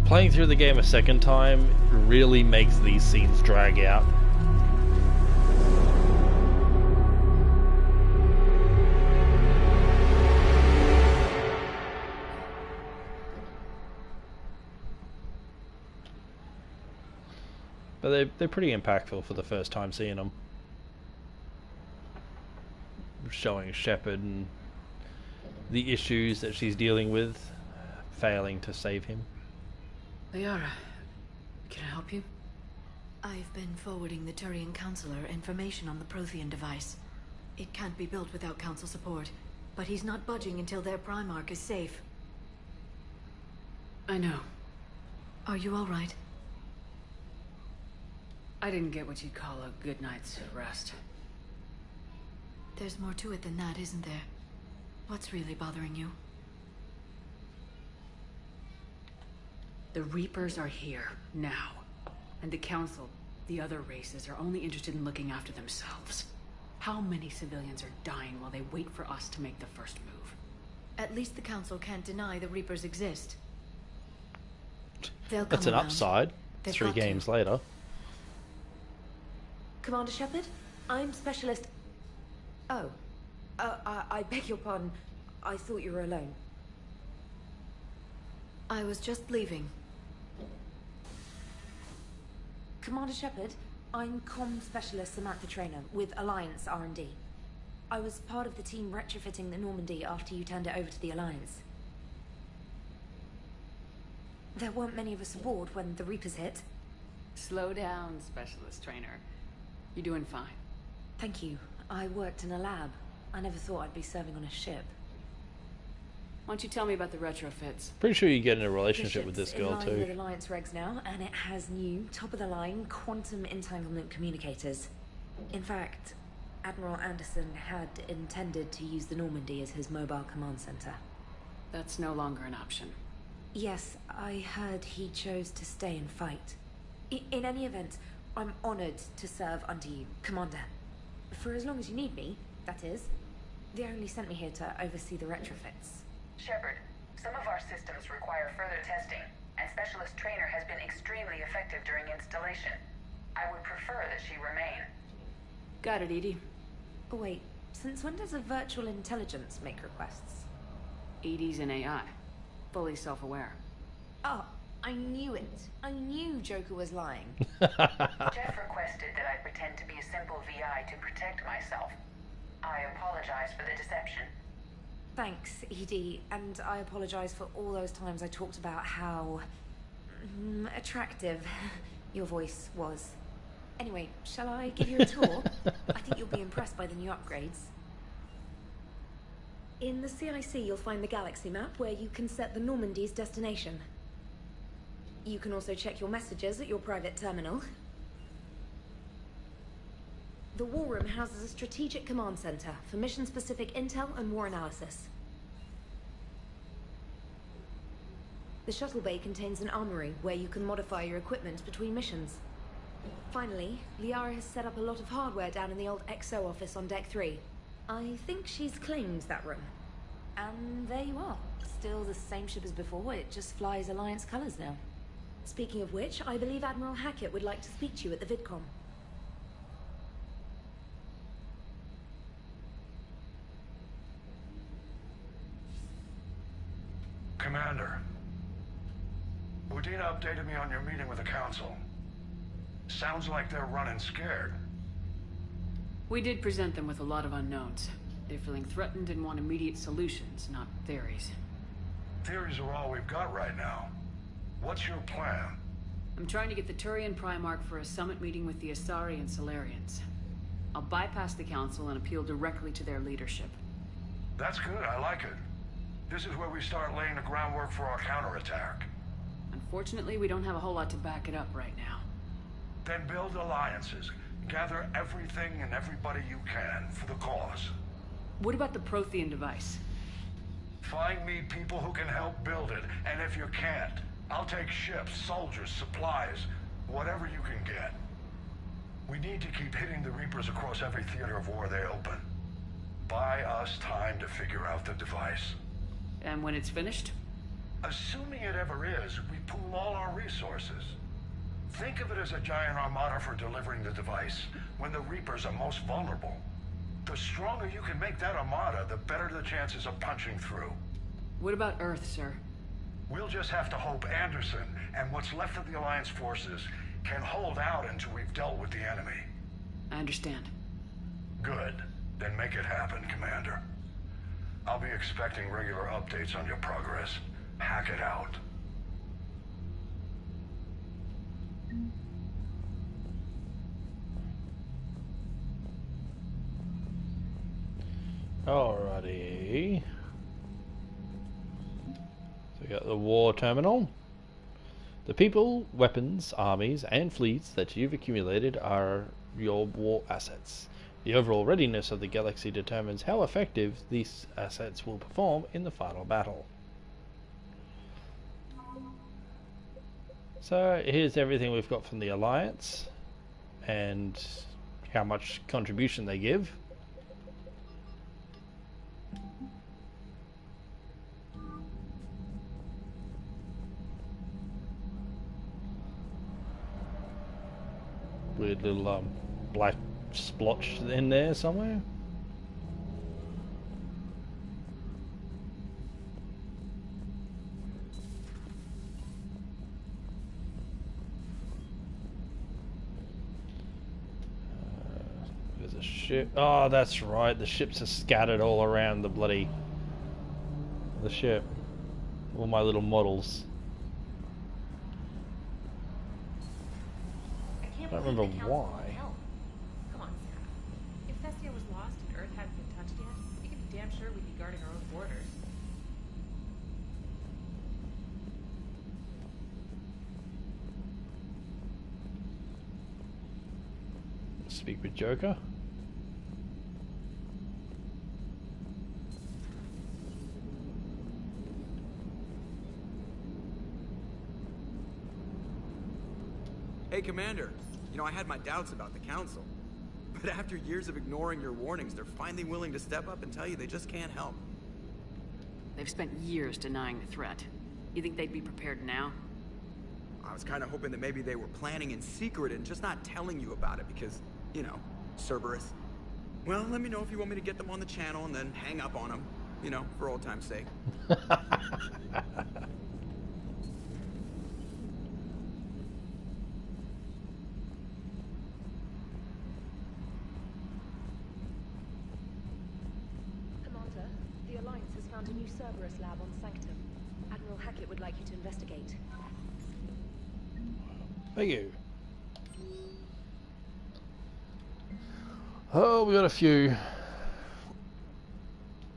playing through the game a second time really makes these scenes drag out. But they're pretty impactful for the first time seeing them. Showing Shepard and the issues that she's dealing with, failing to save him. Liara, can I help you? I've been forwarding the Turian Counselor information on the Prothean device. It can't be built without Council support, but he's not budging until their Primarch is safe. I know. Are you all right? I didn't get what you'd call a good night's rest. There's more to it than that, isn't there? What's really bothering you? The Reapers are here, now. And the Council, the other races, are only interested in looking after themselves. How many civilians are dying while they wait for us to make the first move? At least the Council can't deny the Reapers exist. They'll come That's an around. upside. They've 3 got to. games later. Commander Shepard, I'm Specialist... Oh. I beg your pardon. I thought you were alone. I was just leaving. Commander Shepard, I'm Comm Specialist Samantha Traynor with Alliance R&D. I was part of the team retrofitting the Normandy after you turned it over to the Alliance. There weren't many of us aboard when the Reapers hit. Slow down, Specialist Trainer. You're doing fine. Thank you. I worked in a lab. I never thought I'd be serving on a ship. Why don't you tell me about the retrofits? Pretty sure you get in a The relationship with ship's this girl in line with too. Alliance regs now, and it has new, top-of-the-line quantum entanglement communicators. In fact, Admiral Anderson had intended to use the Normandy as his mobile command center. That's no longer an option. Yes, I heard he chose to stay and fight. In any event, I'm honored to serve under you, Commander. For as long as you need me, that is. They only sent me here to oversee the retrofits. Shepard, some of our systems require further testing, and Specialist Trainer has been extremely effective during installation. I would prefer that she remain. Got it, Edie. Oh, wait, since when does a virtual intelligence make requests? Edie's an AI. Fully self-aware. Oh, I knew it. I knew Joker was lying. Jeff requested that I pretend to be a simple VI to protect myself. I apologize for the deception. Thanks, Edie, and I apologize for all those times I talked about how... attractive your voice was. Anyway, shall I give you a tour? I think you'll be impressed by the new upgrades. In the CIC, you'll find the galaxy map where you can set the Normandy's destination. You can also check your messages at your private terminal. The War Room houses a strategic command center for mission-specific intel and war analysis. The shuttle bay contains an armory where you can modify your equipment between missions. Finally, Liara has set up a lot of hardware down in the old XO office on Deck 3. I think she's claimed that room. And there you are. Still the same ship as before, it just flies Alliance colors now. Speaking of which, I believe Admiral Hackett would like to speak to you at the VidCon. Commander, Udina updated me on your meeting with the Council. Sounds like they're running scared. We did present them with a lot of unknowns. They're feeling threatened and want immediate solutions, not theories. Theories are all we've got right now. What's your plan? I'm trying to get the Turian Primarch for a summit meeting with the Asari and Solarians. I'll bypass the Council and appeal directly to their leadership. That's good, I like it. This is where we start laying the groundwork for our counterattack. Unfortunately, we don't have a whole lot to back it up right now. Then build alliances. Gather everything and everybody you can for the cause. What about the Prothean device? Find me people who can help build it, and if you can't, I'll take ships, soldiers, supplies, whatever you can get. We need to keep hitting the Reapers across every theater of war they open. Buy us time to figure out the device. And when it's finished? Assuming it ever is, we pool all our resources. Think of it as a giant armada for delivering the device, when the Reapers are most vulnerable. The stronger you can make that armada, the better the chances of punching through. What about Earth, sir? We'll just have to hope Anderson and what's left of the Alliance forces can hold out until we've dealt with the enemy. I understand. Good. Then make it happen, Commander. I'll be expecting regular updates on your progress. Hack it out. Alrighty. So we got the war terminal. The people, weapons, armies, and fleets that you've accumulated are your war assets. The overall readiness of the galaxy determines how effective these assets will perform in the final battle. So here's everything we've got from the Alliance and how much contribution they give. Weird little black splotch in there somewhere. There's a ship. Oh, that's right. The ships are scattered all around the ship. All my little models. I don't remember why. Come on, Sarah. If Thessia was lost and Earth hadn't been touched yet, you can be damn sure we'd be guarding our own borders. Speak with Joker. Hey, Commander. You know, I had my doubts about the Council. But after years of ignoring your warnings, they're finally willing to step up and tell you they just can't help. They've spent years denying the threat. You think they'd be prepared now? I was kind of hoping that maybe they were planning in secret and just not telling you about it because, you know, Cerberus. Well, let me know if you want me to get them on the channel and then hang up on them. You know, for old time's sake. The Alliance has found a new Cerberus lab on Sanctum. Admiral Hackett would like you to investigate. Thank you. Oh, we got a few.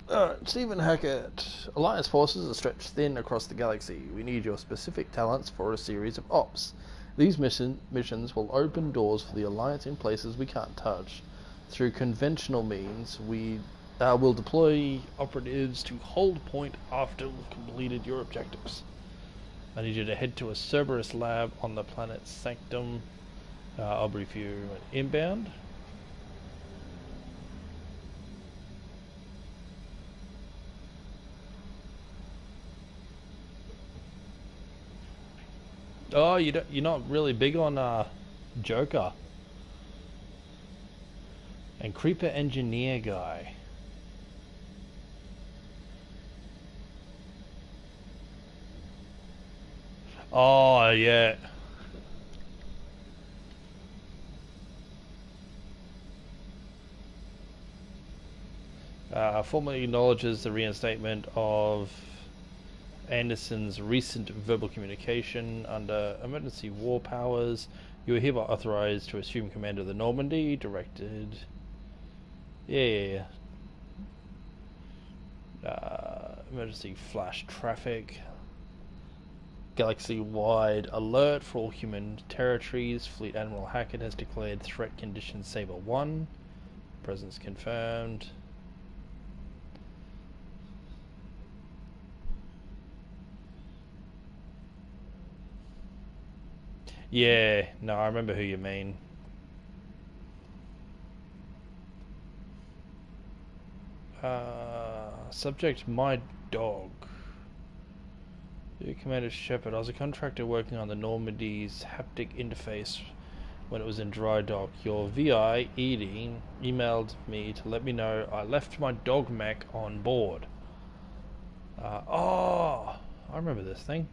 Alright, Stephen Hackett. Alliance forces are stretched thin across the galaxy. We need your specific talents for a series of ops. These missions will open doors for the Alliance in places we can't touch. Through conventional means, we will deploy operatives to hold point after we've completed your objectives. I need you to head to a Cerberus lab on the planet Sanctum. I'll brief you inbound. Oh, you're not really big on Joker and Creeper Engineer guy. Oh, yeah. Formally acknowledges the reinstatement of Anderson's recent verbal communication under emergency war powers. You are hereby authorized to assume command of the Normandy, directed... Yeah. Emergency flash traffic. Galaxy-wide alert for all human territories. Fleet Admiral Hackett has declared threat condition Saber 1. Presence confirmed. Yeah, no, I remember who you mean. Subject, my dog. Dear Commander Shepard, I was a contractor working on the Normandy's haptic interface when it was in dry dock. Your VI, Edie, emailed me to let me know I left my dog mech on board. Oh, I remember this thing.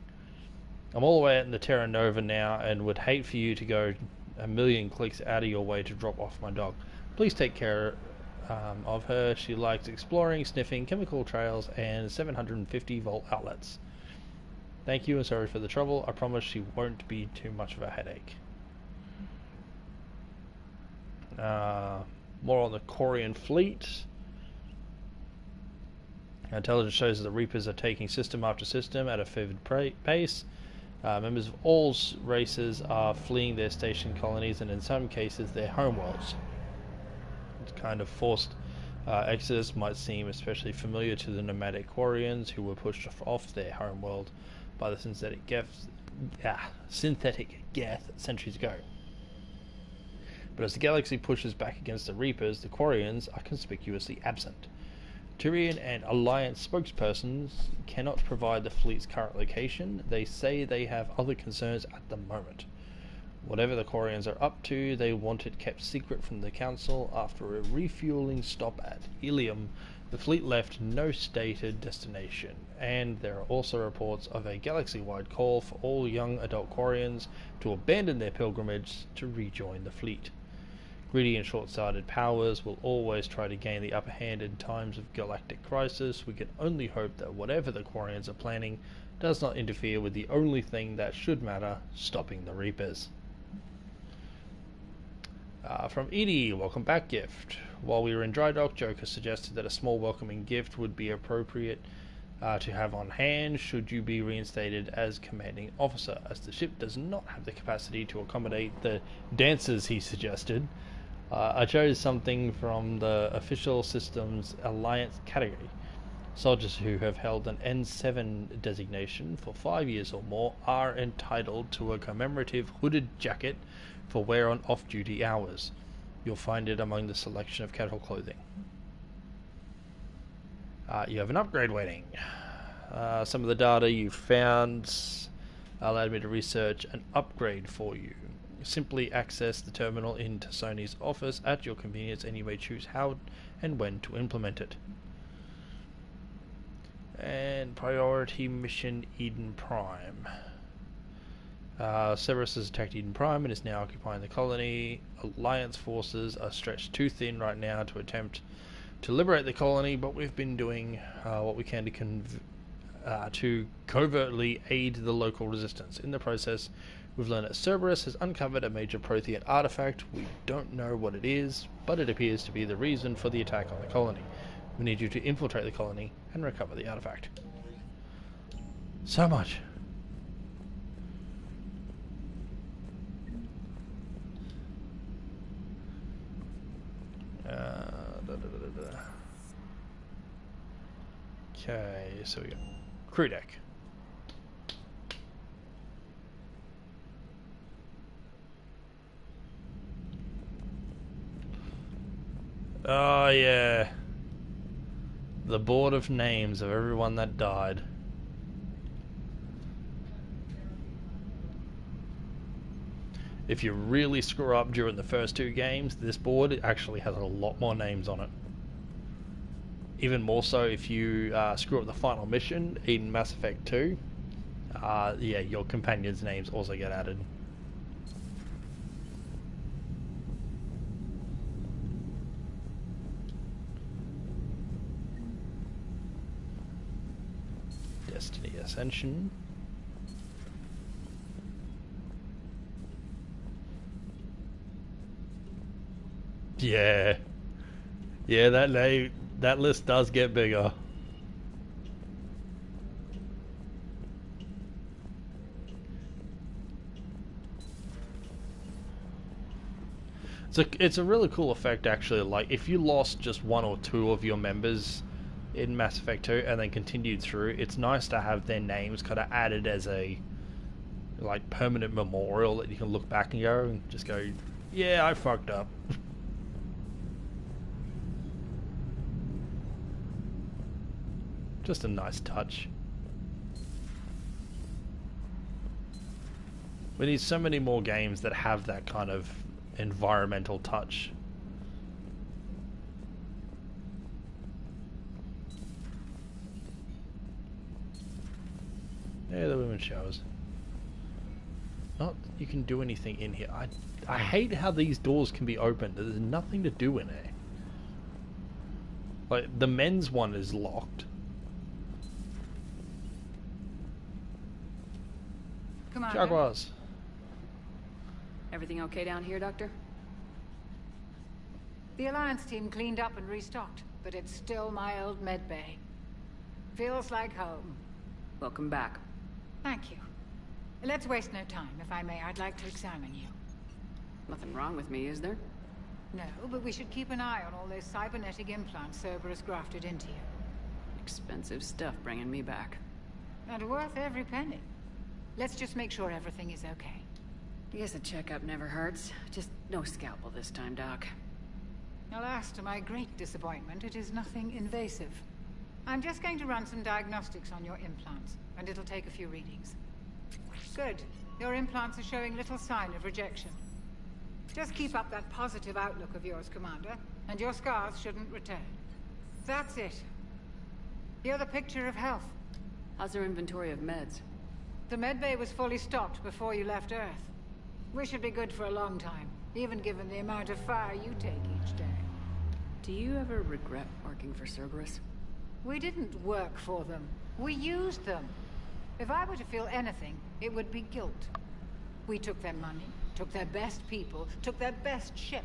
I'm all the way out in the Terra Nova now and would hate for you to go a million clicks out of your way to drop off my dog. Please take care of her. She likes exploring, sniffing, chemical trails, and 750 volt outlets. Thank you and sorry for the trouble. I promise she won't be too much of a headache. More on the Corian fleet. Intelligence shows that the Reapers are taking system after system at a favored pace. Members of all races are fleeing their station colonies and in some cases their homeworlds. It's kind of forced exodus might seem especially familiar to the nomadic Quarians who were pushed off their homeworld by the synthetic Geth centuries ago. But as the galaxy pushes back against the Reapers, the Quarians are conspicuously absent. Turian and Alliance spokespersons cannot provide the fleet's current location. They say they have other concerns at the moment. Whatever the Quarians are up to, they want it kept secret from the Council. After a refueling stop at Ilium, the fleet left no stated destination, and there are also reports of a galaxy-wide call for all young adult Quarians to abandon their pilgrimage to rejoin the fleet. Greedy and short-sighted powers will always try to gain the upper hand in times of galactic crisis. We can only hope that whatever the Quarians are planning does not interfere with the only thing that should matter, stopping the Reapers. From Edie, welcome back gift. While we were in dry dock, Joker suggested that a small welcoming gift would be appropriate to have on hand should you be reinstated as commanding officer, as the ship does not have the capacity to accommodate the dancers he suggested. I chose something from the official systems Alliance category. Soldiers who have held an N7 designation for 5 years or more are entitled to a commemorative hooded jacket for wear on off-duty hours. You'll find it among the selection of casual clothing. You have an upgrade waiting. Some of the data you found allowed me to research an upgrade for you. Simply access the terminal into Sony's office at your convenience, and you may choose how and when to implement it. And priority mission Eden Prime. Cerberus has attacked Eden Prime and is now occupying the colony. Alliance forces are stretched too thin right now to attempt to liberate the colony, but we've been doing what we can to covertly aid the local resistance. In the process, we've learned that Cerberus has uncovered a major Prothean artifact. We don't know what it is, but it appears to be the reason for the attack on the colony. We need you to infiltrate the colony and recover the artifact. So much. Okay, so we got crew deck. Oh yeah, the board of names of everyone that died. If you really screw up during the first 2 games, this board actually has a lot more names on it. Even more so if you screw up the final mission in Mass Effect 2. Yeah, your companions' names also get added. Destiny Ascension. Yeah. Yeah, that list does get bigger. It's a really cool effect actually. Like if you lost just 1 or 2 of your members in Mass Effect 2 and then continued through, it's nice to have their names kind of added as a like permanent memorial that you can look back and just go, yeah, I fucked up. Just a nice touch. We need so many more games that have that kind of environmental touch. Yeah, the women's showers. Not you can do anything in here. I hate how these doors can be opened. There's nothing to do in there. Like the men's one is locked. Commander? Jaguars. Everything okay down here, Doctor? The Alliance team cleaned up and restocked, but it's still my old medbay. Feels like home. Welcome back. Thank you. Let's waste no time. If I may, I'd like to examine you. Nothing wrong with me, is there? No, but we should keep an eye on all those cybernetic implants Cerberus grafted into you. Expensive stuff bringing me back. And worth every penny. Let's just make sure everything is okay. Guess a checkup never hurts. Just no scalpel this time, Doc. Alas, to my great disappointment, it is nothing invasive. I'm just going to run some diagnostics on your implants, and it'll take a few readings. Good. Your implants are showing little sign of rejection. Just keep up that positive outlook of yours, Commander, and your scars shouldn't return. That's it. You're the picture of health. How's our inventory of meds? The medbay was fully stocked before you left Earth. We should be good for a long time, even given the amount of fire you take each day. Do you ever regret working for Cerberus? We didn't work for them. We used them. If I were to feel anything, it would be guilt. We took their money, took their best people, took their best ship.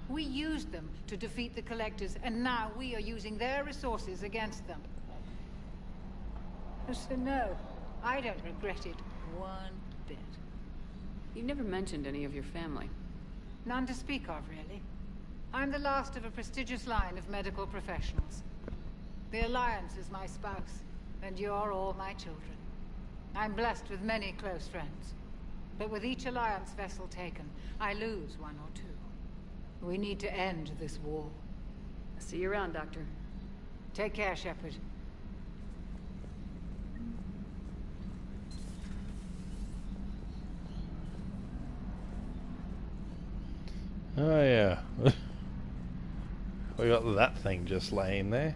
We used them to defeat the Collectors, and now we are using their resources against them. So no, I don't regret it one bit. You've never mentioned any of your family. None to speak of, really. I'm the last of a prestigious line of medical professionals. The Alliance is my spouse, and you're all my children. I'm blessed with many close friends. But with each Alliance vessel taken, I lose one or two. We need to end this war. See you around, Doctor. Take care, Shepard. Oh yeah. We got that thing just laying there.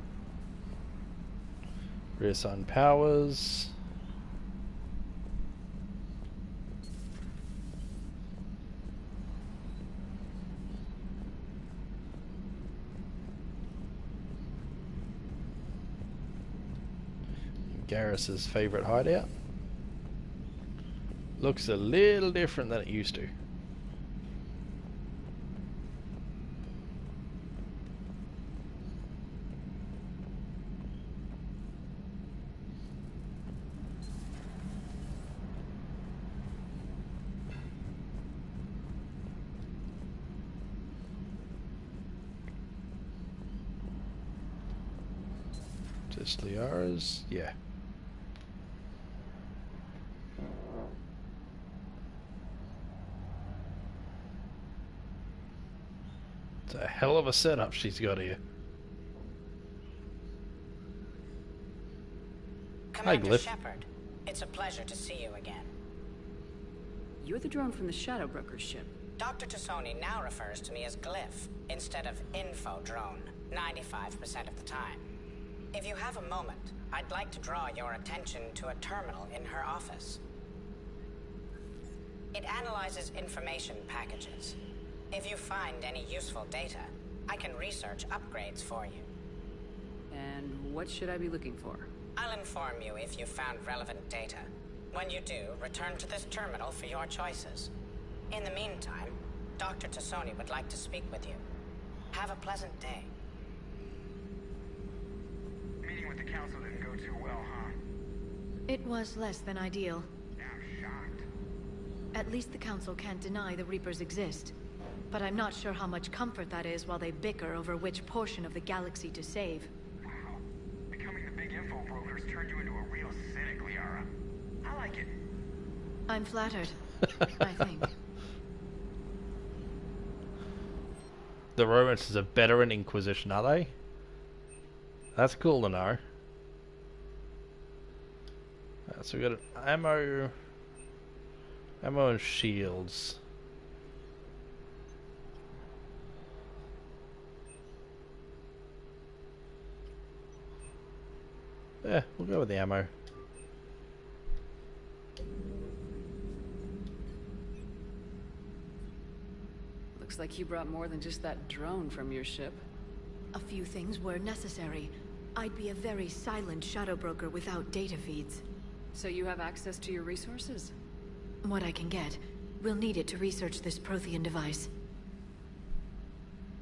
Reassign powers. Garrus's favorite hideout. Looks a little different than it used to. Just Liara's, yeah. It's a hell of a setup she's got here. Commander Shepard, it's a pleasure to see you again. You're the drone from the Shadow Broker's ship. Dr. Tassoni now refers to me as Glyph instead of Info Drone, 95% of the time. If you have a moment, I'd like to draw your attention to a terminal in her office. It analyzes information packages. If you find any useful data, I can research upgrades for you. And what should I be looking for? I'll inform you if you found relevant data. When you do, return to this terminal for your choices. In the meantime, Dr. Tassoni would like to speak with you. Have a pleasant day. Meeting with the council didn't go too well, huh? It was less than ideal. I'm shocked. At least the council can't deny the Reapers exist. But I'm not sure how much comfort that is while they bicker over which portion of the galaxy to save. Wow. Becoming the big info brokers turned you into a real cynic, Liara. I like it. I'm flattered, I think. The romances are better in Inquisition, are they? That's cool to know. So we got an ammo and shields. Yeah, we'll go with the ammo. Looks like you brought more than just that drone from your ship. A few things were necessary. I'd be a very silent shadow broker without data feeds. So you have access to your resources? What I can get. We'll need it to research this Prothean device.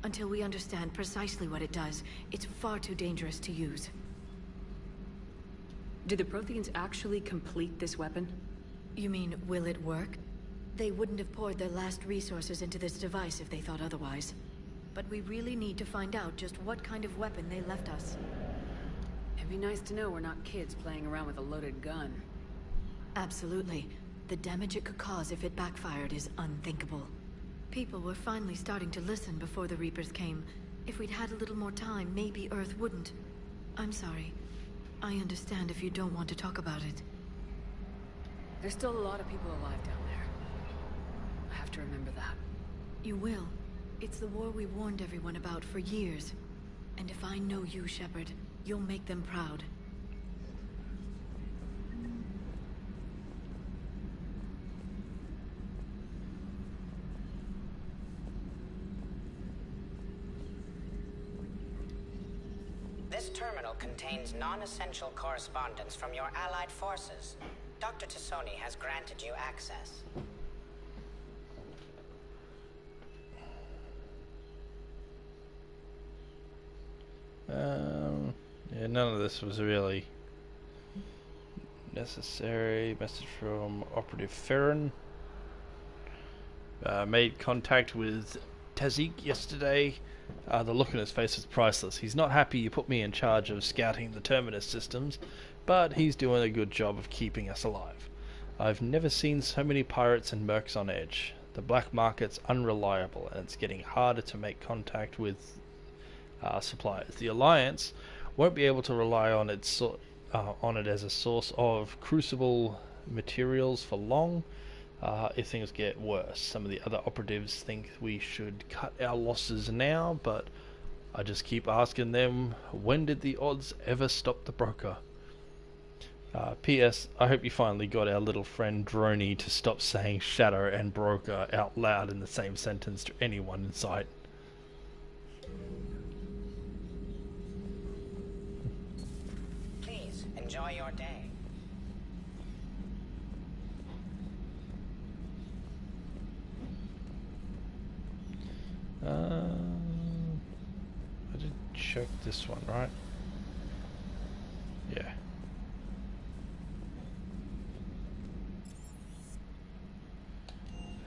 Until we understand precisely what it does, it's far too dangerous to use. Did the Protheans actually complete this weapon? You mean, will it work? They wouldn't have poured their last resources into this device if they thought otherwise. But we really need to find out just what kind of weapon they left us. It'd be nice to know we're not kids playing around with a loaded gun. Absolutely. The damage it could cause if it backfired is unthinkable. People were finally starting to listen before the Reapers came. If we'd had a little more time, maybe Earth wouldn't. I'm sorry. I understand if you don't want to talk about it. There's still a lot of people alive down there. I have to remember that. You will. It's the war we warned everyone about for years. And if I know you, Shepard, you'll make them proud. This terminal contains non-essential correspondence from your allied forces. Dr. Tassoni has granted you access. Yeah, none of this was really necessary. Message from Operative Ferrin. Made contact with Tazik yesterday. The look on his face is priceless. He's not happy you put me in charge of scouting the Terminus systems, but he's doing a good job of keeping us alive. I've never seen so many pirates and mercs on edge. The black market's unreliable, and it's getting harder to make contact with suppliers. The Alliance won't be able to rely on it as a source of crucible materials for long if things get worse. Some of the other operatives think we should cut our losses now, but I just keep asking them, when did the odds ever stop the broker? P.S. I hope you finally got our little friend Droney to stop saying shadow and broker out loud in the same sentence to anyone in sight. Please, enjoy your day. I did check this one, right? Yeah.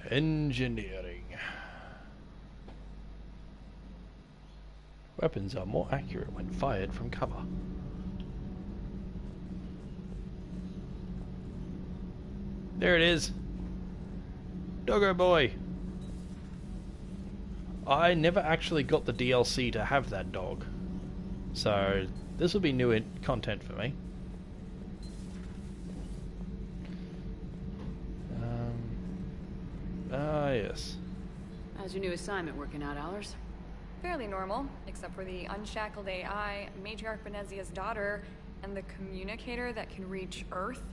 Engineering. Weapons are more accurate when fired from cover. There it is. Doggo boy. I never actually got the DLC to have that dog, so this will be new content for me. Yes. How's your new assignment working out, Allers? Fairly normal, except for the unshackled AI, Matriarch Benezia's daughter, and the communicator that can reach Earth.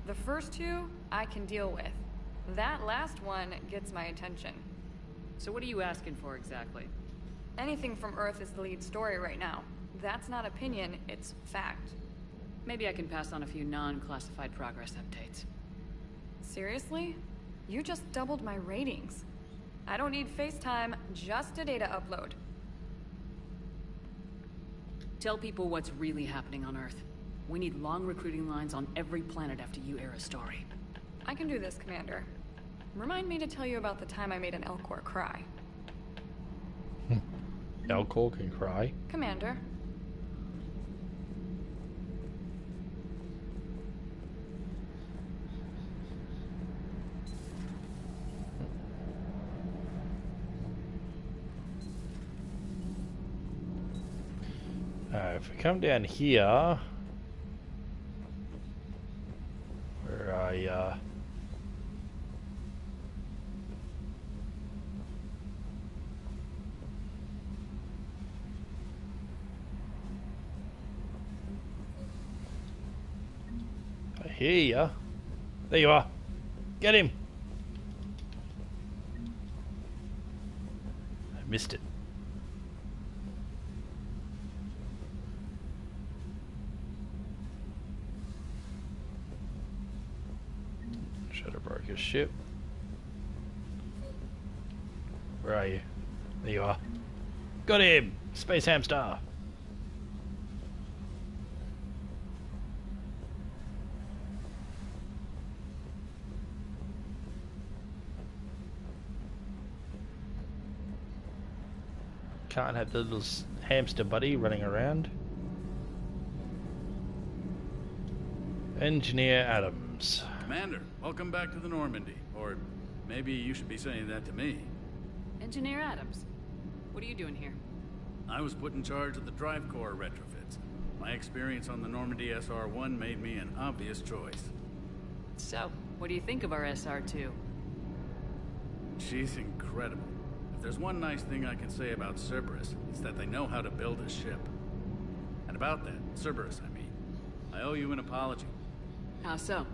The first two, I can deal with. That last one gets my attention. So what are you asking for exactly? Anything from Earth is the lead story right now. That's not opinion, it's fact. Maybe I can pass on a few non-classified progress updates. Seriously? You just doubled my ratings. I don't need FaceTime, just a data upload. Tell people what's really happening on Earth. We need long recruiting lines on every planet after you air a story. I can do this, Commander. Remind me to tell you about the time I made an Elcor cry. Elcor can cry? Commander. If we come down here, where I hear ya. There you are. Get him. I missed it. Should have broke his ship. Where are you? There you are. Got him! Space hamster! Can't have the little hamster buddy running around. Engineer Adams. Commander, welcome back to the Normandy. Or maybe you should be saying that to me. Engineer Adams, what are you doing here? I was put in charge of the drive core retrofits. My experience on the Normandy SR-1 made me an obvious choice. So, what do you think of our SR-2? She's incredible. If there's one nice thing I can say about Cerberus, it's that they know how to build a ship. And about that, Cerberus, I mean, I owe you an apology. How so?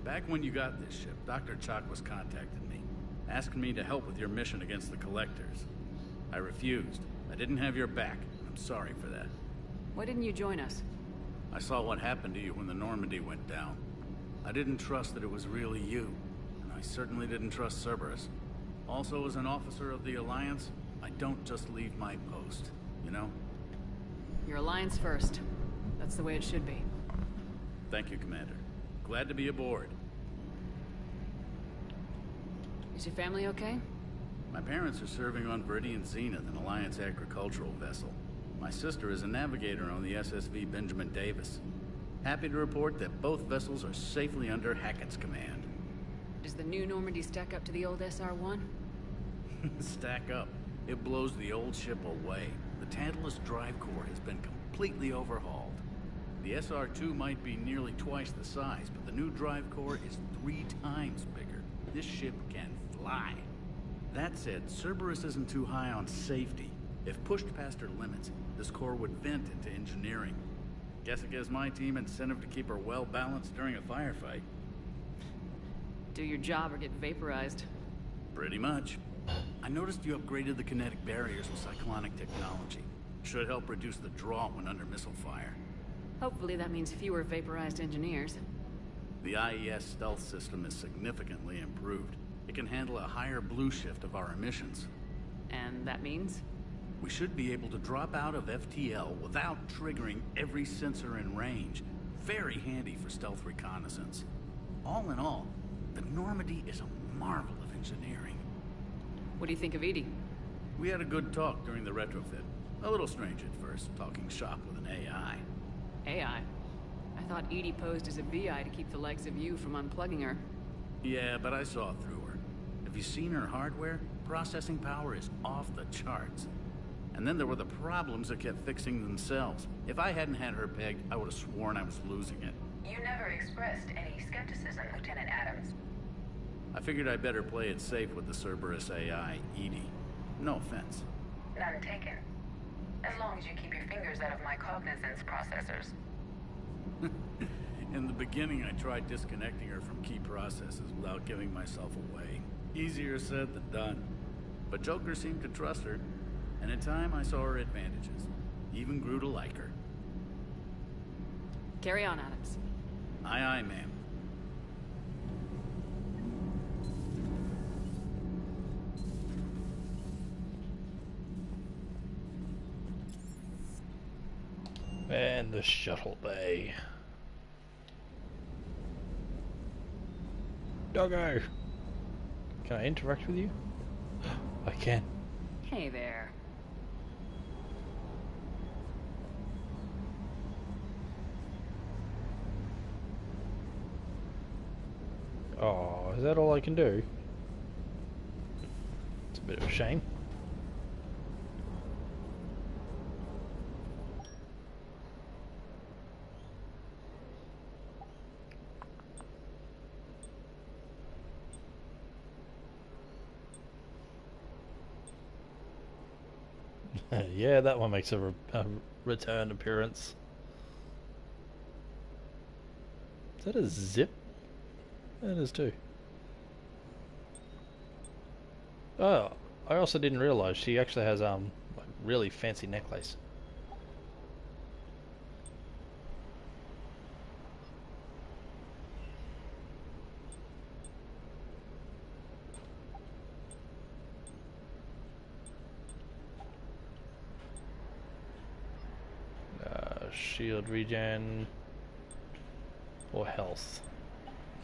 Back when you got this ship, Dr. Chalk was contacting me, asking me to help with your mission against the Collectors. I refused. I didn't have your back. I'm sorry for that. Why didn't you join us? I saw what happened to you when the Normandy went down. I didn't trust that it was really you, and I certainly didn't trust Cerberus. Also, as an officer of the Alliance, I don't just leave my post, you know? Your Alliance first. That's the way it should be. Thank you, Commander. Glad to be aboard. Is your family okay? My parents are serving on Viridian Zenith, an Alliance agricultural vessel. My sister is a navigator on the SSV Benjamin Davis. Happy to report that both vessels are safely under Hackett's command. Does the new Normandy stack up to the old SR-1? Stack up. It blows the old ship away. The Tantalus drive core has been completely overhauled. The SR-2 might be nearly twice the size, but the new drive core is 3 times bigger. This ship can fly. That said, Cerberus isn't too high on safety. If pushed past her limits, this core would vent into engineering. Guess it gives my team incentive to keep her well balanced during a firefight. Do your job or get vaporized. Pretty much. I noticed you upgraded the kinetic barriers with cyclonic technology. Should help reduce the draw when under missile fire. Hopefully that means fewer vaporized engineers. The IES stealth system is significantly improved. It can handle a higher blue shift of our emissions. And that means? We should be able to drop out of FTL without triggering every sensor in range. Very handy for stealth reconnaissance. All in all, the Normandy is a marvel of engineering. What do you think of Edie? We had a good talk during the retrofit. A little strange at first, talking shop with an AI. AI? I thought Edie posed as a VI to keep the likes of you from unplugging her. Yeah, but I saw through her. Have you seen her hardware? Processing power is off the charts. And then there were the problems that kept fixing themselves. If I hadn't had her pegged, I would have sworn I was losing it. You never expressed any skepticism, Lieutenant Adams. I figured I'd better play it safe with the Cerberus AI, Edie. No offense. None taken. As long as you keep your fingers out of my cognizance processors. In the beginning, I tried disconnecting her from key processes without giving myself away. Easier said than done. But Joker seemed to trust her, and in time I saw her advantages. Even grew to like her. Carry on, Adams. Aye, aye, ma'am. And the shuttle bay. Doggo! Can I interact with you? I can. Hey there. Oh, is that all I can do? It's a bit of a shame. Yeah, that one makes a return appearance. Is that a zip? That is too. Oh, I also didn't realize she actually has like really fancy necklace. Shield regen or health.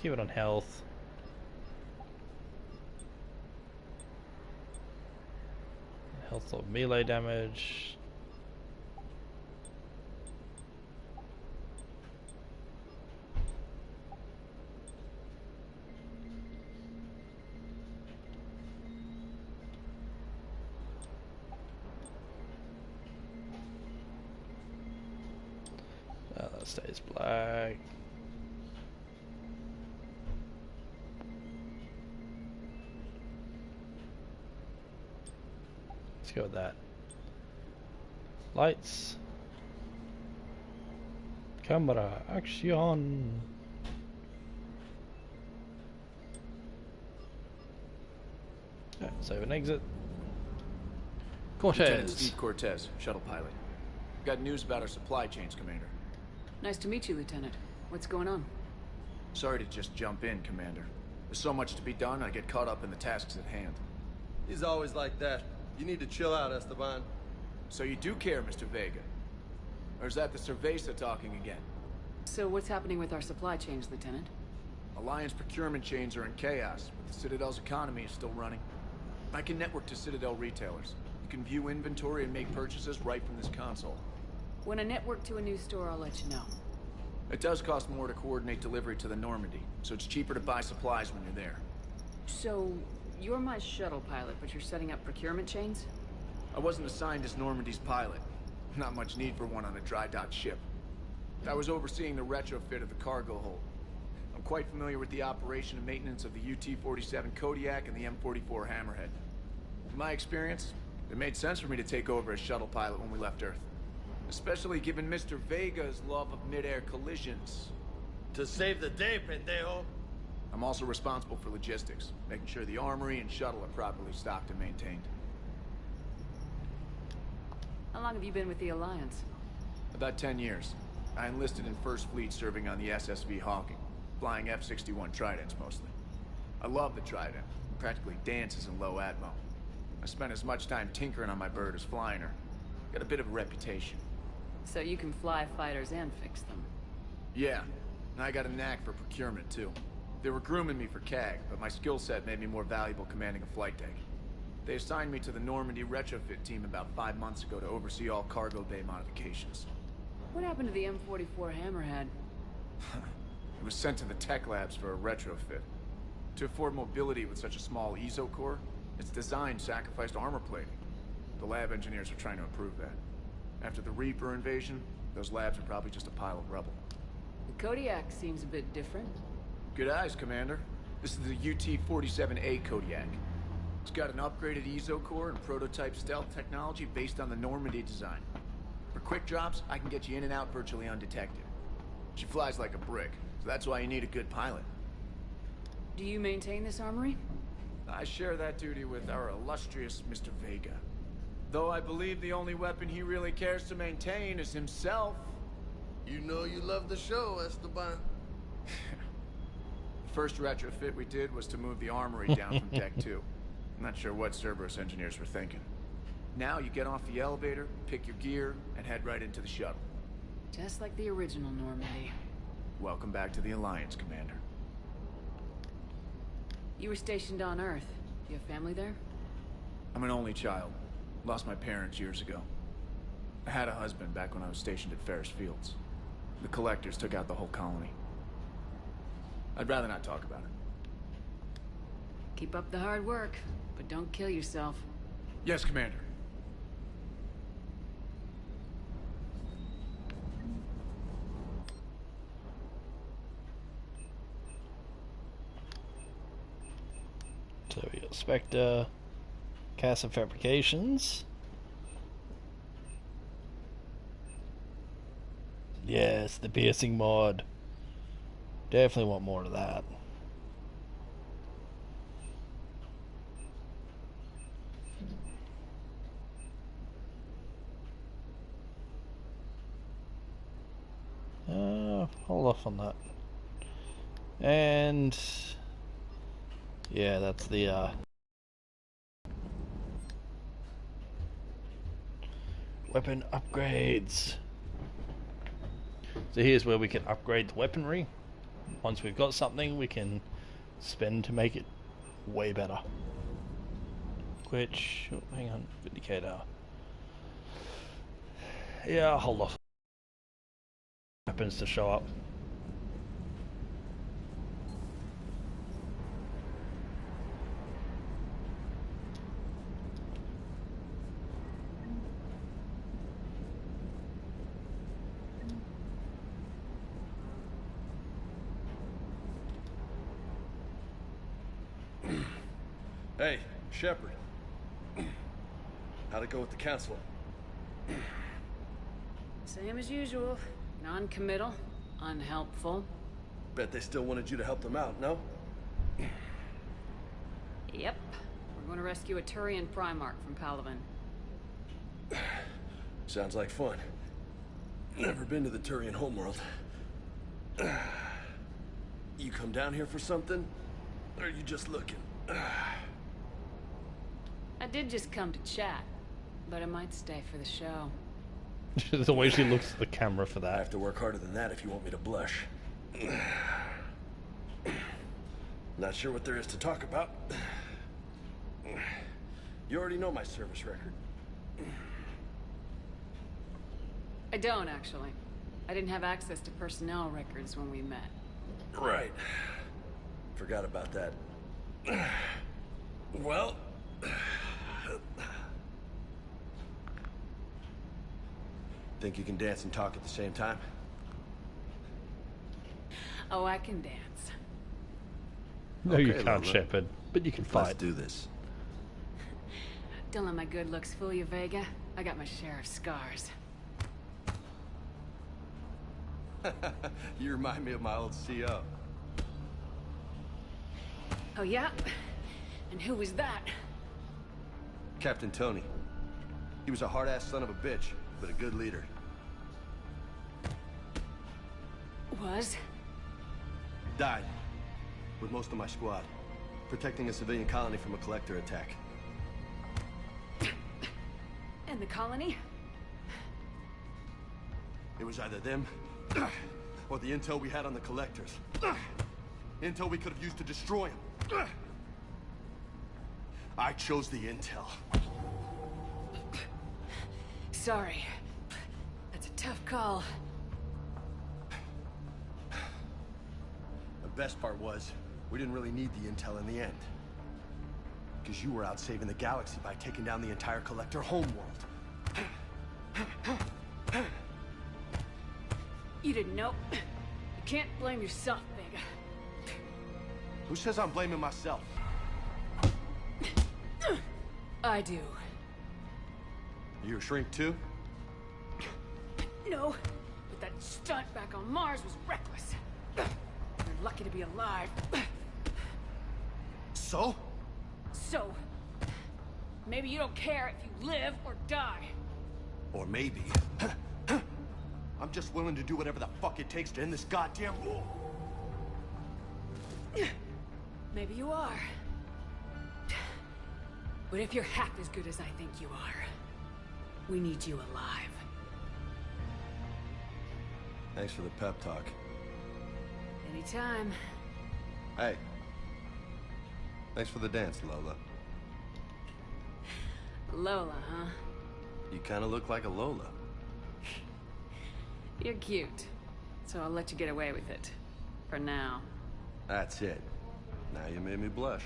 Keep it on health. Health or melee damage. That stays black. Let's go with that. Lights. Camera. Action. Save and exit. Lieutenant Cortez. Steve Cortez, shuttle pilot. Got news about our supply chains, Commander. Nice to meet you, Lieutenant. What's going on? Sorry to just jump in, Commander. There's so much to be done, I get caught up in the tasks at hand. He's always like that. You need to chill out, Esteban. So you do care, Mr. Vega? Or is that the Cerveza talking again? So what's happening with our supply chains, Lieutenant? Alliance procurement chains are in chaos, but the Citadel's economy is still running. I can network to Citadel retailers. You can view inventory and make purchases right from this console. When I network to a new store, I'll let you know. It does cost more to coordinate delivery to the Normandy, so it's cheaper to buy supplies when you're there. So, you're my shuttle pilot, but you're setting up procurement chains? I wasn't assigned as Normandy's pilot. Not much need for one on a dry dock ship. I was overseeing the retrofit of the cargo hold. I'm quite familiar with the operation and maintenance of the UT-47 Kodiak and the M44 Hammerhead. In my experience, it made sense for me to take over as shuttle pilot when we left Earth. Especially given Mr. Vega's love of mid-air collisions. To save the day, pendejo. I'm also responsible for logistics, making sure the armory and shuttle are properly stocked and maintained. How long have you been with the Alliance? About 10 years. I enlisted in First Fleet serving on the SSV Hawking, flying F-61 Tridents mostly. I love the Trident. It practically dances in low atmo. I spent as much time tinkering on my bird as flying her. Got a bit of a reputation. So you can fly fighters and fix them? Yeah, and I got a knack for procurement too. They were grooming me for CAG, but my skill set made me more valuable commanding a flight deck. They assigned me to the Normandy retrofit team about 5 months ago to oversee all cargo bay modifications. What happened to the M44 Hammerhead? It was sent to the tech labs for a retrofit. To afford mobility with such a small ESO core, its design sacrificed armor plating. The lab engineers are trying to improve that. After the Reaper invasion, those labs are probably just a pile of rubble. The Kodiak seems a bit different. Good eyes, Commander. This is the UT-47A Kodiak. It's got an upgraded ESO core and prototype stealth technology based on the Normandy design. For quick drops, I can get you in and out virtually undetected. She flies like a brick, so that's why you need a good pilot. Do you maintain this armory? I share that duty with our illustrious Mr. Vega. Though I believe the only weapon he really cares to maintain is himself. You know you love the show, Esteban. The first retrofit we did was to move the armory down from Deck 2. I'm not sure what Cerberus engineers were thinking. Now you get off the elevator, pick your gear, and head right into the shuttle. Just like the original Normandy. Welcome back to the Alliance, Commander. You were stationed on Earth. Do you have family there? I'm an only child. Lost my parents years ago. I had a husband back when I was stationed at Ferris Fields. The collectors took out the whole colony. I'd rather not talk about it. Keep up the hard work, but don't kill yourself. Yes, Commander. So we got Spectre, Casa Fabrications. Yes, the piercing mod. Definitely want more of that. Hold off on that. And yeah, that's the weapon upgrades. So here's where we can upgrade the weaponry. Once we've got something, we can spend to make it way better. Which, oh, hang on, Vindicator. Yeah, hold off. Happens to show up. Hey, Shepard. How'd it go with the council? Same as usual. Non-committal, unhelpful. Bet they still wanted you to help them out, no? Yep. We're going to rescue a Turian Primarch from Palaven. Sounds like fun. Never been to the Turian homeworld. You come down here for something? Or are you just looking? I did just come to chat, but I might stay for the show. The way she looks at the camera for that. I have to work harder than that if you want me to blush. Not sure what there is to talk about. You already know my service record. I don't, actually. I didn't have access to personnel records when we met. Right. Forgot about that. Well... Think you can dance and talk at the same time? Oh, I can dance. No, Okay, you can't, Lola. Shepard, but you can fight. Let's do this. Don't let my good looks fool you, Vega. I got my share of scars. You remind me of my old CO. Oh, yeah? And who was that? Captain Tony. He was a hard-ass son of a bitch, but a good leader. Was? Died. With most of my squad. Protecting a civilian colony from a collector attack. And the colony? It was either them, or the intel we had on the collectors. Intel we could have used to destroy them. I chose the intel. Sorry. That's a tough call. The best part was, we didn't really need the intel in the end. Because you were out saving the galaxy by taking down the entire collector homeworld. You didn't know. You can't blame yourself, Vega. Who says I'm blaming myself? I do. You a shrink too? No, but that stunt back on Mars was reckless. You're lucky to be alive. So? So, maybe you don't care if you live or die. Or maybe... I'm just willing to do whatever the fuck it takes to end this goddamn war. Maybe you are. But if you're half as good as I think you are, we need you alive. Thanks for the pep talk. Anytime. Hey. Thanks for the dance, Lola. Lola, huh? You kind of look like a Lola. You're cute. So I'll let you get away with it. For now. That's it. Now you made me blush.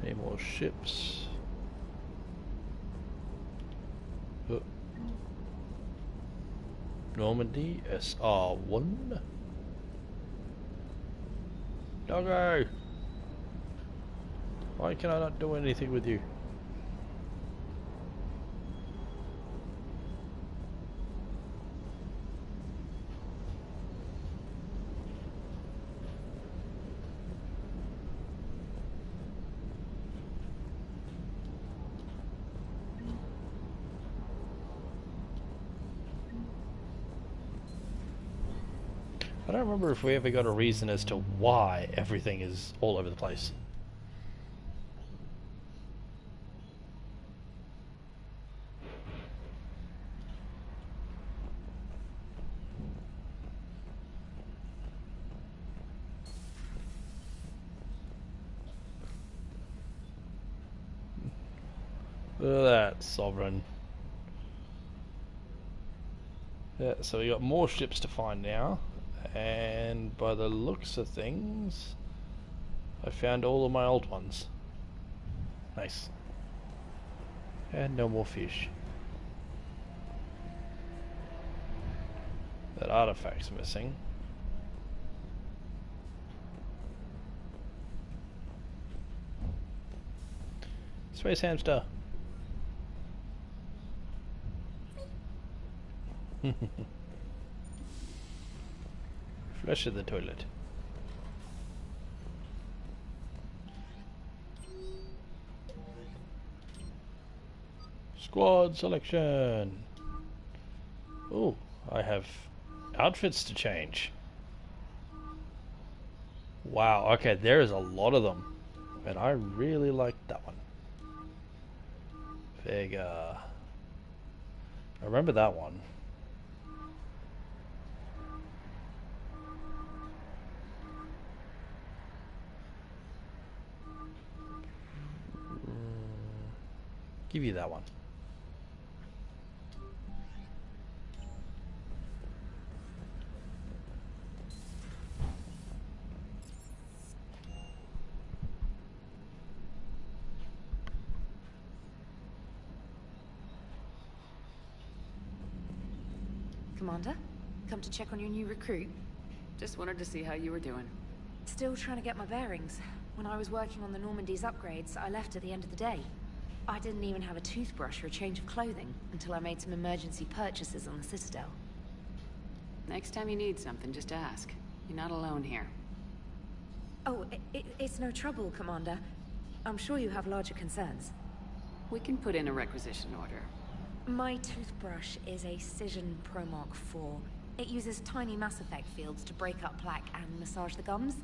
Any more ships? Normandy SR1. Doggo! Why can I not do anything with you? I don't remember if we ever got a reason as to why everything is all over the place. Look at that, Sovereign. Yeah, so we got more ships to find now, and by the looks of things, I found all of my old ones. Nice. And no more fish. That artifact's missing. Space hamster. Flush of the toilet. Squad selection. Oh, I have outfits to change. Wow, okay, there is a lot of them. And I really like that one. Vega. I remember that one. Give you that one. Commander, come to check on your new recruit. Just wanted to see how you were doing. Still trying to get my bearings. When I was working on the Normandy's upgrades, I left at the end of the day. I didn't even have a toothbrush or a change of clothing until I made some emergency purchases on the Citadel. Next time you need something, just ask. You're not alone here. Oh, it's no trouble, Commander. I'm sure you have larger concerns. We can put in a requisition order. My toothbrush is a Cision Pro Mark IV. It uses tiny Mass Effect fields to break up plaque and massage the gums.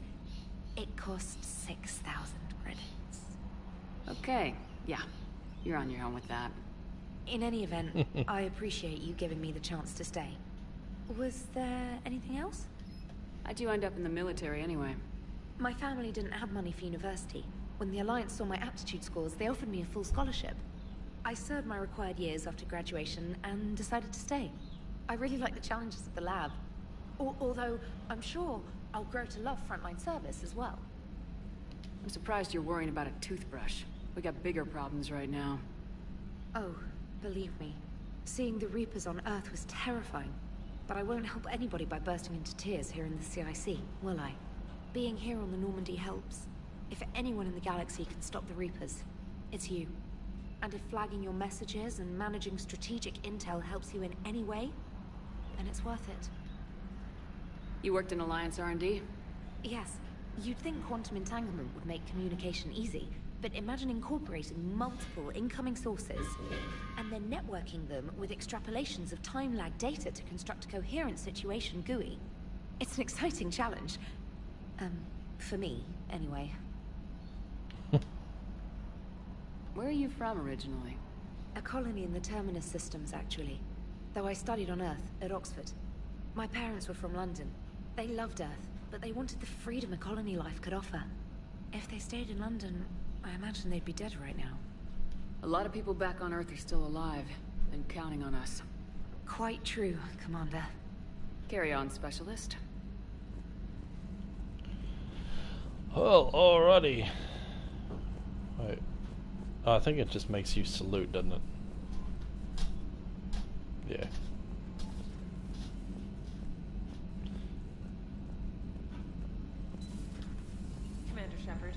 It costs 6,000 credits. Okay, yeah. You're on your own with that. In any event, I appreciate you giving me the chance to stay. Was there anything else? How'd you end up in the military anyway? My family didn't have money for university. When the Alliance saw my aptitude scores, they offered me a full scholarship. I served my required years after graduation and decided to stay. I really like the challenges of the lab. Although, I'm sure I'll grow to love frontline service as well. I'm surprised you're worrying about a toothbrush. We got bigger problems right now. Oh, believe me. Seeing the Reapers on Earth was terrifying. But I won't help anybody by bursting into tears here in the CIC, will I? Being here on the Normandy helps. If anyone in the galaxy can stop the Reapers, it's you. And if flagging your messages and managing strategic intel helps you in any way, then it's worth it. You worked in Alliance R&D? Yes. You'd think quantum entanglement would make communication easy, but imagine incorporating multiple incoming sources and then networking them with extrapolations of time-lag data to construct a coherent situation GUI. It's an exciting challenge. For me, anyway. Where are you from originally? A colony in the Terminus systems, actually. Though I studied on Earth, at Oxford. My parents were from London. They loved Earth, but they wanted the freedom a colony life could offer. If they stayed in London, I imagine they'd be dead right now. A lot of people back on Earth are still alive, and counting on us. Quite true, Commander. Carry on, Specialist. Well, alrighty. Wait. I think it just makes you salute, doesn't it? Yeah. Commander Shepard.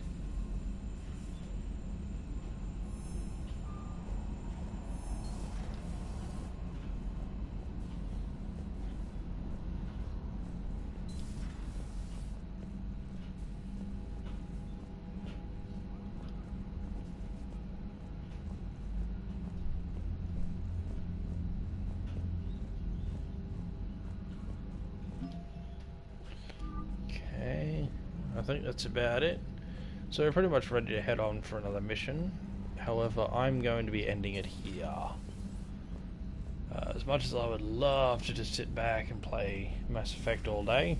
I think that's about it. So we're pretty much ready to head on for another mission. However, I'm going to be ending it here. As much as I would love to just sit back and play Mass Effect all day,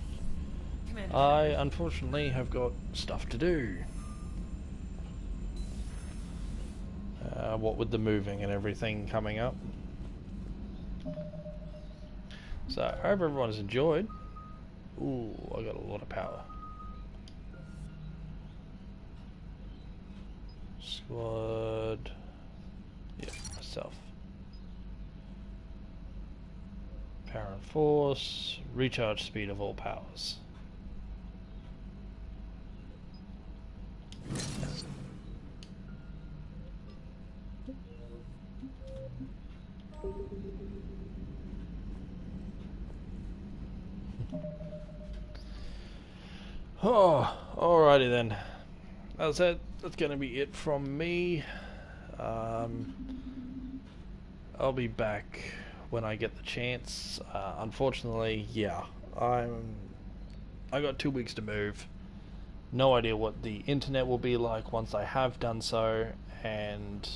I unfortunately have got stuff to do. what with the moving and everything coming up. So I hope everyone has enjoyed. Ooh, I got a lot of power. Squad. Yeah, myself. Power and force. Recharge speed of all powers. Oh, alrighty then. That's it. That's going to be it from me. I'll be back when I get the chance. Unfortunately, yeah, I got 2 weeks to move. No idea what the internet will be like once I have done so, and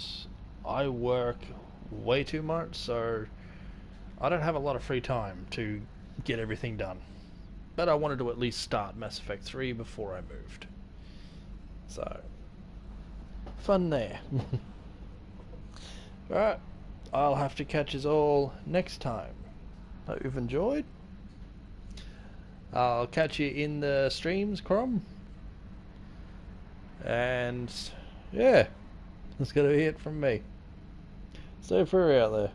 I work way too much, so I don't have a lot of free time to get everything done. But I wanted to at least start Mass Effect 3 before I moved. So, fun there. Alright, I'll have to catch us all next time. Hope you've enjoyed. I'll catch you in the streams, Crom. And, yeah, that's going to be it from me. Stay free out there.